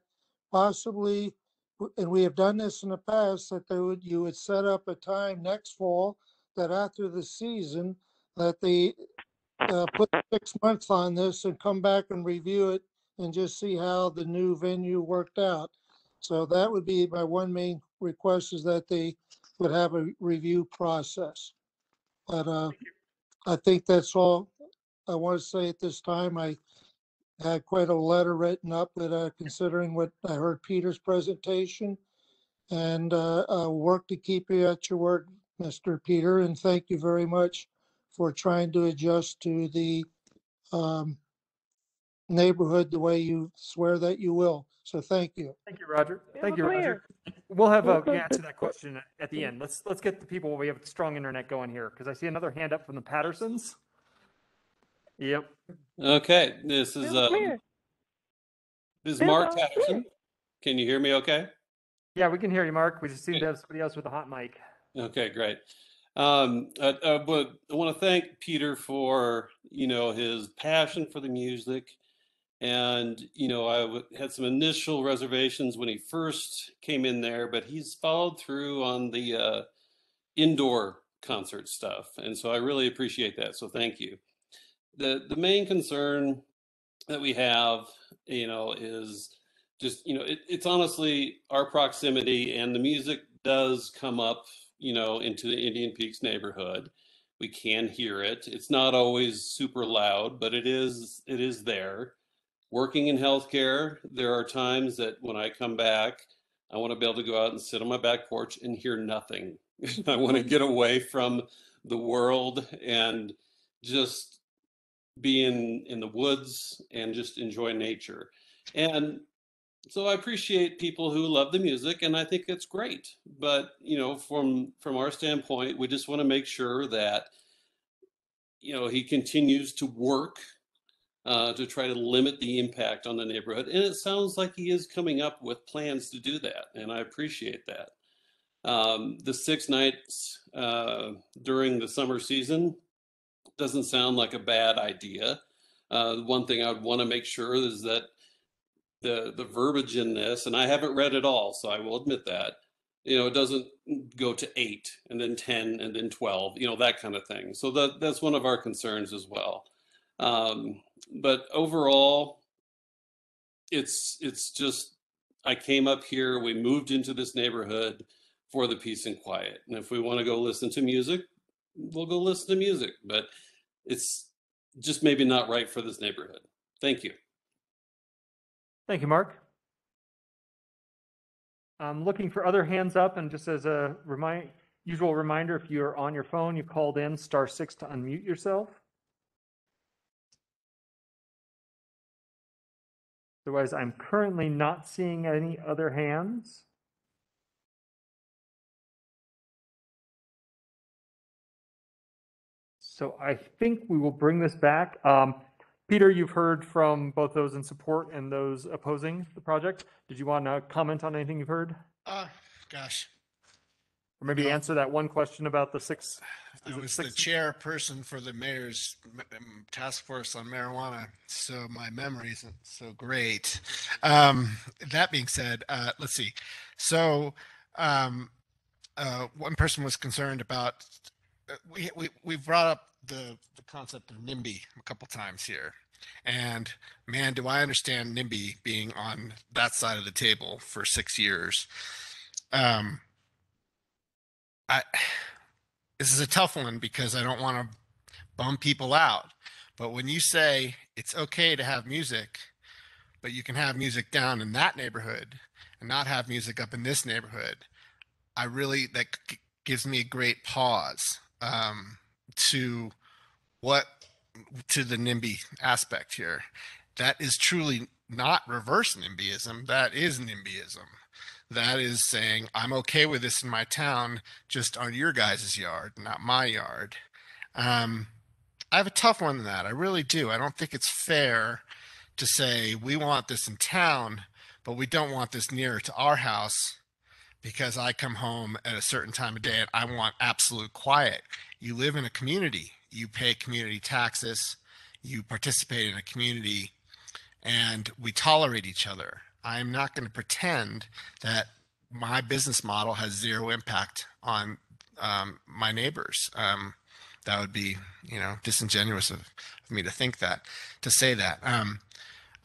possibly, and we have done this in the past, that you would set up a time next fall that after the season, that they put 6 months on this and come back and review it and just see how the new venue worked out. So that would be my one main request, is that they would have a review process. But I think that's all I want to say at this time. I had quite a letter written up, but considering what I heard Peter's presentation, and I'll work to keep you at your word, Mr. Peter, and thank you very much for trying to adjust to the neighborhood the way you swear that you will. So thank you. Thank you, Roger. Thank you, Roger. We'll have a answer that question at the end. Let's get the people. We have strong internet going here because I see another hand up from the Pattersons. Yep. Okay, this is Mark Patterson. Can you hear me okay? Yeah, we can hear you, Mark. We just seem to have somebody else with a hot mic. Okay, great. I want to thank Peter for, his passion for the music. And, I had some initial reservations when he first came in there, but he's followed through on the indoor concert stuff. And so I really appreciate that. So thank you. The main concern that we have, is just, it's honestly our proximity, and the music does come up, into the Indian Peaks neighborhood. We can hear it. It's not always super loud, but it is there. Working in healthcare, there are times that when I come back, I want to be able to go out and sit on my back porch and hear nothing. I want to get away from the world and just be in the woods and just enjoy nature. And so I appreciate people who love the music, and I think it's great. But, from our standpoint, we just want to make sure that, he continues to work to try to limit the impact on the neighborhood. And it sounds like he is coming up with plans to do that, and I appreciate that. The 6 nights during the summer season doesn't sound like a bad idea. One thing I would want to make sure is that the verbiage in this, and I haven't read it all, so I will admit that, it doesn't go to 8 and then 10 and then 12, that kind of thing. So that's one of our concerns as well. But overall, it's just, I came up here, we moved into this neighborhood for the peace and quiet. And if we want to go listen to music, we'll go listen to music, but it's just maybe not right for this neighborhood. Thank you. Thank you, Mark. I'm looking for other hands up, and just as a usual reminder, if you're on your phone, you called in *6 to unmute yourself. Otherwise, I'm currently not seeing any other hands. So I think we will bring this back. Peter, you've heard from both those in support and those opposing the project. Did you want to comment on anything you've heard? Gosh. Or maybe answer that one question about the 6. I was the chairperson for the mayor's task force on marijuana, so my memory isn't so great. That being said, let's see. So one person was concerned about, we brought up the concept of NIMBY a couple times here. And man, do I understand NIMBY being on that side of the table for 6 years. This is a tough one because I don't want to bum people out. But when you say it's okay to have music, but you can have music down in that neighborhood and not have music up in this neighborhood, that gives me a great pause to the NIMBY aspect here. that is truly not reverse NIMBYism. That is NIMBYism. That is saying, I'm okay with this in my town, just on your guys' yard, not my yard. I have a tough one in that. I really do. I don't think it's fair to say we want this in town, but we don't want this nearer to our house because I come home at a certain time of day and I want absolute quiet. You live in a community, you pay community taxes, you participate in a community, and we tolerate each other. I'm not going to pretend that my business model has zero impact on my neighbors. That would be, disingenuous of me to say that.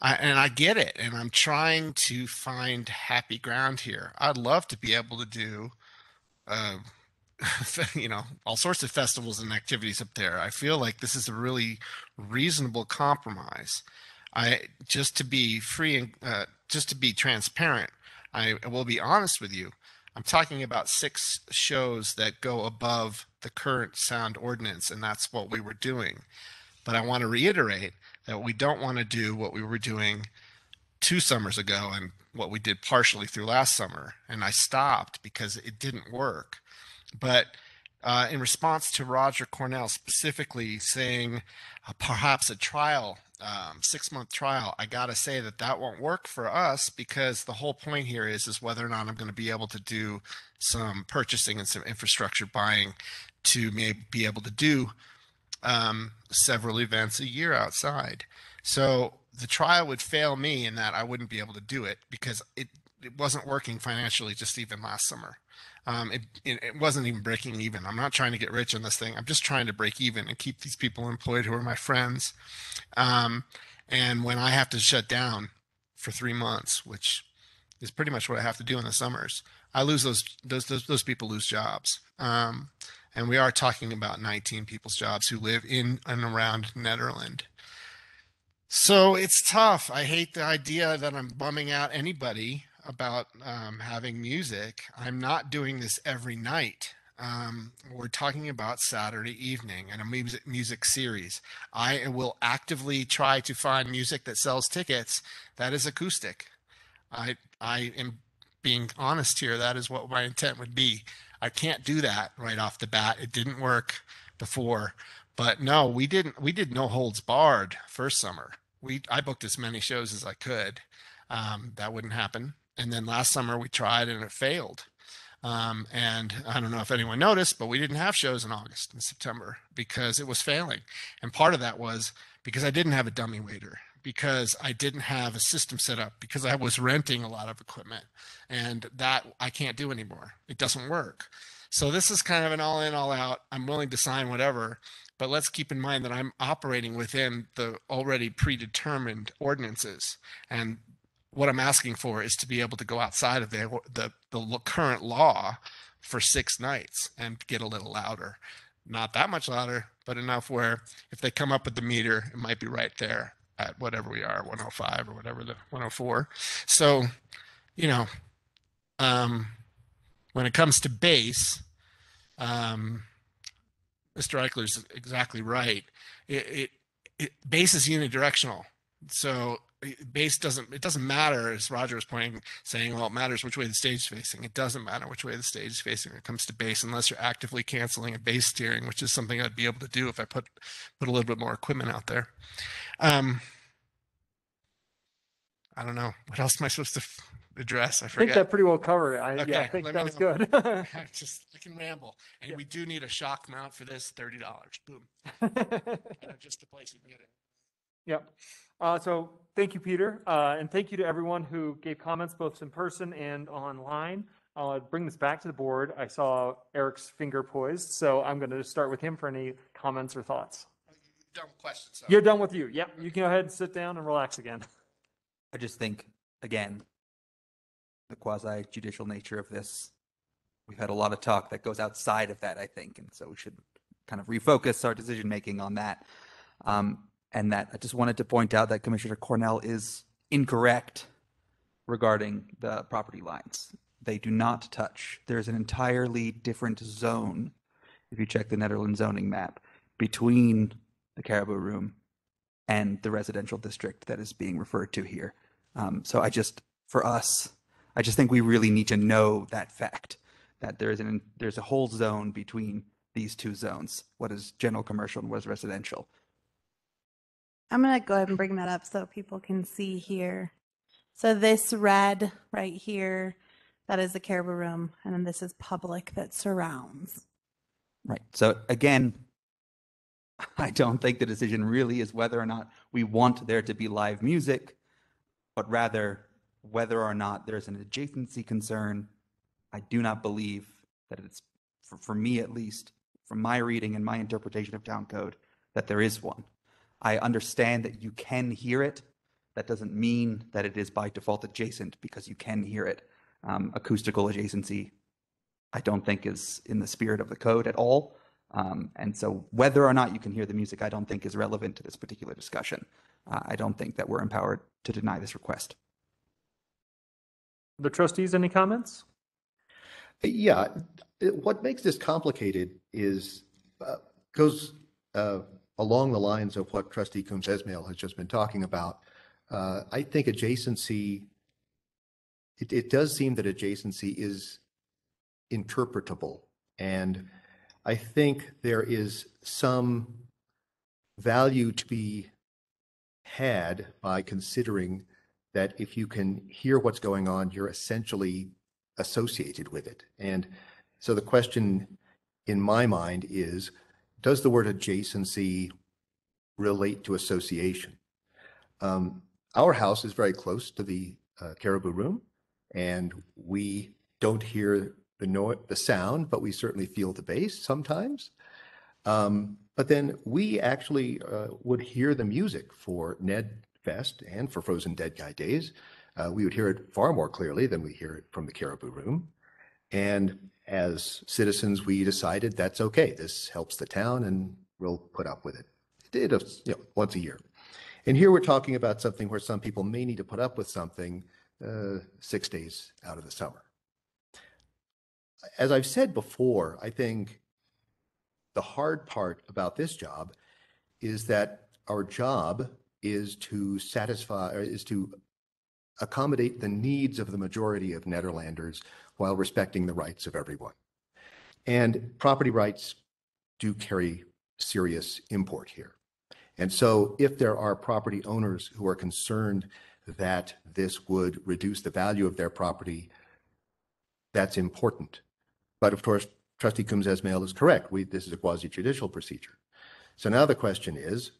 I get it, and I'm trying to find happy ground here. I'd love to be able to do, all sorts of festivals and activities up there. I feel like this is a really reasonable compromise. Just to be free and just to be transparent, I will be honest with you. I'm talking about 6 shows that go above the current sound ordinance, and that's what we were doing. But I want to reiterate that we don't want to do what we were doing 2 summers ago and what we did partially through last summer. And I stopped because it didn't work. But in response to Roger Cornell specifically saying perhaps a trial, 6-month trial, I got to say that won't work for us, because the whole point here is whether or not I'm going to be able to do some purchasing and some infrastructure buying to maybe be able to do several events a year outside. So the trial would fail me in that I wouldn't be able to do it because it wasn't working financially just even last summer. It wasn't even breaking even. I'm not trying to get rich on this thing. I'm just trying to break even and keep these people employed who are my friends. And when I have to shut down for 3 months, which is pretty much what I have to do in the summers, I lose those people lose jobs. And we are talking about 19 people's jobs who live in and around Nederland. So it's tough. I hate the idea that I'm bumming out anybody about having music. I'm not doing this every night. We're talking about Saturday evening and a music series. I will actively try to find music that sells tickets that is acoustic. I am being honest here. That is what my intent would be. I can't do that right off the bat. It didn't work before. But no, we did no holds barred first summer. I booked as many shows as I could. That wouldn't happen. And then last summer we tried and it failed. And I don't know if anyone noticed, but we didn't have shows in August and September because it was failing. And part of that was because I didn't have a dummy waiter, because I didn't have a system set up, because I was renting a lot of equipment, and that I can't do anymore. It doesn't work. So this is kind of an all in, all out. I'm willing to sign whatever, but let's keep in mind that I'm operating within the already predetermined ordinances. And what I'm asking for is to be able to go outside of the current law for 6 nights and get a little louder. Not that much louder, but enough where if they come up with the meter, it might be right there at whatever we are, 105 or whatever, the 104. So, when it comes to bass, Mr. Eichler's exactly right. Bass is unidirectional. So bass doesn't matter, as Roger was saying, well, it matters which way the stage is facing. It doesn't matter which way the stage is facing when it comes to bass, unless you're actively canceling a bass steering, which is something I'd be able to do if I put a little bit more equipment out there. I don't know. What else am I supposed to address? I I think forget. that pretty well covered it. Okay, Yeah, I think let that me was know. good. I can ramble. And we do need a shock mount for this, $30. Boom. Just the place you can get it. Yep. So thank you, Peter. And thank you to everyone who gave comments both in person and online. I'll bring this back to the board. I saw Eric's finger poised, so I'm going to start with him for any comments or thoughts. Done with questions. So. You're done with you. Yep. You can go ahead and sit down and relax again. I just think, again, the quasi-judicial nature of this, we've had a lot of talk that goes outside of that, I think, and so we should kind of refocus our decision-making on that. And that I just wanted to point out that Commissioner Cornell is incorrect regarding the property lines. They do not touch. There's an entirely different zone, if you check the Netherlands zoning map, between the Caribou Room and the residential district that is being referred to here. So for us, I just think we really need to know that fact, that there's a whole zone between these two zones. What is general commercial and what is residential? I'm going to go ahead and bring that up so people can see here. So this red right here, that is the Caribou room. And then this is public that surrounds. Right. So again, I don't think the decision really is whether or not we want there to be live music, but rather whether or not there's an adjacency concern. I do not believe that it's, for me at least, from my reading and my interpretation of town code, that there is one. I understand that you can hear it. That doesn't mean that it is by default adjacent because you can hear it. Acoustical adjacency, I don't think is in the spirit of the code at all. And so whether or not you can hear the music, I don't think is relevant to this particular discussion. I don't think that we're empowered to deny this request. The trustees, any comments? Yeah, what makes this complicated is goes along the lines of what Trustee Coombs-Esmail has just been talking about. I think adjacency, it does seem that adjacency is interpretable, and I think there is some value to be had by considering that if you can hear what's going on, you're essentially associated with it. And so the question in my mind is, does the word adjacency relate to association? Our house is very close to the Caribou room, and we don't hear the sound, but we certainly feel the bass sometimes. But then we actually would hear the music for Ned Fest and for Frozen Dead Guy Days. We would hear it far more clearly than we hear it from the Caribou room. And as citizens, we decided that's okay. This helps the town, and we'll put up with it. It did, once a year. And here we're talking about something where some people may need to put up with something 6 days out of the summer. As I've said before, I think the hard part about this job is that our job is to accommodate the needs of the majority of Nederlanders while respecting the rights of everyone. And property rights do carry serious import here. And so if there are property owners who are concerned that this would reduce the value of their property, that's important. But of course, Trustee Coombs-Esmail is correct. This is a quasi-judicial procedure. So now the question is,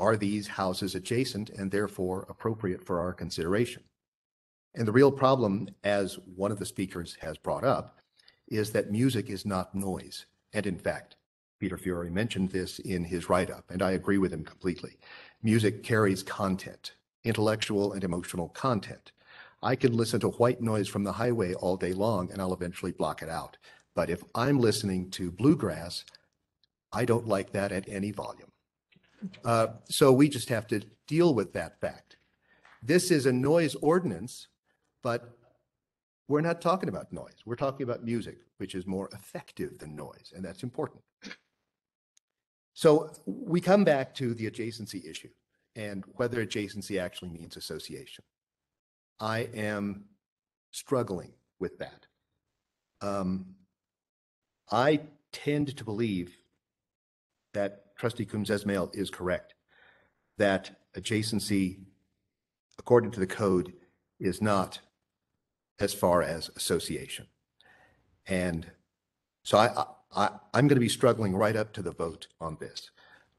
are these houses adjacent and therefore appropriate for our consideration? And the real problem, as one of the speakers has brought up, is that music is not noise. And in fact, Peter Fiore mentioned this in his write-up, and I agree with him completely. Music carries content, intellectual and emotional content. I can listen to white noise from the highway all day long, and I'll eventually block it out. But if I'm listening to bluegrass, I don't like that at any volume. So we just have to deal with that fact. This is a noise ordinance, but we're not talking about noise. We're talking about music, which is more effective than noise, and that's important. So we come back to the adjacency issue and whether adjacency actually means association. I am struggling with that. I tend to believe that Trustee Coombs-Esmail is correct, that adjacency, according to the code, is not as far as association. And so I'm going to be struggling right up to the vote on this.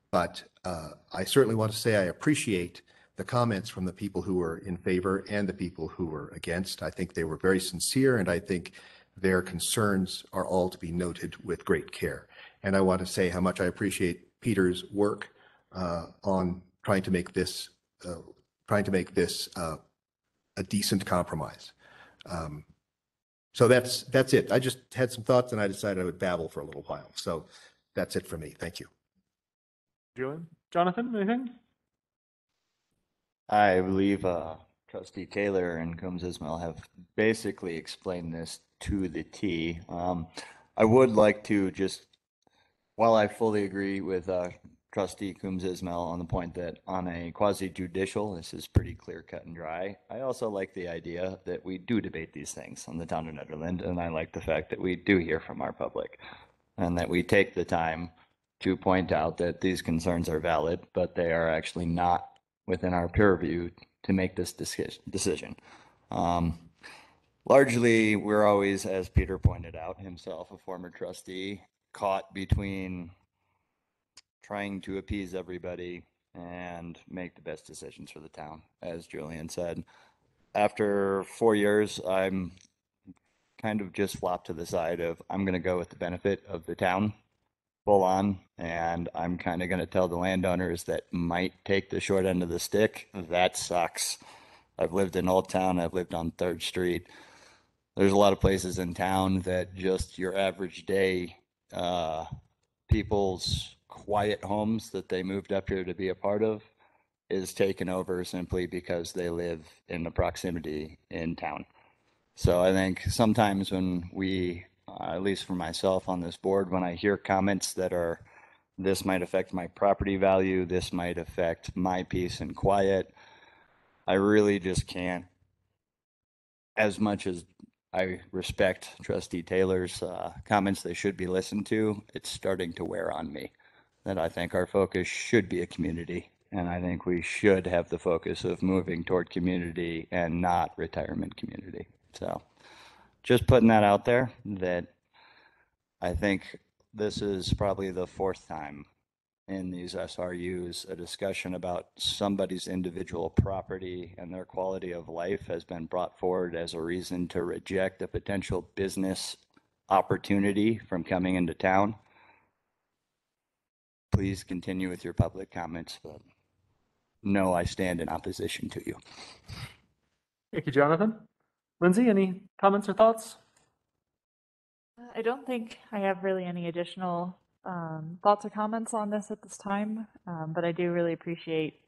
But I certainly want to say I appreciate the comments from the people who were in favor and the people who were against. I think they were very sincere, and I think their concerns are all to be noted with great care. And I want to say how much I appreciate Peter's work on trying to make this a decent compromise. So that's it. I just had some thoughts, and I decided I would babble for a little while. So that's it for me. Thank you. Julian, Jonathan, anything? I believe Trustee Taylor and Coombs-Esmail have basically explained this to the T. I would like to just, while I fully agree with Trustee Coombs Ismail on the point that on a quasi-judicial, this is pretty clear cut and dry. I also like the idea that we do debate these things on the town of Nederland, and I like the fact that we do hear from our public and that we take the time to point out that these concerns are valid, but they are actually not within our purview to make this decision. Largely, we're always, as Peter pointed out himself, a former trustee, caught between trying to appease everybody and make the best decisions for the town. As Julian said, after 4 years, I'm kind of just flopped to the side of I'm going to go with the benefit of the town full on, and I'm kind of going to tell the landowners that might take the short end of the stick. That sucks. I've lived in Old Town. I've lived on 3rd Street. There's a lot of places in town that just your average day, people's quiet homes that they moved up here to be a part of is taken over simply because they live in the proximity in town. So I think sometimes when we, at least for myself on this board, when I hear comments that are, this might affect my property value, this might affect my peace and quiet, I really just can't, as much as I respect Trustee Taylor's comments, they should be listened to, it's starting to wear on me that I think our focus should be a community. And I think we should have the focus of moving toward community and not retirement community. So just putting that out there, that I think this is probably the 4th time in these SRUs a discussion about somebody's individual property and their quality of life has been brought forward as a reason to reject a potential business opportunity from coming into town. Please continue with your public comments, but no, I stand in opposition to you. Thank you, Jonathan. Lindsay, any comments or thoughts? I don't think I have really any additional thoughts or comments on this at this time, but I do really appreciate,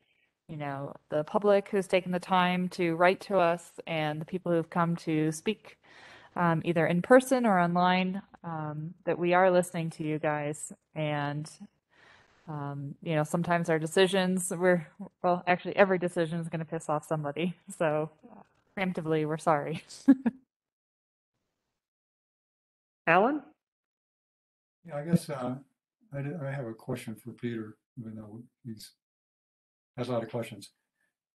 the public who's taken the time to write to us and the people who've come to speak either in person or online, that we are listening to you guys. And sometimes our decisions, actually every decision is going to piss off somebody. So preemptively, we're sorry. Alan? Yeah, I guess I have a question for Peter, even though he's has a lot of questions.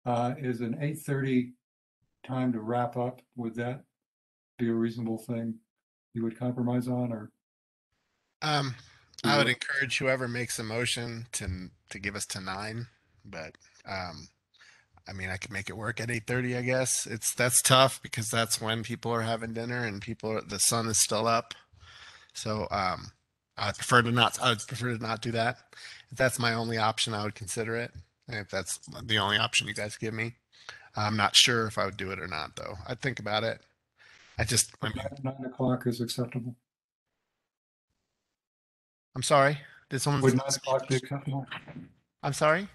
Is an 8:30 time to wrap up? Would that be a reasonable thing you would compromise on, or? I would encourage whoever makes a motion to give us to 9, but I mean, I could make it work at 8:30, I guess. That's tough because that's when people are having dinner and the sun is still up. So I'd prefer to not do that. If that's my only option, I would consider it. And if that's the only option you guys give me, I'm not sure if I would do it or not, though. I'd think about it. 9 o'clock is acceptable. I'm sorry. Did someone? Would 9 o'clock be acceptable? I'm sorry.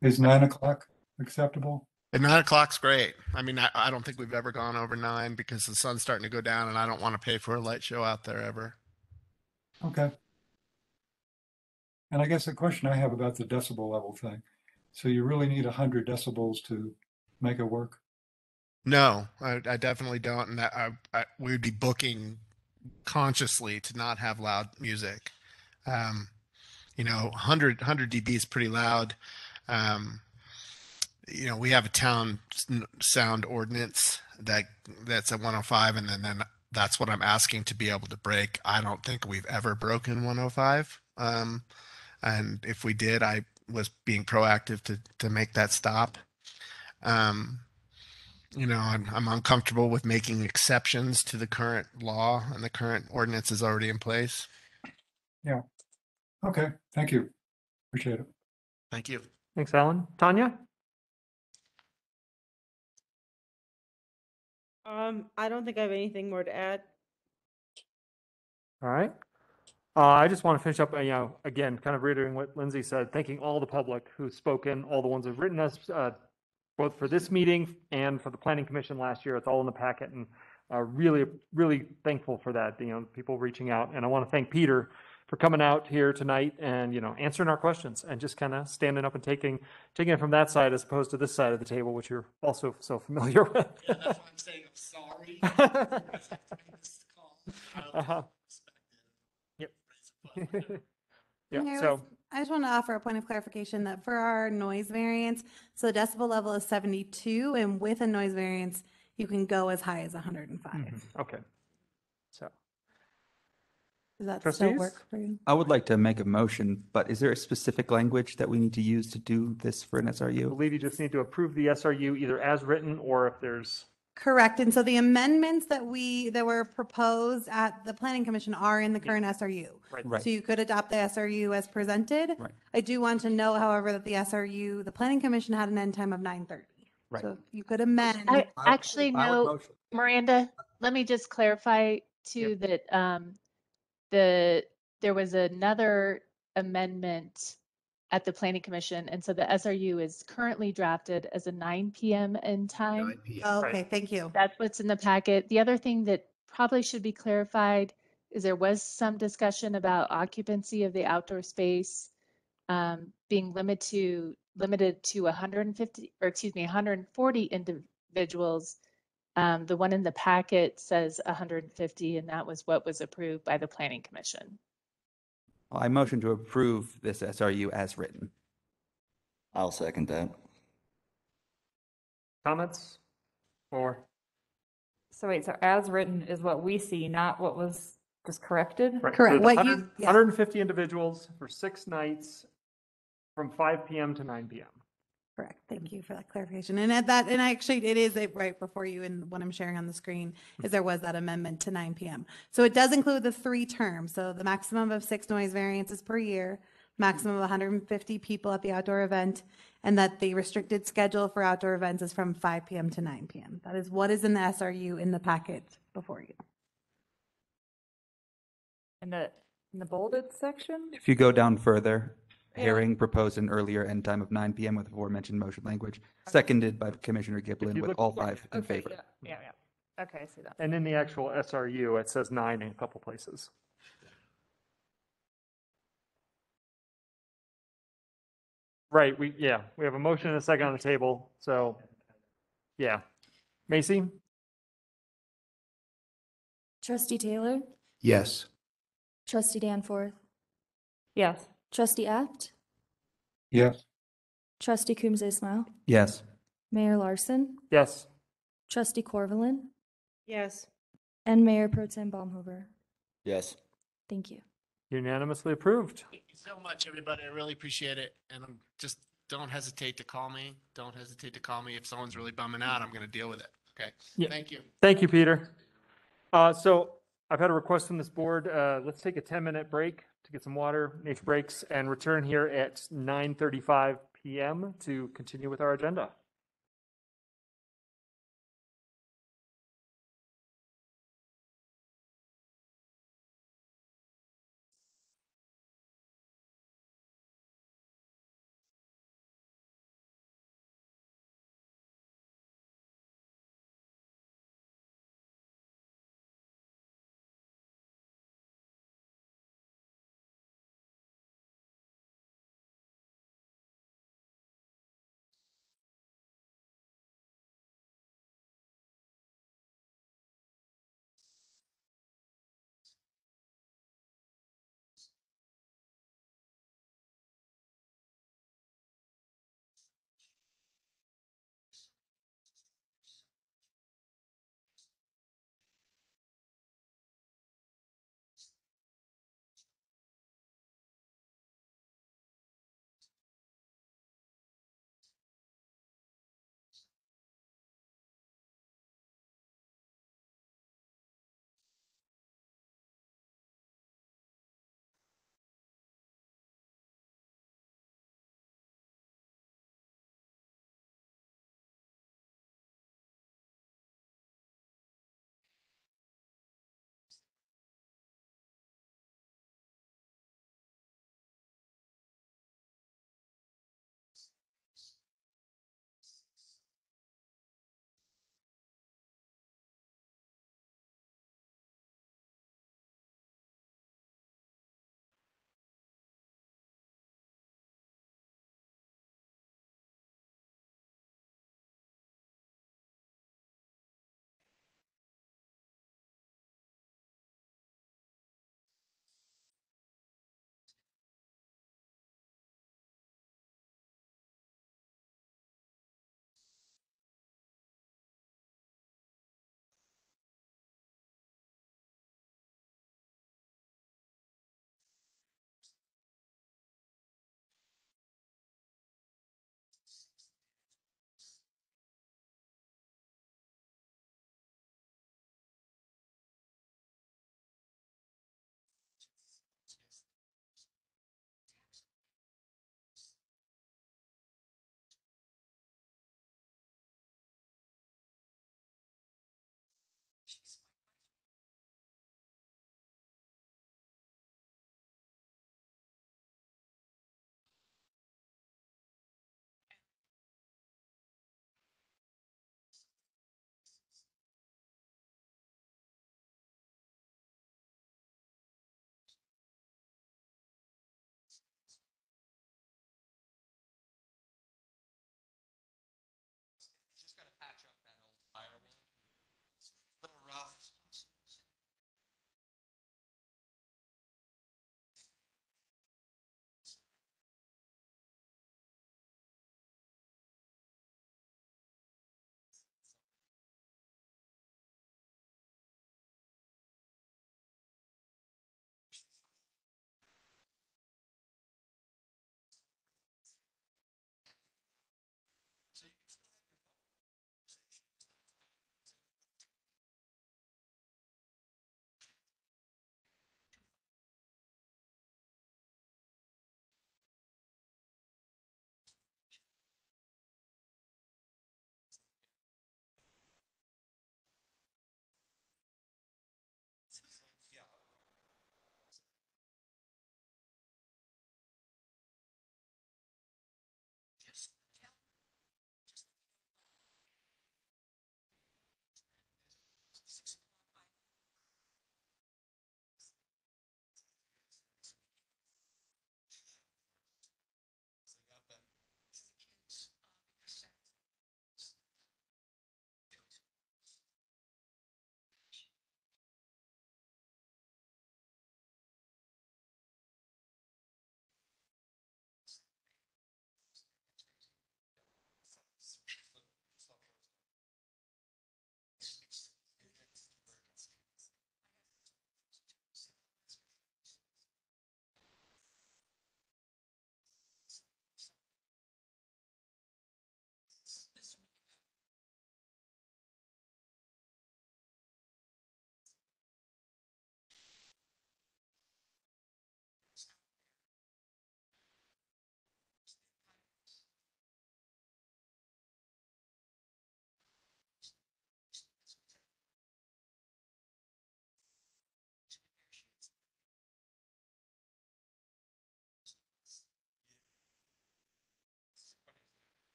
Is 9 o'clock acceptable? At 9 o'clock's great. I mean, I don't think we've ever gone over 9 because the sun's starting to go down, and I don't want to pay for a light show out there ever. Okay. And I guess the question I have about the decibel level thing. So you really need 100 decibels to make it work? No, I definitely don't. And that we would be booking consciously to not have loud music. 100 dB is pretty loud. We have a town sound ordinance that's at 105, and then that's what I'm asking to be able to break. I don't think we've ever broken 105. And if we did, I was being proactive to make that stop. I'm uncomfortable with making exceptions to the current law, and the current ordinance is already in place. Yeah. Okay. Thank you. Appreciate it. Thank you. Thanks, Alan. Tanya? I don't think I have anything more to add. All right. I just want to finish up, again, kind of reiterating what Lindsay said, thanking all the public who's spoken, all the ones who've written us, both for this meeting and for the Planning Commission last year. It's all in the packet, and really, really thankful for that, people reaching out. And I want to thank Peter for coming out here tonight and, answering our questions and just kind of standing up and taking it from that side as opposed to this side of the table, which you're also so familiar with. Yeah, that's why I'm saying I'm sorry. Uh-huh. Yep. Yeah, Mayor, so I just want to offer a point of clarification that for our noise variance, so the decibel level is 72, and with a noise variance, you can go as high as 105. okay. So Does that Trustees? still work for you? I would like to make a motion, but is there a specific language that we need to use to do this for an I SRU? believe you just need to approve the SRU either as written or if there's Correct. And so the amendments that were proposed at the planning commission are in the current SRU. Right. So you could adopt the SRU as presented. Right. I do want to know, however, that the SRU, the planning commission had an end time of 9:30. Right. So you could amend. I actually I would know, motion. Miranda, let me just clarify too that there was another amendment at the planning commission, and so the SRU is currently drafted as a 9 p.m. end time. 9 p.m. Oh, okay, thank you. That's what's in the packet. The other thing that probably should be clarified is there was some discussion about occupancy of the outdoor space being limited to 150, or excuse me, 140 individuals. The one in the packet says 150, and that was what was approved by the planning commission. I motion to approve this SRU as written. I'll second that. comments or So wait, so as written is what we see, not what was just corrected? right. Correct. So What 100 you- yeah. 150 individuals for 6 nights from 5 p.m. to 9 p.m. Correct. Thank you for that clarification. And at that, and actually it is right before you in what I'm sharing on the screen is there was that amendment to 9 p.m. So it does include the 3 terms. So the maximum of 6 noise variances per year, maximum of 150 people at the outdoor event, and that the restricted schedule for outdoor events is from 5 p.m. to 9 p.m. That is what is in the SRU in the packet before you. In the bolded section? If you go down further, Yeah. Herring proposed an earlier end time of 9 p.m. with aforementioned motion language, seconded by Commissioner Giblin you with look- all 5 in Okay, favor. yeah. Okay, I see that. And in the actual SRU, it says 9 in a couple places. Right, we have a motion and a second on the table, so, yeah. Macy? Trustee Taylor, Yes. Trustee Danforth, Yes. Trustee Apt, Yes. Trustee Coombs Ismail, Yes. Mayor Larson, Yes. Trustee Corvallin, Yes. and Mayor Pro Tem Baumhover. Yes. Thank you. Unanimously approved. Thank you so much, everybody. I really appreciate it. And just don't hesitate to call me. Don't hesitate to call me. If someone's really bumming out, I'm going to deal with it. Okay. Yeah. Thank you. Thank you, Peter. So I've had a request from this board. Let's take a 10-minute break to get some water, nature breaks, and return here at 9:35 p.m. to continue with our agenda.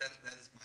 That is my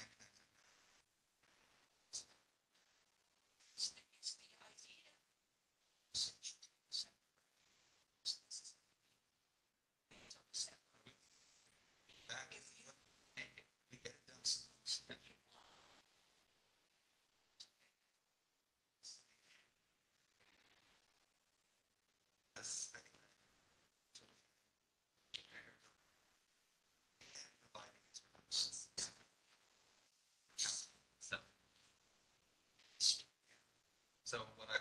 So what I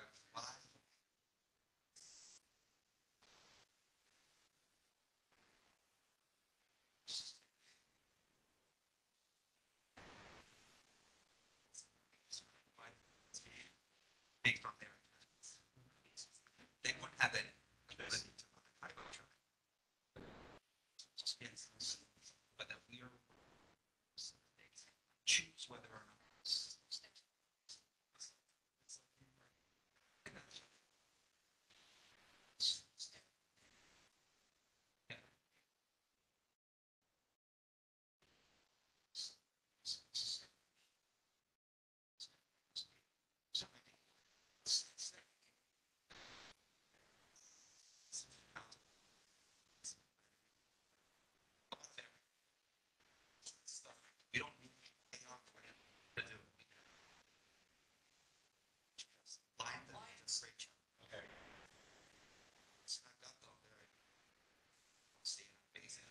based on their they wouldn't have any ability to run a Caribou truck. Yes, but that we are choose whether or not. We don't need to do line them in a straight chart. Okay. So I've got them there. Stay in a base and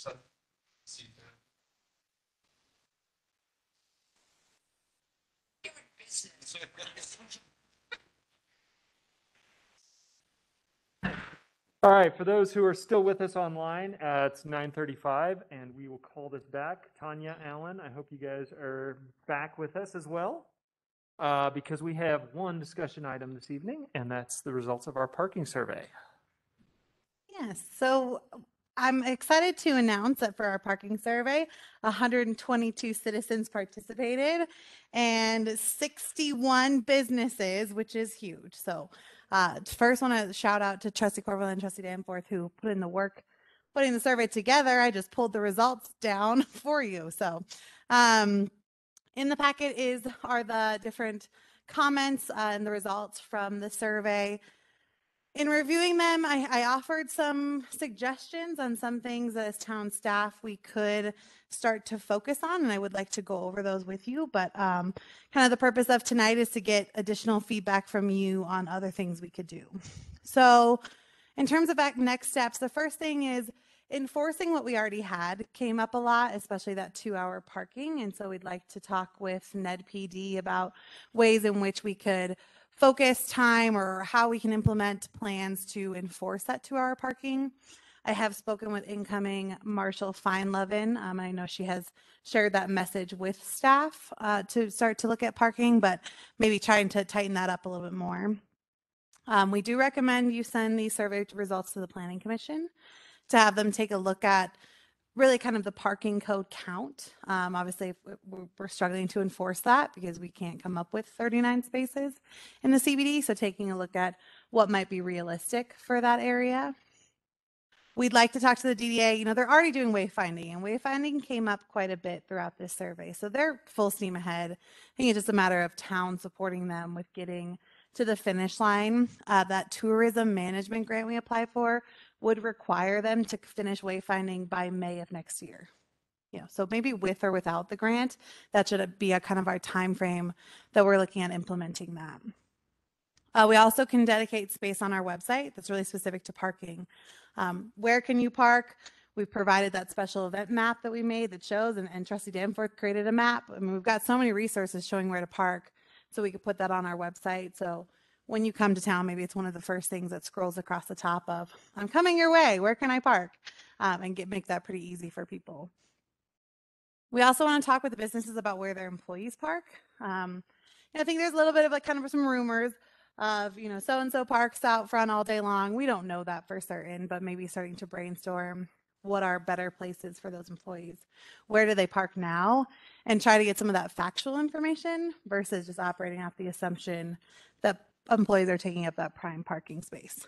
so see All right, for those who are still with us online, it's 9:35, and we will call this back. Tanya, Alan, I hope you guys are back with us as well, because we have one discussion item this evening, and that's the results of our parking survey. Yes, so I'm excited to announce that for our parking survey, 122 citizens participated and 61 businesses, which is huge. So first want to shout out to Trustee Corville and Trustee Danforth who put in the work putting the survey together. I just pulled the results down for you. So in the packet are the different comments and the results from the survey. In reviewing them, I offered some suggestions on some things as town staff we could start to focus on, and I would like to go over those with you. But kind of the purpose of tonight is to get additional feedback from you on other things we could do. So in terms of next steps, the first thing is enforcing what we already had came up a lot, especially that 2-hour parking. And so we'd like to talk with Ned PD about ways in which we could focus time or how we can implement plans to enforce that 2-hour parking. I have spoken with incoming Marshall Feinlevin. I know she has shared that message with staff to start to look at parking, but maybe trying to tighten that up a little bit more. We do recommend you send these survey results to the Planning Commission to have them take a look at really kind of the parking code count. Obviously, we're struggling to enforce that because we can't come up with 39 spaces in the CBD. So taking a look at what might be realistic for that area. We'd like to talk to the DDA. You know, they're already doing wayfinding, and wayfinding came up quite a bit throughout this survey. So they're full steam ahead. I think it's just a matter of town supporting them with getting to the finish line. That tourism management grant we applied for would require them to finish wayfinding by May of next year. You know, so maybe with or without the grant, that should be a kind of our time frame that we're looking at implementing that. We also can dedicate space on our website that's really specific to parking. Where can you park? We've provided that special event map that we made that shows, and Trustee Danforth created a map. I mean, we've got so many resources showing where to park, so we could put that on our website. So when you come to town, maybe it's one of the first things that scrolls across the top of, I'm coming your way, where can I park? And make that pretty easy for people. We also want to talk with the businesses about where their employees park. I think there's a little bit of kind of some rumors of, you know, so-and-so parks out front all day long. We don't know that for certain, but maybe starting to brainstorm what are better places for those employees. Where do they park now? And try to get some of that factual information versus just operating off the assumption that employees are taking up that prime parking space.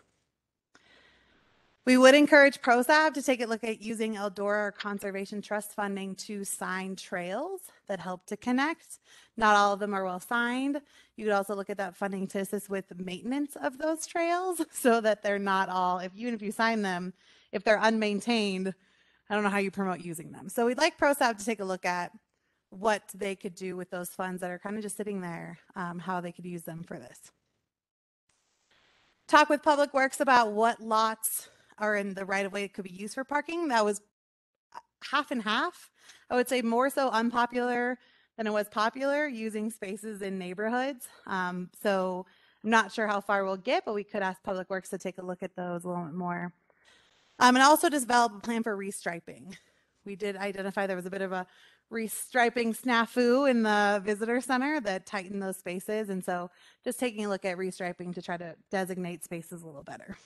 We would encourage ProSab to take a look at using Eldora or Conservation Trust funding to sign trails that help to connect. Not all of them are well signed. You could also look at that funding to assist with the maintenance of those trails so that they're not all, even if you sign them, if they're unmaintained, I don't know how you promote using them. So we'd like ProSab to take a look at what they could do with those funds that are kind of just sitting there, how they could use them for this. Talk with Public Works about what lots are in the right of way it could be used for parking. That was half and half. I would say more so unpopular than it was popular using spaces in neighborhoods. So I'm not sure how far we'll get, but we could ask Public Works to take a look at those a little bit more. And also develop a plan for restriping. We did identify there was a bit of a restriping snafu in the visitor center that tightened those spaces. And so just taking a look at restriping to try to designate spaces a little better.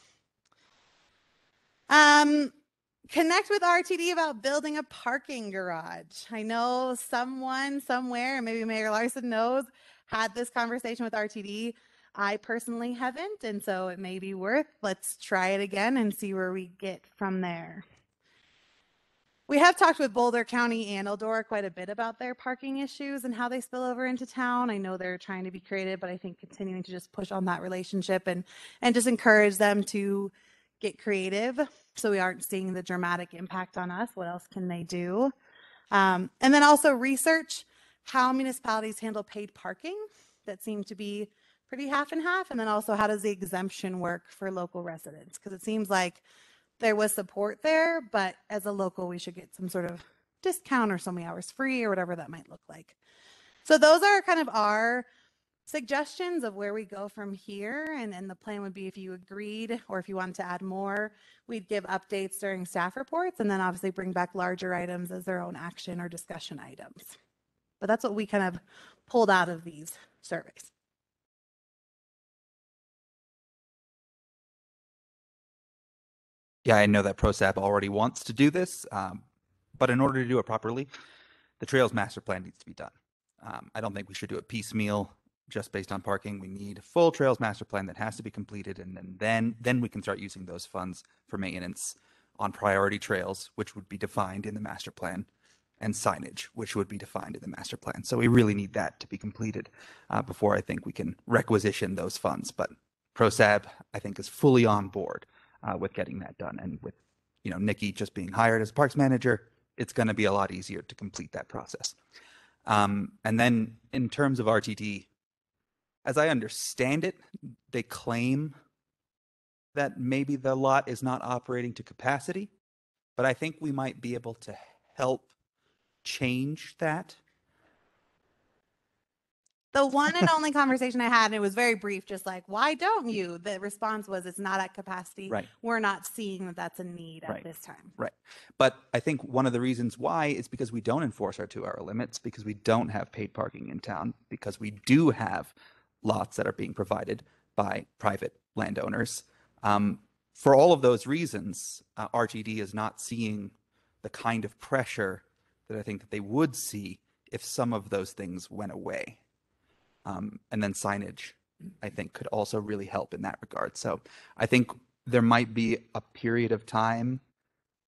Connect with RTD about building a parking garage. I know someone somewhere, maybe Mayor Larson knows, had this conversation with RTD. I personally haven't, and so it may be worth, let's try it again and see where we get from there. We have talked with Boulder County and Eldora quite a bit about their parking issues and how they spill over into town. I know they're trying to be creative, but I think continuing to just push on that relationship and just encourage them to get creative so we aren't seeing the dramatic impact on us. What else can they do? And then also research how municipalities handle paid parking. That seemed to be pretty half and half. And then also, how does the exemption work for local residents? Because it seems like there was support there, but as a local, we should get some sort of discount or so many hours free or whatever that might look like. So those are kind of our suggestions of where we go from here. And the plan would be, if you agreed or if you wanted to add more, we'd give updates during staff reports and then obviously bring back larger items as their own action or discussion items. But that's what we kind of pulled out of these surveys. Yeah, I know that ProSab already wants to do this, but in order to do it properly, the Trails Master Plan needs to be done. I don't think we should do it piecemeal just based on parking. We need a full Trails Master Plan that has to be completed, and then we can start using those funds for maintenance on priority trails, which would be defined in the master plan, and signage, which would be defined in the master plan. So we really need that to be completed before I think we can requisition those funds. But ProSab, I think, is fully on board with getting that done. And with, you know, Nikki just being hired as parks manager, it's going to be a lot easier to complete that process. And then in terms of RTD, as I understand it, they claim that maybe the lot is not operating to capacity, but I think we might be able to help change that. The one and only conversation I had, and it was very brief, just like, why don't you? The response was, it's not at capacity. Right. We're not seeing that that's a need at this time. Right. But I think one of the reasons why is because we don't enforce our 2-hour limits, because we don't have paid parking in town, because we do have lots that are being provided by private landowners. For all of those reasons, RTD is not seeing the kind of pressure that I think that they would see if some of those things went away. And then signage, I think, could also really help in that regard. So I think there might be a period of time,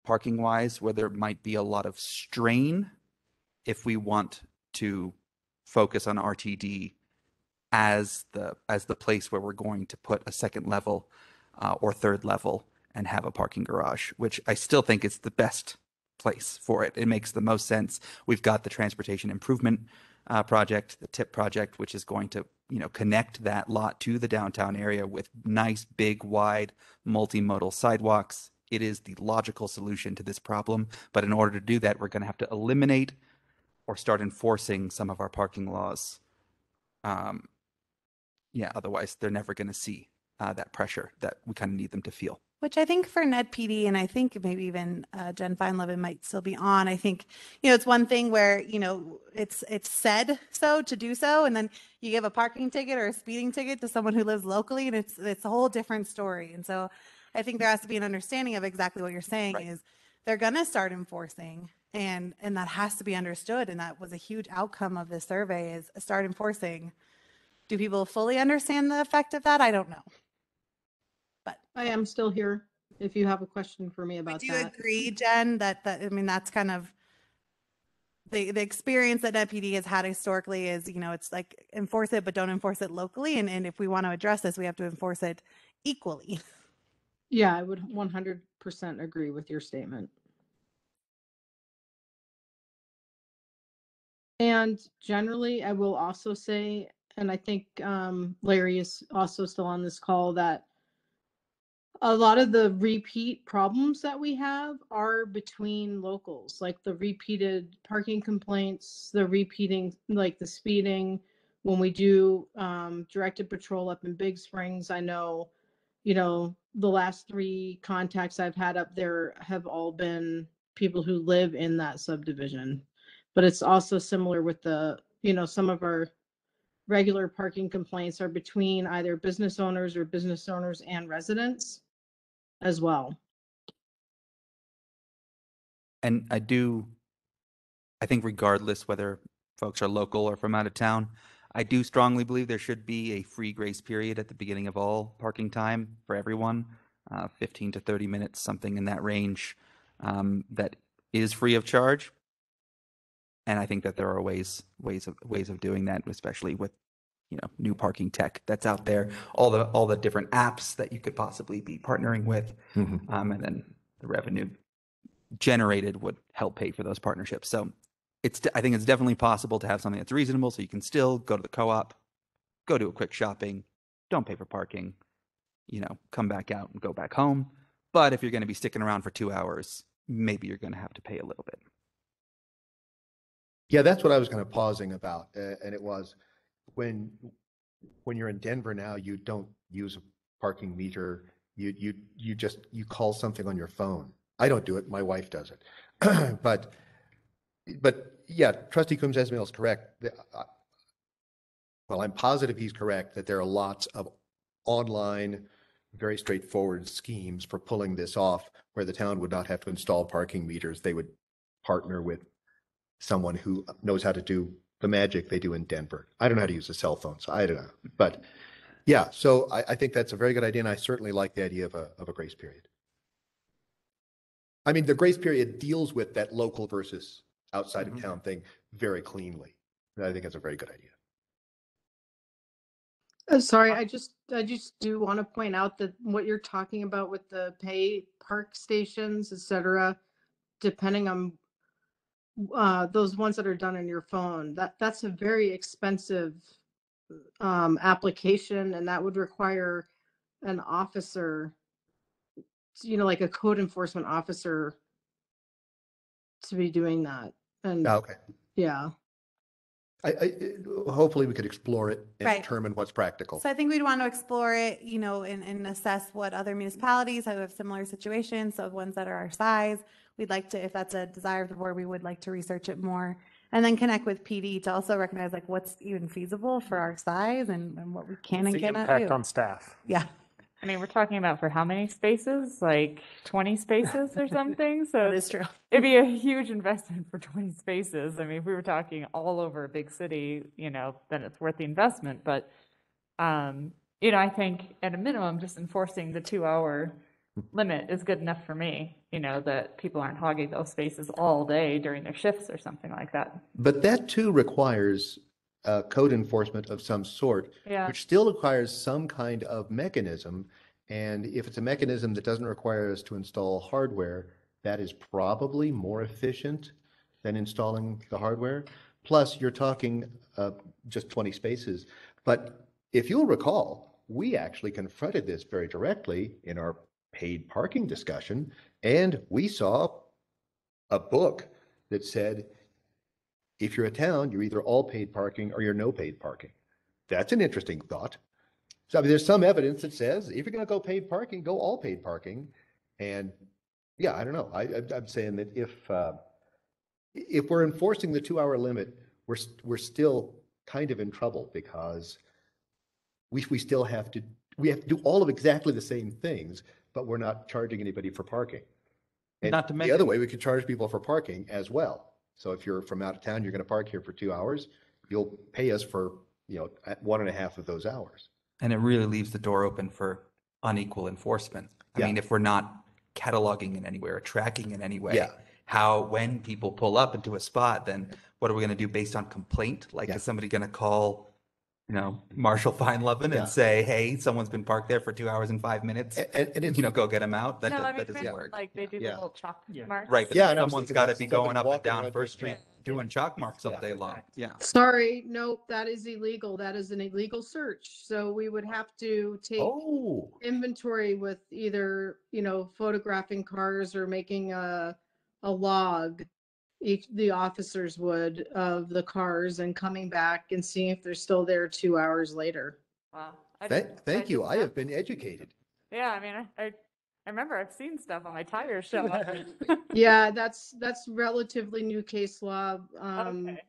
parking wise, where there might be a lot of strain if we want to focus on RTD as the place where we're going to put a second level or third level and have a parking garage, which I still think is the best place for it. It makes the most sense. We've got the transportation improvement project, the TIP project, which is going to, connect that lot to the downtown area with nice, big, wide, multimodal sidewalks. It is the logical solution to this problem. But in order to do that, we're going to have to eliminate or start enforcing some of our parking laws. Otherwise they're never going to see that pressure that we kind of need them to feel. Which I think for Ned PD, and I think maybe even Jen Feinlevin might still be on. I think, it's one thing where, it's said so to do so, and then you give a parking ticket or a speeding ticket to someone who lives locally, and it's a whole different story. And so I think there has to be an understanding of exactly what you're saying is they're going to start enforcing, and that has to be understood. And that was a huge outcome of this survey is start enforcing. Do people fully understand the effect of that? I don't know. But I am still here if you have a question for me about do you that. agree, Jen, that that's kind of the experience that NetPD has had historically is, it's like enforce it, but don't enforce it locally. And if we want to address this, we have to enforce it equally. Yeah, I would 100% agree with your statement. And generally, I will also say, and I think Larry is also still on this call, that a lot of the repeat problems that we have are between locals, like the repeated parking complaints, the repeating, like the speeding. When we do directed patrol up in Big Springs, I know, the last 3 contacts I've had up there have all been people who live in that subdivision. But it's also similar with the, some of our regular parking complaints are between either business owners and residents as well. And I think regardless whether folks are local or from out of town, I do strongly believe there should be a free grace period at the beginning of all parking time for everyone, 15 to 30 minutes, something in that range, that is free of charge. And I think that there are ways of doing that, especially with new parking tech that's out there, all the different apps that you could possibly be partnering with, and then the revenue generated would help pay for those partnerships. So I think it's definitely possible to have something that's reasonable, so you can still go to the co-op, go do a quick shopping, don't pay for parking, come back out and go back home. But if you're going to be sticking around for 2 hours, maybe you're going to have to pay a little bit. Yeah, that's what I was kind of pausing about, and it was when you're in Denver now, you don't use a parking meter. You call something on your phone. I don't do it. My wife does it. but yeah, Trustee Coombs-Esmail is correct. Well, I'm positive he's correct that there are lots of online, very straightforward schemes for pulling this off, where the town would not have to install parking meters. They would partner with someone who knows how to do the magic they do in Denver. I don't know how to use a cell phone, so I don't know. But yeah, so I think that's a very good idea, and I certainly like the idea of a grace period. I mean, the grace period deals with that local versus outside of town thing very cleanly. And I think that's a very good idea. Sorry, I just do want to point out that what you're talking about with the pay park stations, etc., depending on those ones that are done on your phone, that's a very expensive application, and that would require an officer, like a code enforcement officer, to be doing that. And okay, yeah, I hopefully we could explore it and Right. determine what's practical. So I think we'd want to explore it, and assess what other municipalities have similar situations. So ones that are our size, we'd like to, if that's a desire of the board, we would like to research it more, and then connect with PD to also recognize like what's even feasible for our size and what we can What's and the cannot impact do. on staff? Yeah. I mean, we're talking about for how many spaces? Like 20 spaces or something? So That is true. it'd be a huge investment for 20 spaces. I mean, if we were talking all over a big city, then it's worth the investment. But, I think at a minimum, just enforcing the 2-hour limit is good enough for me, that people aren't hogging those spaces all day during their shifts or something like that. But that too requires code enforcement of some sort, Yeah. which still requires some kind of mechanism. And if it's a mechanism that doesn't require us to install hardware, that is probably more efficient than installing the hardware. Plus, you're talking just 20 spaces. But if you'll recall, we actually confronted this very directly in our paid parking discussion, and we saw a book that said, if you're a town, you're either all paid parking or you're no paid parking. That's an interesting thought. So I mean, there's some evidence that says if you're going to go paid parking, go all paid parking. And yeah, I don't know. I'm saying that if we're enforcing the 2-hour limit, we're still kind of in trouble because we still have to do all of exactly the same things, but we're not charging anybody for parking. And Not to the mention, other way, we could charge people for parking as well. So if you're from out of town, you're going to park here for 2 hours, you'll pay us for, at 1.5 of those hours. and it really leaves the door open for unequal enforcement. I Yeah. mean, if we're not cataloging in any way or tracking in any way, Yeah. when people pull up into a spot, then what are we going to do based on complaint? Like, Yeah. is somebody going to call, Marshall Feinlevin Yeah. and say, hey, someone's been parked there for 2 hours and 5 minutes, And it's, go get them out? That, No, I mean, that doesn't for- work. like they do the Yeah. little chalk Yeah. marks. Right, but Yeah, and I was someone's thinking got to that's be somebody going up and walking down around First doing- Street doing chalk marks all day long. Yeah. Sorry, nope, that is illegal. That is an illegal search. So we would have to take Oh, inventory with either, photographing cars or making a log. The officers would of the cars and coming back and seeing if they're still there 2 hours later. Wow. thank you. didn't I know. have been educated. Yeah, I mean, I remember I've seen stuff on my tires show up. Yeah, that's relatively new case law. Okay.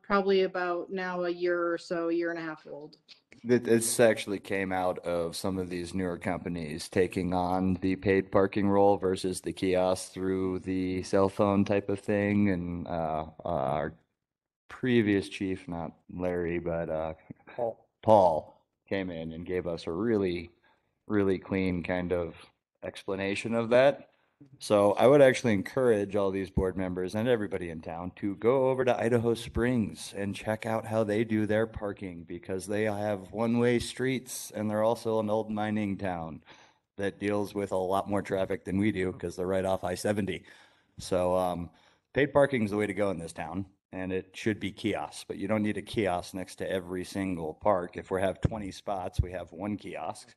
Probably about now a year or so, year and a half old. This actually came out of some of these newer companies taking on the paid parking role versus the kiosk through the cell phone type of thing. And our previous chief, not Larry, but Paul came in and gave us a really, really clean kind of explanation of that. So I would actually encourage all these board members and everybody in town to go over to Idaho Springs and check out how they do their parking, because they have one-way streets and they're also an old mining town that deals with a lot more traffic than we do because they're right off I-70. So paid parking is the way to go in this town, and it should be kiosks, but you don't need a kiosk next to every single park. If we have 20 spots, we have one kiosk.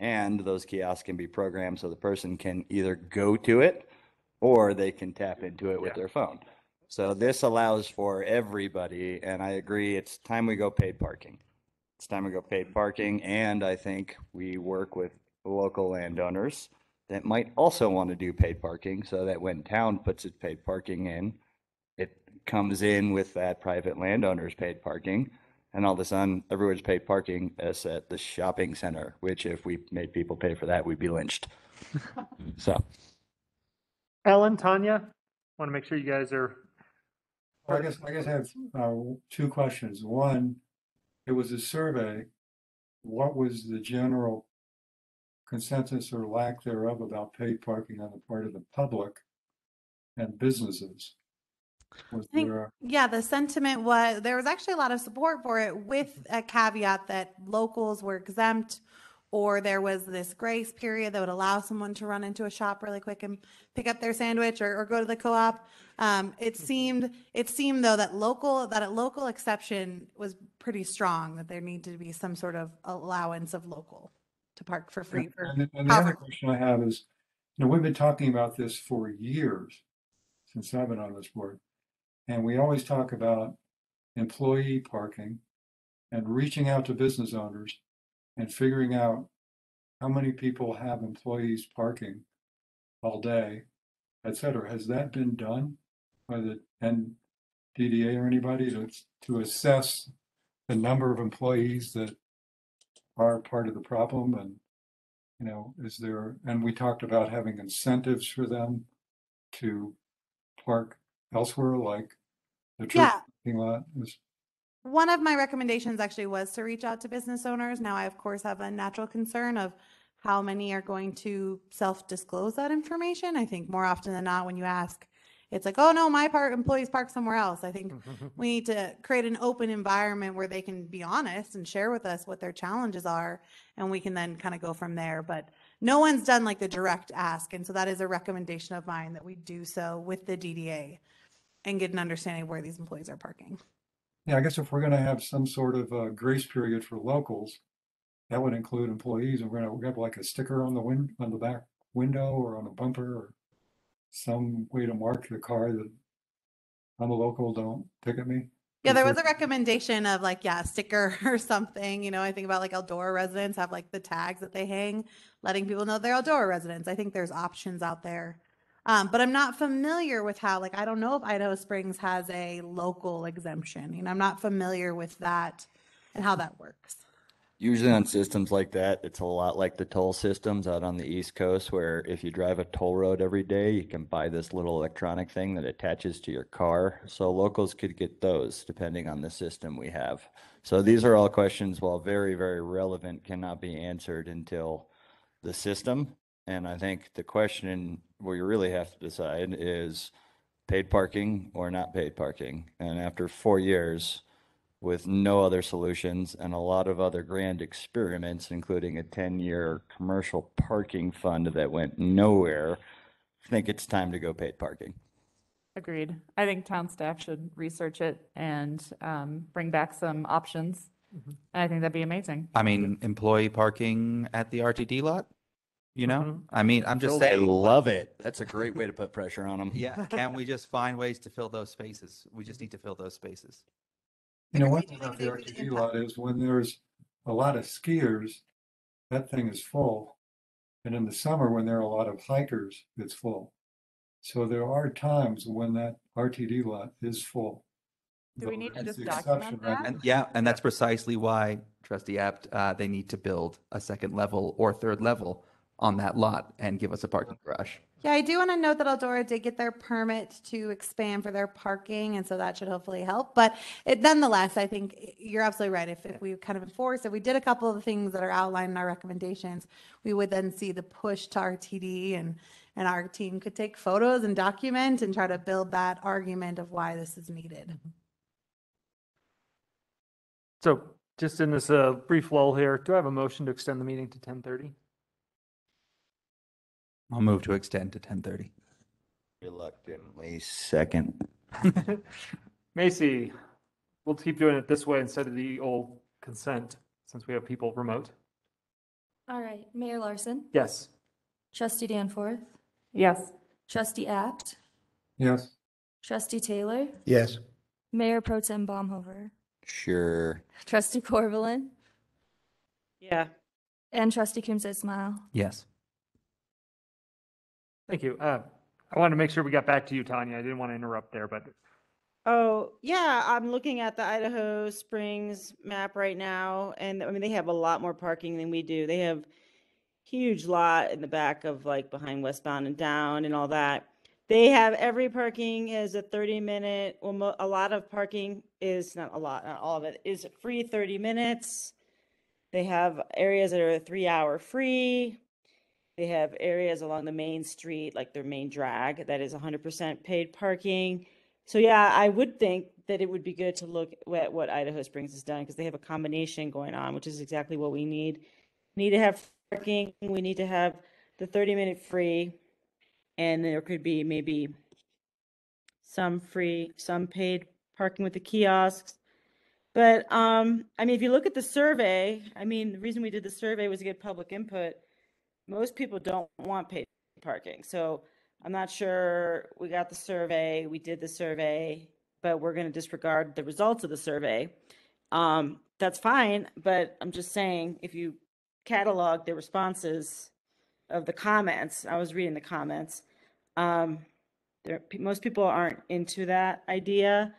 And those kiosks can be programmed so the person can either go to it or they can tap into it with their phone. So this allows for everybody, and I agree, it's time we go paid parking. It's time we go paid parking, and I think we work with local landowners that might also want to do paid parking so that when town puts its paid parking in, it comes in with that private landowner's paid parking. And all of a sudden, everyone's paid parking as at the shopping center, which if we made people pay for that, we'd be lynched. So, Ellen, Tanya, want to make sure you guys are. Well, I guess I have 2 questions. One, it was a survey. What was the general consensus or lack thereof about paid parking on the part of the public and businesses? Was I think, there yeah, the sentiment was there was actually a lot of support for it, with a caveat that locals were exempt, or there was this grace period that would allow someone to run into a shop really quick and pick up their sandwich or go to the co-op. It seemed though that a local exception was pretty strong, that there needed to be some sort of allowance of local to park for free. and the other question I have is, we've been talking about this for years since I've been on this board. And we always talk about employee parking and reaching out to business owners and figuring out how many people have employees parking all day, et cetera. Has that been done by the NDDA or anybody to assess the number of employees that are part of the problem? And You know, is there, and we talked about having incentives for them to park elsewhere, like the church Yeah. parking lot is. One of my recommendations actually was to reach out to business owners. Now, I of course have a natural concern of how many are going to self-disclose that information. I think more often than not, when you ask, it's like, oh no, my employees park somewhere else. I think we need to create an open environment where they can be honest and share with us what their challenges are, and we can then kind of go from there. But no one's done like the direct ask, and so that is a recommendation of mine that we do so with the DDA and get an understanding of where these employees are parking. Yeah, I guess if we're gonna have some sort of grace period for locals, that would include employees, and we're gonna have like a sticker on the back window or on a bumper or some way to mark the car that I'm a local, don't ticket me. Yeah, Is there was a recommendation of like, yeah, a sticker or something. You know, I think about like Eldora residents have like the tags that they hang, letting people know they're Eldora residents. I think there's options out there. But I'm not familiar with how, like, I don't know if Idaho Springs has a local exemption. You know, I'm not familiar with that and how that works. Usually on systems like that, it's a lot like the toll systems out on the East Coast, where if you drive a toll road every day, you can buy this little electronic thing that attaches to your car. So locals could get those depending on the system we have. So these are all questions, while very, very relevant, cannot be answered until the system. And I think the question we really have to decide is paid parking or not paid parking. And after 4 years, with no other solutions and a lot of other grand experiments, including a 10-year commercial parking fund that went nowhere, I think it's time to go paid parking. Agreed. I think town staff should research it and bring back some options. I think that'd be amazing. I mean, employee parking at the RTD lot, you know? I mean, I'm just I saying. love it. That's a great way to put pressure on them. Yeah, can't we just find ways to fill those spaces? We just need to fill those spaces. You know, one thing about the RTD lot is when there's a lot of skiers, that thing is full. And in the summer, when there are a lot of hikers, it's full. So there are times when that RTD lot is full. Do we need to That's just the exception document right that? now. Yeah, and that's precisely why, Trustee Apt, they need to build a second level or third level on that lot and give us a parking garage. Yeah, I do want to note that Eldora did get their permit to expand for their parking, and so that should hopefully help. But nonetheless, I think you're absolutely right. If we kind of enforce, if we did a couple of the things that are outlined in our recommendations, we would then see the push to RTD, and our team could take photos and document and try to build that argument of why this is needed. So just in this brief lull here, do I have a motion to extend the meeting to 10:30? I'll move to extend to 10:30. Reluctantly second. Macy, we'll keep doing it this way instead of the old consent, since we have people remote. All right, Mayor Larson, Yes. Trustee Danforth, Yes. Trustee Apt, Yes. Trustee Taylor, Yes. Mayor Pro Tem Baumhover, Sure. Trustee Corvallin, Yeah. and Trustee Coombs Ismail. Yes. Thank you. I wanted to make sure we got back to you, Tanya. I didn't want to interrupt there, but Oh, yeah, I'm looking at the Idaho Springs map right now, and I mean, they have a lot more parking than we do. They have huge lot in the back of like behind Westbound and Down and all that. They have every parking is a 30-minute, well, a lot of parking is, not a lot, not all of it, is free 30 minutes. They have areas that are 3-hour free. They have areas along the main street, like their main drag, that is 100% paid parking. So yeah, I would think that it would be good to look at what Idaho Springs has done, because they have a combination going on, which is exactly what we need. We need to have parking, we need to have the 30-minute free, and there could be maybe some free, some paid parking with the kiosks. But I mean, if you look at the survey, I mean, the reason we did the survey was to get public input. Most people don't want paid parking. So I'm not sure, we got the survey, we did the survey, but we're going to disregard the results of the survey. That's fine, but I'm just saying, if you catalog the responses of the comments, I was reading the comments, most people aren't into that idea.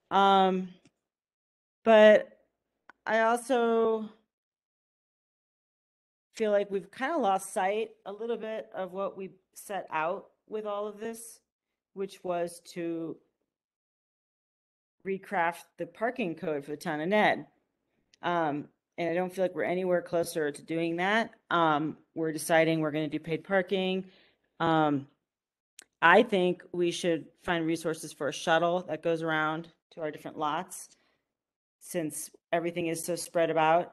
But I also feel like we've kind of lost sight a little bit of what we set out with all of this, which was to recraft the parking code for the town of Ned. And I don't feel like we're anywhere closer to doing that. We're deciding we're going to do paid parking. I think we should find resources for a shuttle that goes around to our different lots, since everything is so spread about.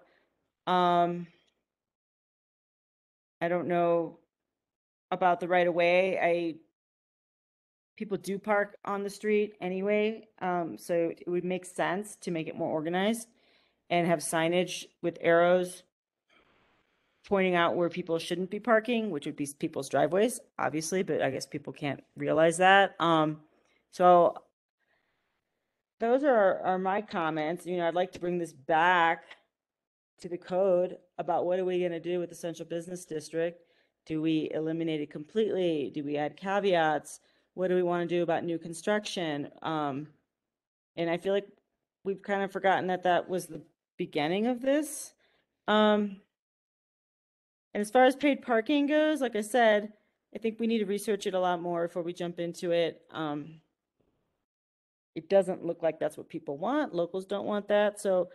I don't know about the right of way. People do park on the street anyway, so it would make sense to make it more organized and have signage with arrows pointing out where people shouldn't be parking, which would be people's driveways, obviously, but I guess people can't realize that. So those are my comments. I'd like to bring this back to the code about what are we going to do with the central business district. Do we eliminate it completely? Do we add caveats? What do we want to do about new construction? And I feel like we've kind of forgotten that was the beginning of this. And as far as paid parking goes, like I said, I think we need to research it a lot more before we jump into it. It doesn't look like that's what people want. Locals don't want that. So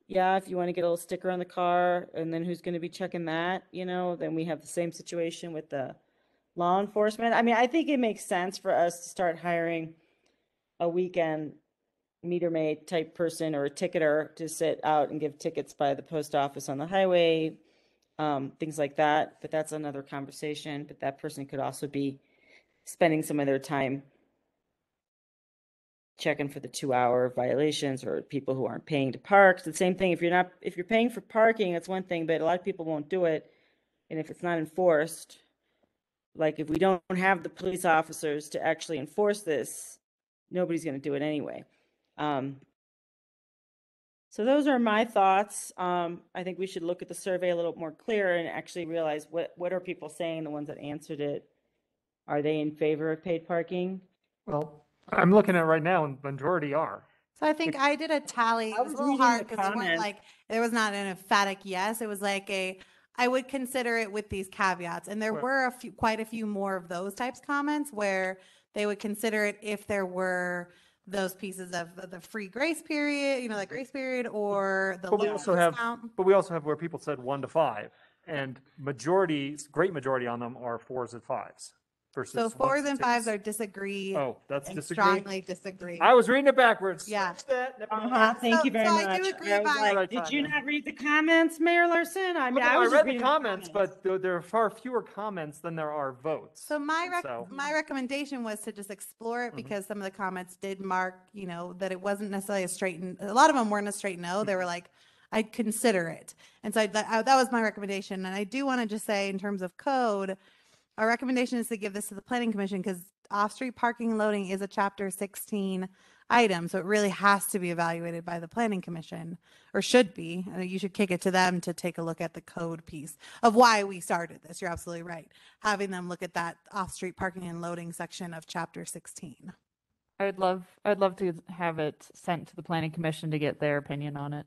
yeah, if you want to get a little sticker on the car, and then who's going to be checking that, then we have the same situation with the law enforcement. I mean, I think it makes sense for us to start hiring a weekend meter maid type person or a ticketer to sit out and give tickets by the post office on the highway, things like that. But that's another conversation. But that person could also be spending some of their time checking for the 2-hour violations or people who aren't paying to park. It's the same thing. If you're paying for parking, that's one thing, but a lot of people won't do it. And if it's not enforced, like if we don't have the police officers to actually enforce this, nobody's going to do it anyway. So those are my thoughts. I think we should look at the survey a little more clear and actually realize what are people saying, the ones that answered it. Are they in favor of paid parking? Well, I'm looking at it right now, and the majority are. So I think I did a tally. It was a little hard because it weren't like, there was not an emphatic yes. It was like I would consider it with these caveats. And there were quite a few more of those types comments where they would consider it if there were those pieces of the free grace period, like grace period or the loan discount. But we also have where people said 1 to 5, and great majority on them are 4s and 5s. So 4s and 5s are disagree. Oh, that's disagree? Strongly disagree. I was reading it backwards. Yeah. Thank you very much. I do agree I was like, did you not read the comments, Mayor Larson? I mean, I read the comments, but there are far fewer comments than there are votes. So my recommendation was to just explore it because some of the comments did mark, that it wasn't necessarily a lot of them weren't a straight no. They were like, I'd consider it. And so that was my recommendation. And I do want to just say, in terms of code, our recommendation is to give this to the Planning Commission because off-street parking and loading is a Chapter 16 item. So it really has to be evaluated by the Planning Commission, or should be. You should kick it to them to take a look at the code piece of why we started this. You're absolutely right. Having them look at that off-street parking and loading section of Chapter 16. I'd love to have it sent to the Planning Commission to get their opinion on it.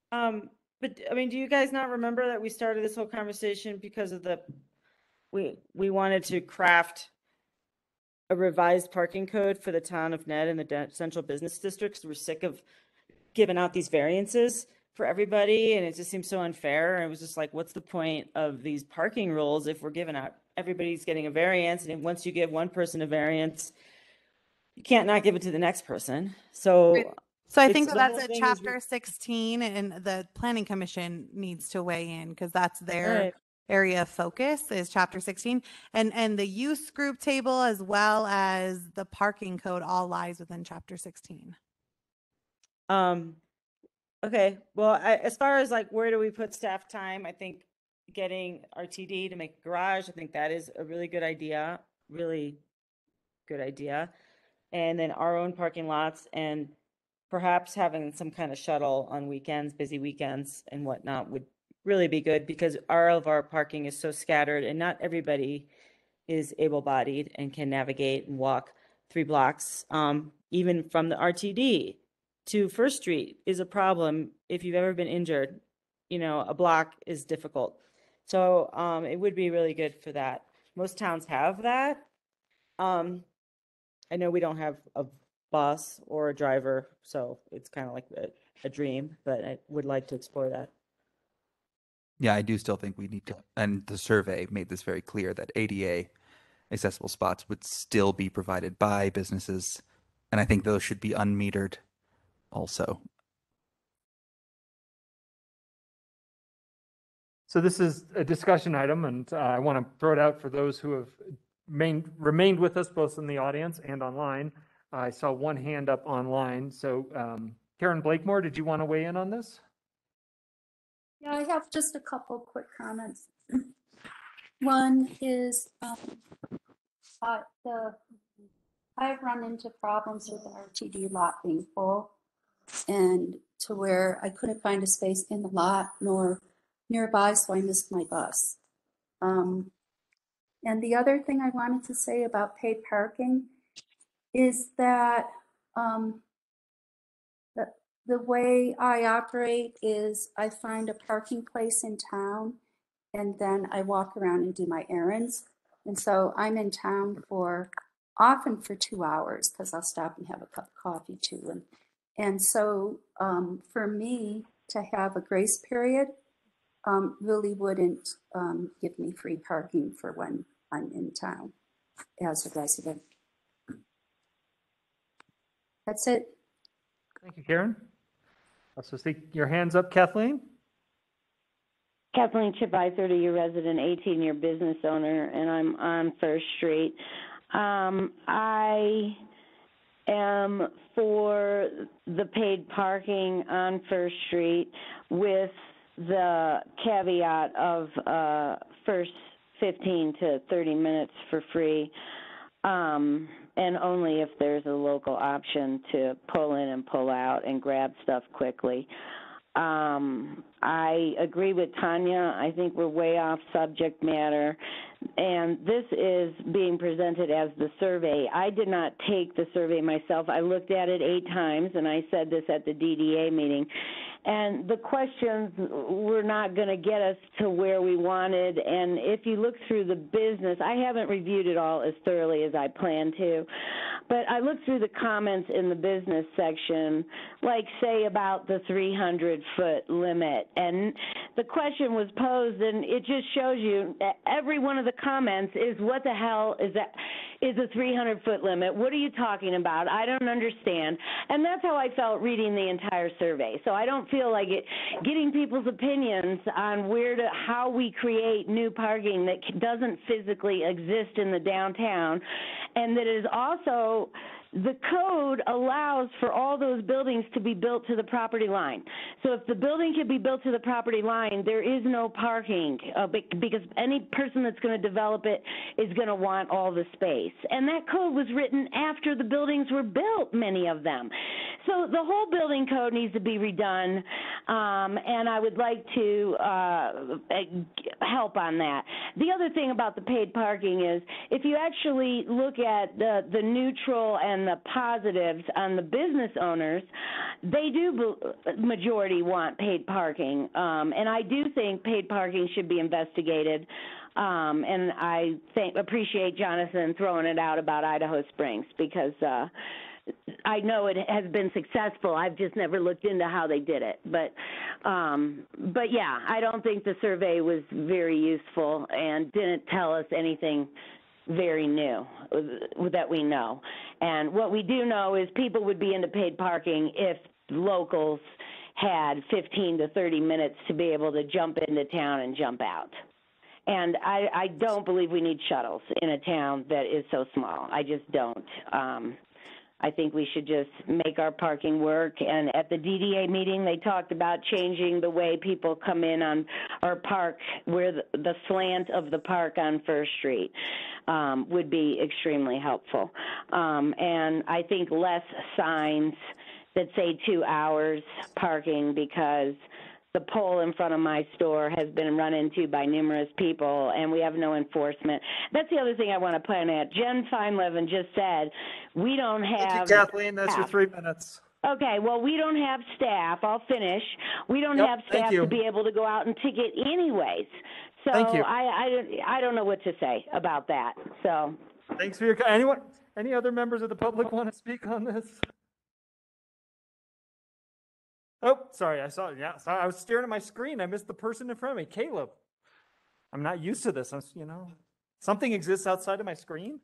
But I mean, do you guys not remember that we started this whole conversation because of we wanted to craft a revised parking code for the town of Ned and the central business districts? We're sick of giving out these variances for everybody, and it just seems so unfair. And it was just like, what's the point of these parking rules if we're giving out, everybody's getting a variance, and once you give one person a variance, you can't not give it to the next person. So I think that's a Chapter 16, and the Planning Commission needs to weigh in because that's their area of focus is Chapter 16, and the use group table as well as the parking code all lies within Chapter 16. Okay, well, as far as like where do we put staff time, I think getting RTD to make a garage, I think that is a really good idea, and then our own parking lots, and perhaps having some kind of shuttle on weekends, busy weekends and whatnot would really be good, because all of our parking is so scattered and not everybody is able-bodied and can navigate and walk 3 blocks. Even from the RTD to First Street is a problem if you've ever been injured. you know, a block is difficult. So it would be really good for that. Most towns have that. I know we don't have a bus or a driver, so it's kind of like a dream, but I would like to explore that. Yeah, I do still think we need to, and the survey made this very clear that ADA accessible spots would still be provided by businesses, and I think those should be unmetered also. So this is a discussion item, and I want to throw it out for those who have remained with us, both in the audience and online. I saw one hand up online. So Karen Blakemore, did you want to weigh in on this? Yeah, I have just a couple quick comments. One is I've run into problems with the RTD lot being full, and to where I couldn't find a space in the lot nor nearby, so I missed my bus. And the other thing I wanted to say about paid parking is that the way I operate is I find a parking place in town and then I walk around and do my errands. And so I'm in town often for 2 hours because I'll stop and have a cup of coffee too. And so for me to have a grace period really wouldn't give me free parking for when I'm in town as a resident. That's it. Thank you, Karen. Also see your hands up, Kathleen. Kathleen Chipai, 30-year resident, 18-year business owner, and I'm on First Street. I am for the paid parking on First Street with the caveat of first 15 to 30 minutes for free, and only if there's a local option to pull in and pull out and grab stuff quickly. I agree with Tanya. I think we're way off subject matter, and this is being presented as the survey. I did not take the survey myself. I looked at it 8 times, and I said this at the DDA meeting. And the questions were not going to get us to where we wanted. And if you look through the business, I haven't reviewed it all as thoroughly as I plan to, but I looked through the comments in the business section, like say about the 300-foot limit. And the question was posed, and it just shows you that every one of the comments is, what the hell is that? Is a 300-foot limit? What are you talking about? I don't understand. And that's how I felt reading the entire survey. So I don't feel like getting people's opinions on how we create new parking that doesn't physically exist in the downtown, and that is also, the code allows for all those buildings to be built to the property line. So if the building can be built to the property line, there is no parking because any person that's going to develop it is going to want all the space. And that code was written after the buildings were built, many of them. So the whole building code needs to be redone, and I would like to help on that. The other thing about the paid parking is, if you actually look at the neutral and the positives on the business owners, they do majority want paid parking, and I do think paid parking should be investigated. And I appreciate Jonathan throwing it out about Idaho Springs, because I know it has been successful. I've just never looked into how they did it. But yeah, I don't think the survey was very useful and didn't tell us anything very new that we know. And what we do know is people would be into paid parking if locals had 15 to 30 minutes to be able to jump into town and jump out. And I don't believe we need shuttles in a town that is so small. I just don't. I think we should just make our parking work. And at the DDA meeting, they talked about changing the way people come in on or park, where the slant of the park on First Street would be extremely helpful. And I think less signs that say 2 hours parking, because the pole in front of my store has been run into by numerous people, and we have no enforcement. That's the other thing I want to point out. Jen Feinlevin just said, we don't have... Thank you, Kathleen. That's your 3 minutes. Okay, well, we don't have staff. I'll finish. We don't Yep, have thank staff you. to be able to go out and ticket anyways. So Thank you. I don't know what to say about that. So Thanks for your, anyone, any other members of the public want to speak on this? Oh, sorry, I saw, yeah, sorry, I was staring at my screen. I missed the person in front of me, Caleb. I'm not used to this, something exists outside of my screen.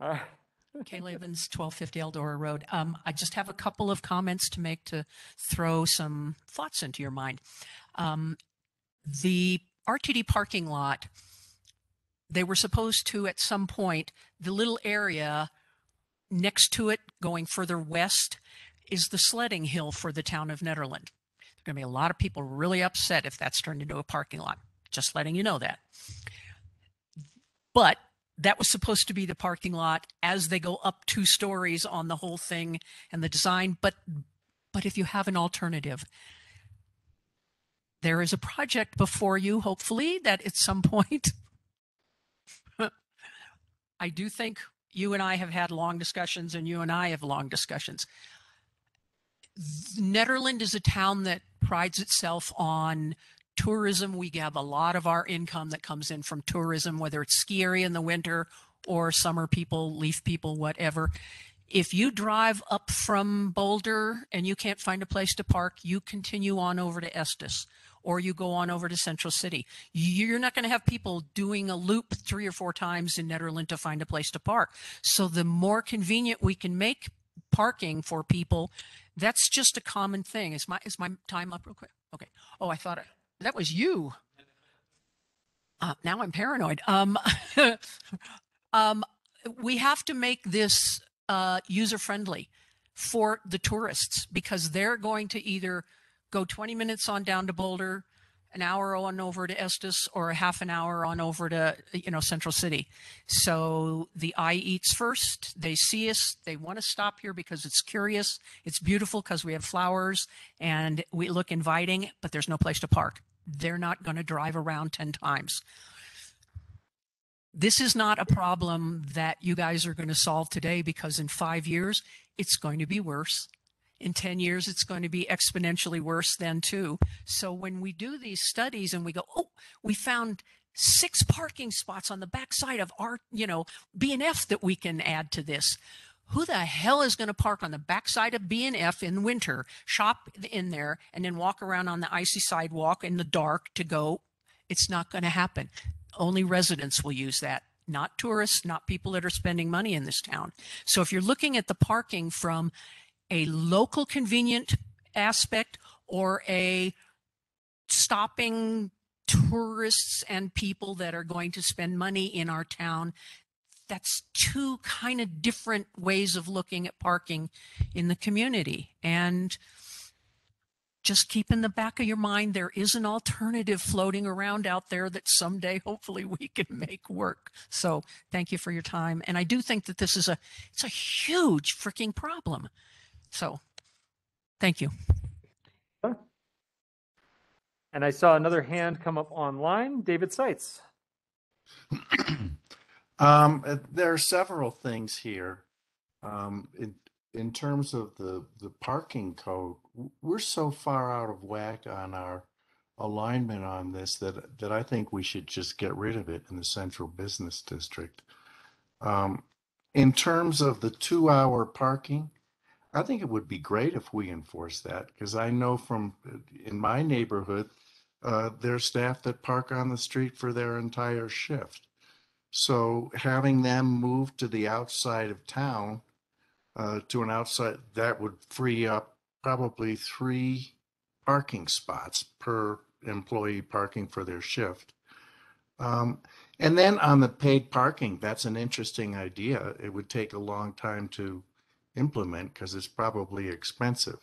Kayla Evans, 1250 Eldora Road. I just have a couple of comments to make to throw some thoughts into your mind. The RTD parking lot, they were supposed to, at some point, the little area next to it going further west is the sledding hill for the town of Nederland. There are going to be a lot of people really upset if that's turned into a parking lot. Just letting you know that. But that was supposed to be the parking lot as they go up 2 stories on the whole thing and the design. But if you have an alternative, there is a project before you, hopefully, that at some point, I do think you and I have had long discussions, and you and I have long discussions. Nederland is a town that prides itself on tourism. We have a lot of our income that comes in from tourism, whether it's ski area in the winter or summer people, leaf people, whatever. If you drive up from Boulder and you can't find a place to park, you continue on over to Estes, or you go on over to Central City. You're not going to have people doing a loop 3 or 4 times in Nederland to find a place to park. So the more convenient we can make parking for people, that's just a common thing. Is my time up real quick? Okay. Oh, I thought that was you. Now I'm paranoid. We have to make this user-friendly for the tourists, because they're going to either go 20 minutes on down to Boulder, an hour on over to Estes, or a half an hour on over to, Central City. So the eye eats first. They see us. They want to stop here because it's curious. It's beautiful because we have flowers and we look inviting, but there's no place to park. They're not going to drive around 10 times. This is not a problem that you guys are going to solve today, because in 5 years, it's going to be worse. In 10 years, it's going to be exponentially worse then too. So when we do these studies and we go, oh, we found 6 parking spots on the backside of our, B&F that we can add to this. Who the hell is going to park on the backside of B&F in winter, shop in there, and then walk around on the icy sidewalk in the dark to go? It's not going to happen. Only residents will use that, not tourists, not people that are spending money in this town. So if you're looking at the parking from a local convenient aspect or a stopping tourists and people that are going to spend money in our town, that's 2 kind of different ways of looking at parking in the community. And just keep in the back of your mind, there is an alternative floating around out there that someday, hopefully, we can make work. So thank you for your time. And I do think that this is it's a huge freaking problem. So thank you. And I saw another hand come up online, David Seitz. There are several things here. In terms of the parking code, we're so far out of whack on our alignment on this that I think we should just get rid of it in the central business district. In terms of the 2-hour parking, I think it would be great if we enforce that, because I know from in my neighborhood, there's staff that park on the street for their entire shift. So having them move to the outside of town, to an outside, that would free up probably 3 parking spots per employee parking for their shift. And then on the paid parking, that's an interesting idea. It would take a long time to implement because it's probably expensive.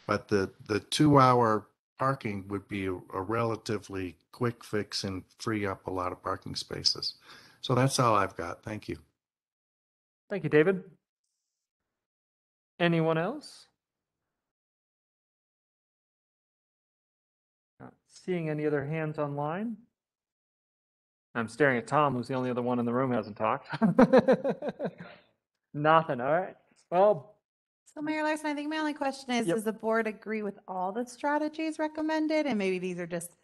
But the 2-hour parking would be a relatively quick fix and free up a lot of parking spaces. So that's all I've got. Thank you. Thank you, David. Anyone else? Not seeing any other hands online. I'm staring at Tom, who's the only other one in the room who hasn't talked. Nothing. All right. Well, So Mayor Larson, I think my only question is, Yep. does the board agree with all the strategies recommended? And maybe these are just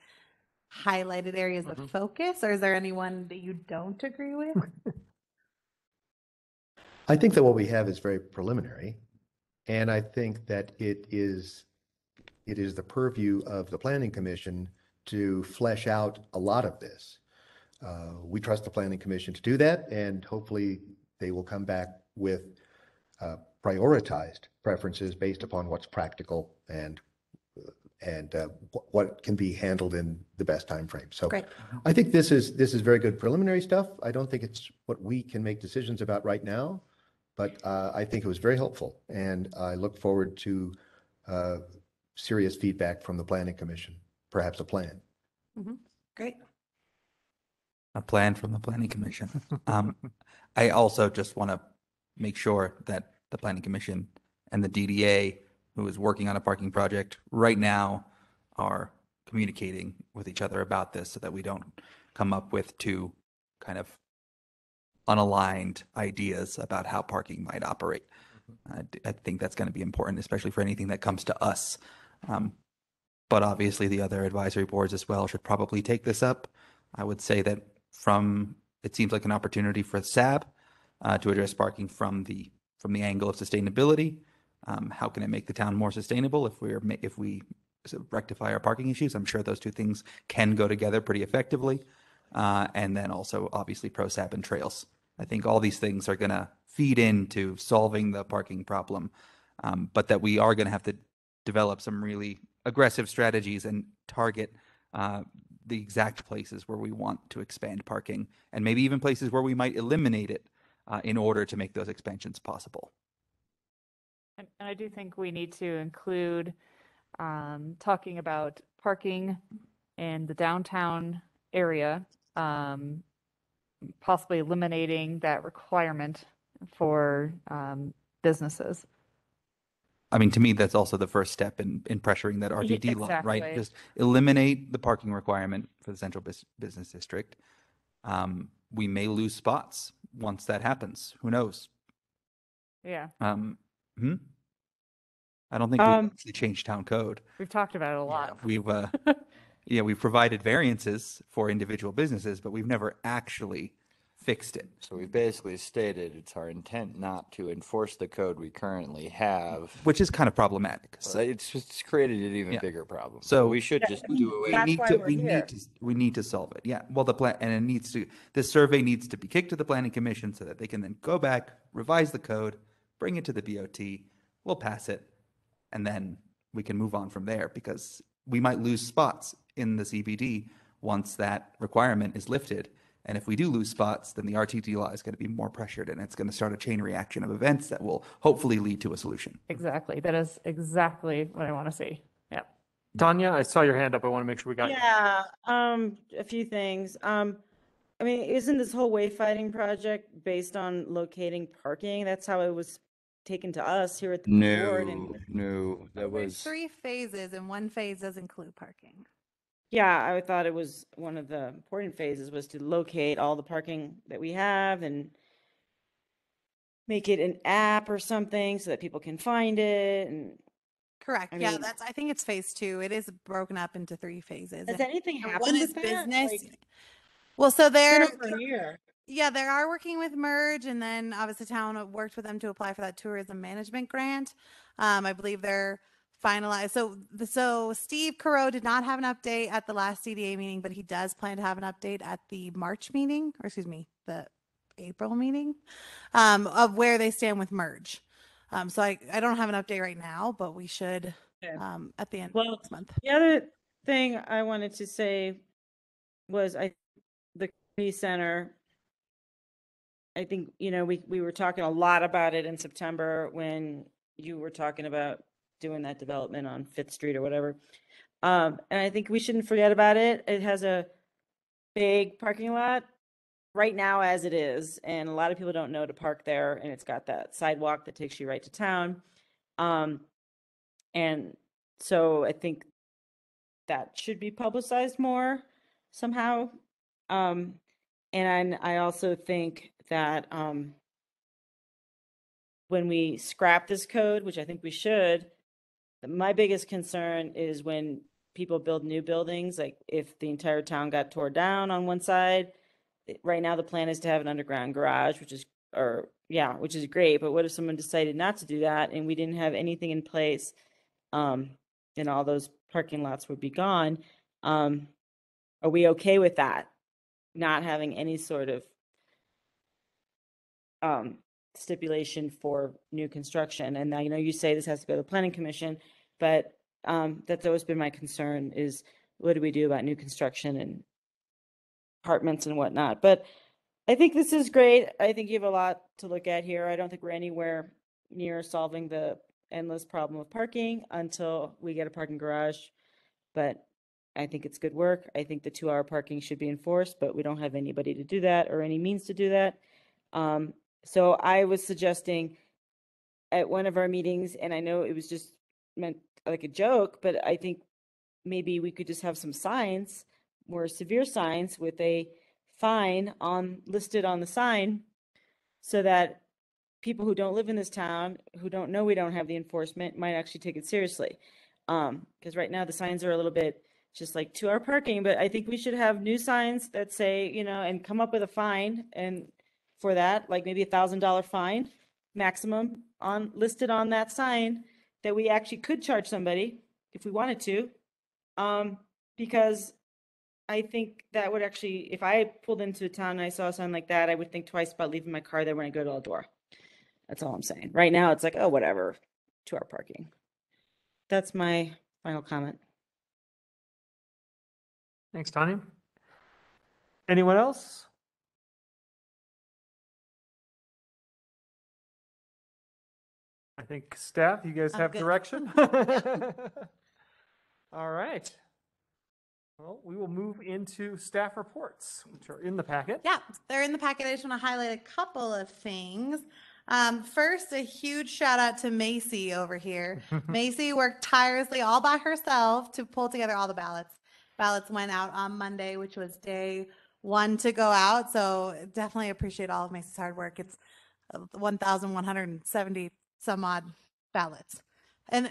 highlighted areas of focus, or is there anyone that you don't agree with? I think that what we have is very preliminary, and I think that it is the purview of the Planning Commission to flesh out a lot of this. We trust the Planning Commission to do that, and hopefully they will come back with prioritized preferences based upon what's practical and what can be handled in the best time frame. So Great. I think this is very good preliminary stuff. I don't think it's what we can make decisions about right now, but I think it was very helpful, and I look forward to serious feedback from the Planning Commission, perhaps a plan. Great. A plan from the Planning Commission. I also just want to make sure that the Planning Commission and the DDA, who is working on a parking project right now, are communicating with each other about this so that we don't come up with two kind of unaligned ideas about how parking might operate. I think that's going to be important, especially for anything that comes to us. But obviously the other advisory boards as well should probably take this up. I would say that it seems like an opportunity for SAB to address parking from the angle of sustainability. How can it make the town more sustainable if we rectify our parking issues? I'm sure those two things can go together pretty effectively. And then also obviously ProSAB and trails. I think all these things are going to feed into solving the parking problem, but that we are going to have to develop some really aggressive strategies and target the exact places where we want to expand parking, and maybe even places where we might eliminate it in order to make those expansions possible. And I do think we need to include talking about parking in the downtown area, possibly eliminating that requirement for businesses. I mean, to me, that's also the first step in pressuring that RTD law, right? Exactly. Just eliminate the parking requirement for the central business district. We may lose spots once that happens. Who knows? Yeah. I don't think we've actually changed town code. We've talked about it a lot. We've provided variances for individual businesses, but we've never actually fixed it. So we basically stated it's our intent not to enforce the code we currently have. Which is kind of problematic. So it's just created an even bigger problem. So we should just do away. We need to solve it. Yeah. Well, this survey needs to be kicked to the Planning Commission so that they can then go back, revise the code, bring it to the BOT. We'll pass it, and then we can move on from there, because we might lose spots in the CBD once that requirement is lifted. And if we do lose spots, then the RTD law is going to be more pressured, and it's going to start a chain reaction of events that will hopefully lead to a solution. Exactly. That is exactly what I want to see. Yeah. Tanya, I saw your hand up. I want to make sure we got you. Yeah, a few things. I mean, isn't this whole wayfinding project based on locating parking? That's how it was taken to us here at the board. No, that There's was 3 phases, and one phase does include parking. Yeah, I thought it was one of the important phases was to locate all the parking that we have and make it an app or something so that people can find it. And Correct. I Yeah, mean- I think it's phase 2. It is broken up into 3 phases. Has anything And happened one is with that? business. Like, Well, so it's been they're over a year. Yeah, they are working with Merge, and then obviously town worked with them to apply for that tourism management grant. I believe they're finalized. So Steve Caribou did not have an update at the last CDA meeting, but he does plan to have an update at the March meeting, or excuse me, the April meeting, of where they stand with Merge. So I don't have an update right now, but we should at the end of next month. The other thing I wanted to say was the community center. I think, we were talking a lot about it in September when you were talking about doing that development on 5th Street or whatever. And I think we shouldn't forget about it. It has a big parking lot right now as it is, and a lot of people don't know to park there, and it's got that sidewalk that takes you right to town. And so I think that should be publicized more somehow. And I also think that when we scrap this code, which I think we should, my biggest concern is when people build new buildings, like if the entire town got tore down on one side. Right now, the plan is to have an underground garage, which is great. But what if someone decided not to do that and we didn't have anything in place? And all those parking lots would be gone. Are we okay with that? Not having any sort of stipulation for new construction. And I know you say this has to go to the planning commission, but that's always been my concern is what do we do about new construction and apartments and whatnot. But I think this is great. I think you have a lot to look at here. I don't think we're anywhere near solving the endless problem of parking until we get a parking garage. But I think it's good work. I think the 2-hour parking should be enforced, but we don't have anybody to do that or any means to do that. So I was suggesting at one of our meetings, and I know it was just meant like a joke, but I think maybe we could just have some signs, more severe signs with a fine listed on the sign so that people who don't live in this town, who don't know we don't have the enforcement, might actually take it seriously. Because right now the signs are a little bit just like 2-hour parking, but I think we should have new signs that say, and come up with a fine and for that, like maybe $1,000 fine maximum listed on that sign that we actually could charge somebody if we wanted to. Because I think that would actually, if I pulled into a town and I saw a sign like that, I would think twice about leaving my car there when I go to the door. That's all I'm saying. Right now, it's like, oh, whatever, 2-hour parking. That's my final comment. Thanks, Tanya. Anyone else? I think staff, you guys have direction. All right. Well, we will move into staff reports, which are in the packet. Yeah, they're in the packet. I just want to highlight a couple of things. First, a huge shout out to Macy over here. Macy worked tirelessly all by herself to pull together all the ballots. Ballots went out on Monday, which was day 1 to go out. So definitely appreciate all of Macy's hard work. It's 1,170 some odd ballots. And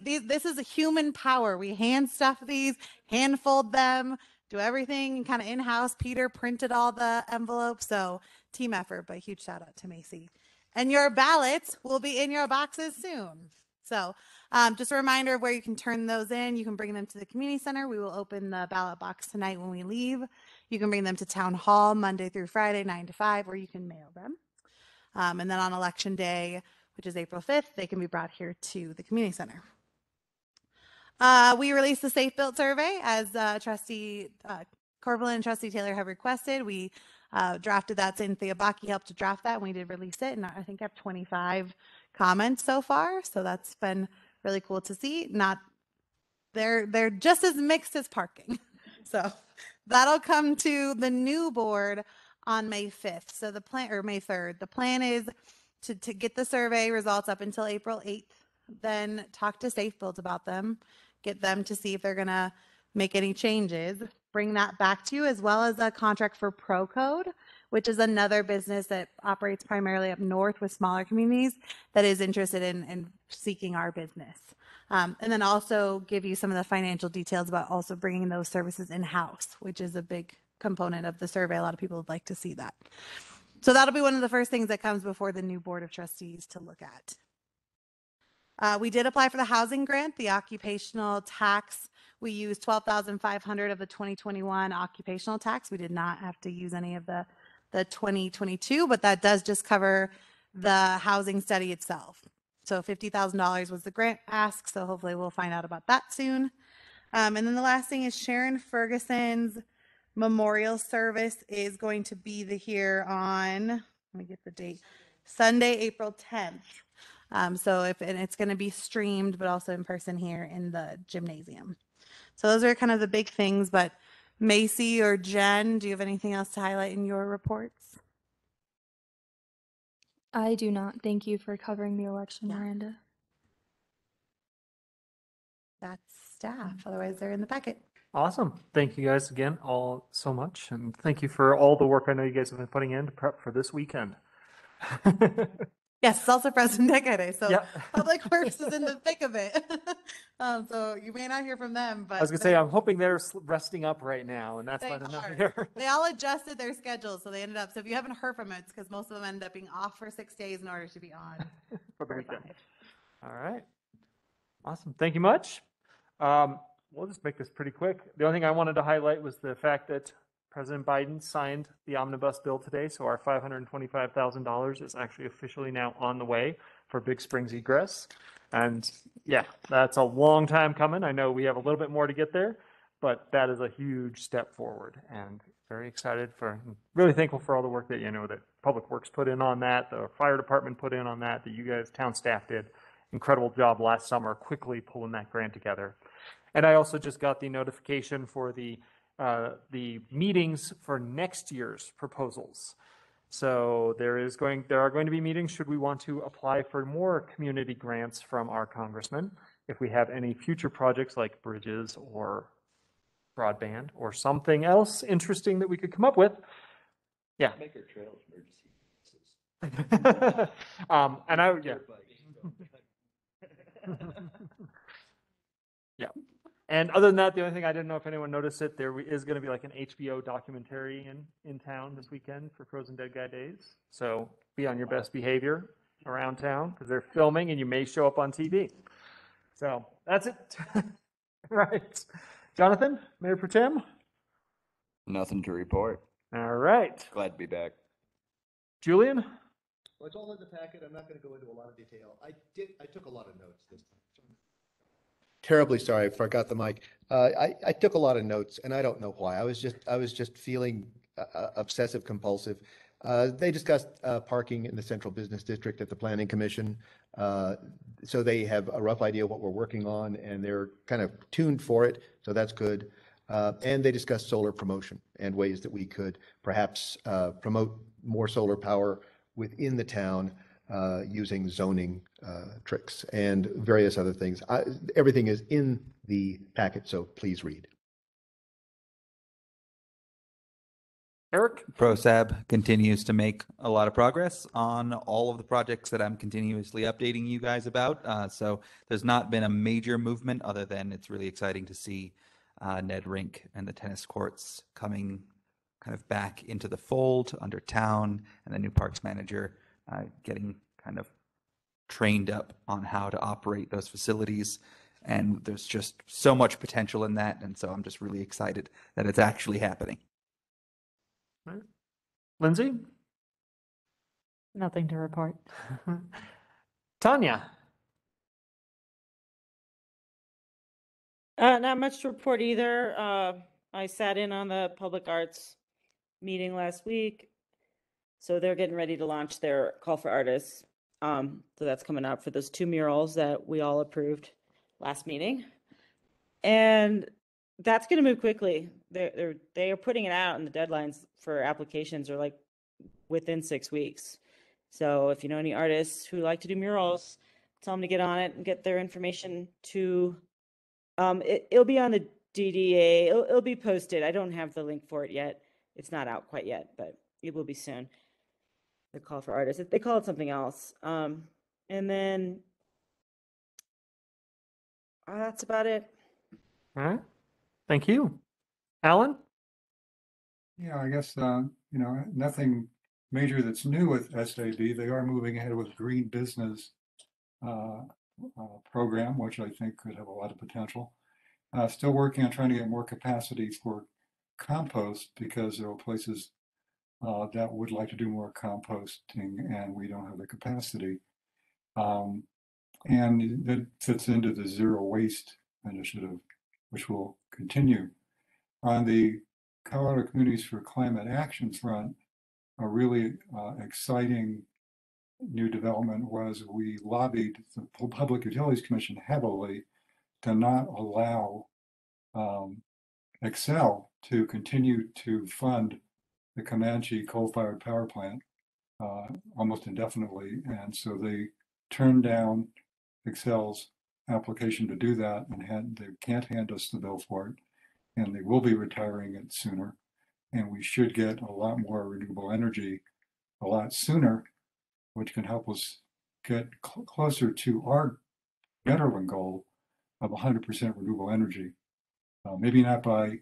this is a human power. We hand stuff these, hand fold them, do everything kind of in-house. Peter printed all the envelopes, so team effort, but huge shout out to Macy. And your ballots will be in your boxes soon. So just a reminder of where you can turn those in. You can bring them to the community center. We will open the ballot box tonight when we leave. You can bring them to town hall Monday through Friday, 9 to 5, or you can mail them. And then on election day, which is April 5th, they can be brought here to the community center. We released the Safe Built survey as Trustee Corvalin and Trustee Taylor have requested. We drafted that. Cynthia Baki helped to draft that, and we did release it. And I think I have 25 comments so far, so that's been really cool to see. They're just as mixed as parking. So that'll come to the new board on May 5th. So the plan, or May 3rd, the plan is to get the survey results up until April 8th, then talk to Safe Built about them, get them to see if they're going to make any changes, bring that back to you, as well as a contract for Pro Code, which is another business that operates primarily up north with smaller communities that is interested in seeking our business. And then also give you some of the financial details about also bringing those services in-house, which is a big component of the survey. A lot of people would like to see that. So that'll be one of the first things that comes before the new Board of Trustees to look at. We did apply for the housing grant, the occupational tax. We used $12,500 of the 2021 occupational tax. We did not have to use any of the 2022, but that does just cover the housing study itself. So $50,000 was the grant ask. So hopefully we'll find out about that soon. And then the last thing is Sharon Ferguson's memorial service is going to be here on, let me get the date, Sunday, April 10th. And it's going to be streamed, but also in person here in the gymnasium. So those are kind of the big things, but Macy or Jen, do you have anything else to highlight in your reports? I do not. Thank you for covering the election, Miranda. That's staff. Otherwise, they're in the packet. Awesome. Thank you guys again all so much. And thank you for all the work I know you guys have been putting in to prep for this weekend. Yes, it's also President Day, so Yep. Public Works is in the thick of it. So you may not hear from them, but I was gonna say, I'm hoping they're resting up right now, and that's why they they're not are. here. They all adjusted their schedules, so they ended up. So if you haven't heard from them, it's because most of them ended up being off for 6 days in order to be on. For the weekend. 45. All right. Awesome. Thank you much. We'll just make this pretty quick. The only thing I wanted to highlight was the fact that President Biden signed the omnibus bill today, so our $525,000 is actually officially now on the way for Big Springs egress. And yeah, that's a long time coming. I know we have a little bit more to get there, but that is a huge step forward, and very excited really thankful for all the work that, that Public Works put in on that, the fire department put in on that you guys, town staff did. Incredible job last summer, quickly pulling that grant together. And I also just got the notification for the meetings for next year's proposals. So there are going to be meetings should we want to apply for more community grants from our congressman. If we have any future projects like bridges or broadband or something else interesting that we could come up with. Yeah. Make our trails emergency. Yeah. And other than that, the only thing I didn't know if anyone noticed it, there is going to be like an HBO documentary in town this weekend for Frozen Dead Guy Days. So be on your best behavior around town because they're filming and you may show up on TV. So that's it. Right. Jonathan, Mayor Pro Tem? Nothing to report. All right. Glad to be back. Julian? Well, it's all in the packet. I'm not going to go into a lot of detail. I took a lot of notes this time. Terribly sorry, I forgot the mic. I took a lot of notes, and I don't know why. I was just feeling obsessive compulsive. They discussed parking in the Central Business District at the Planning Commission, so they have a rough idea of what we're working on, and they're kind of tuned for it. So that's good. And they discussed solar promotion and ways that we could perhaps promote more solar power within the town. Using zoning tricks and various other things. Everything is in the packet, so please read. Eric? ProSab continues to make a lot of progress on all of the projects that I'm continuously updating you guys about. So there's not been a major movement other than it's really exciting to see Ned Rink and the tennis courts coming kind of back into the fold under town, and the new parks manager getting kind of trained up on how to operate those facilities. And there's just so much potential in that. And so I'm just really excited that it's actually happening. Right. Lindsay? Nothing to report. Tanya? Not much to report either. I sat in on the public arts meeting last week. So they're getting ready to launch their call for artists. So that's coming up for those 2 murals that we all approved last meeting. And that's going to move quickly. They are putting it out, and the deadlines for applications are like within 6 weeks. So if you know any artists who like to do murals, tell them to get on it and get their information to, it'll be on the DDA. It'll be posted. I don't have the link for it yet. It's not out quite yet, but it will be soon. The call for artists. They call it something else. And then that's about it. All right. Thank you. Alan? Yeah, I guess, nothing major that's new with SAD. They are moving ahead with green business program, which I think could have a lot of potential. Still working on trying to get more capacity for compost because there are places that would like to do more composting and we don't have the capacity. And that fits into the zero waste initiative, which will continue. On the Colorado Communities for Climate Action front, a really exciting new development was we lobbied the Public Utilities Commission heavily to not allow Excel to continue to fund the Comanche coal-fired power plant almost indefinitely. And so they turned down Excel's application to do that, and they can't hand us the bill for it. And they will be retiring it sooner. And we should get a lot more renewable energy a lot sooner, which can help us get closer to our Nederland goal of 100% renewable energy. Maybe not by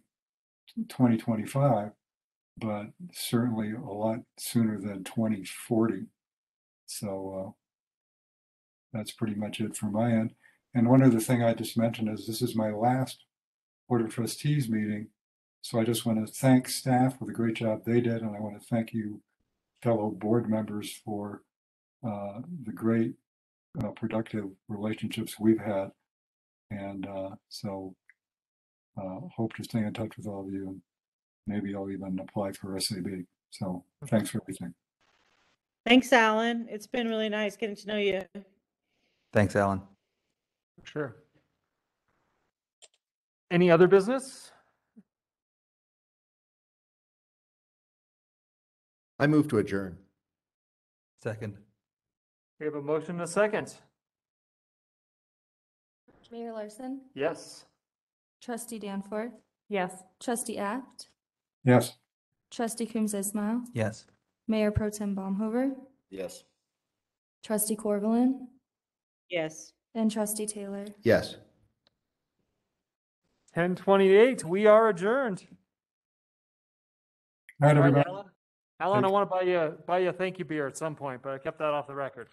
2025, but certainly a lot sooner than 2040. So that's pretty much it from my end. And one other thing I just mentioned is this is my last Board of Trustees meeting. So I just want to thank staff for the great job they did. And I want to thank you, fellow board members, for the great productive relationships we've had. And so hope to stay in touch with all of you. And maybe I'll even apply for SAB. So thanks for everything. Thanks, Alan. It's been really nice getting to know you. Thanks, Alan. Sure. Any other business? I move to adjourn. Second. We have a motion and a second. Mayor Larson, Yes. Trustee Danforth, Yes. Trustee Act, Yes. Trustee Coombs Ismail, Yes. Mayor Pro Tem Baumhover, Yes. Trustee Corvallin, Yes. and Trustee Taylor. Yes. 10:28. We are adjourned. Night, All right, everybody. Alan, I want to buy you a thank you beer at some point, but I kept that off the record.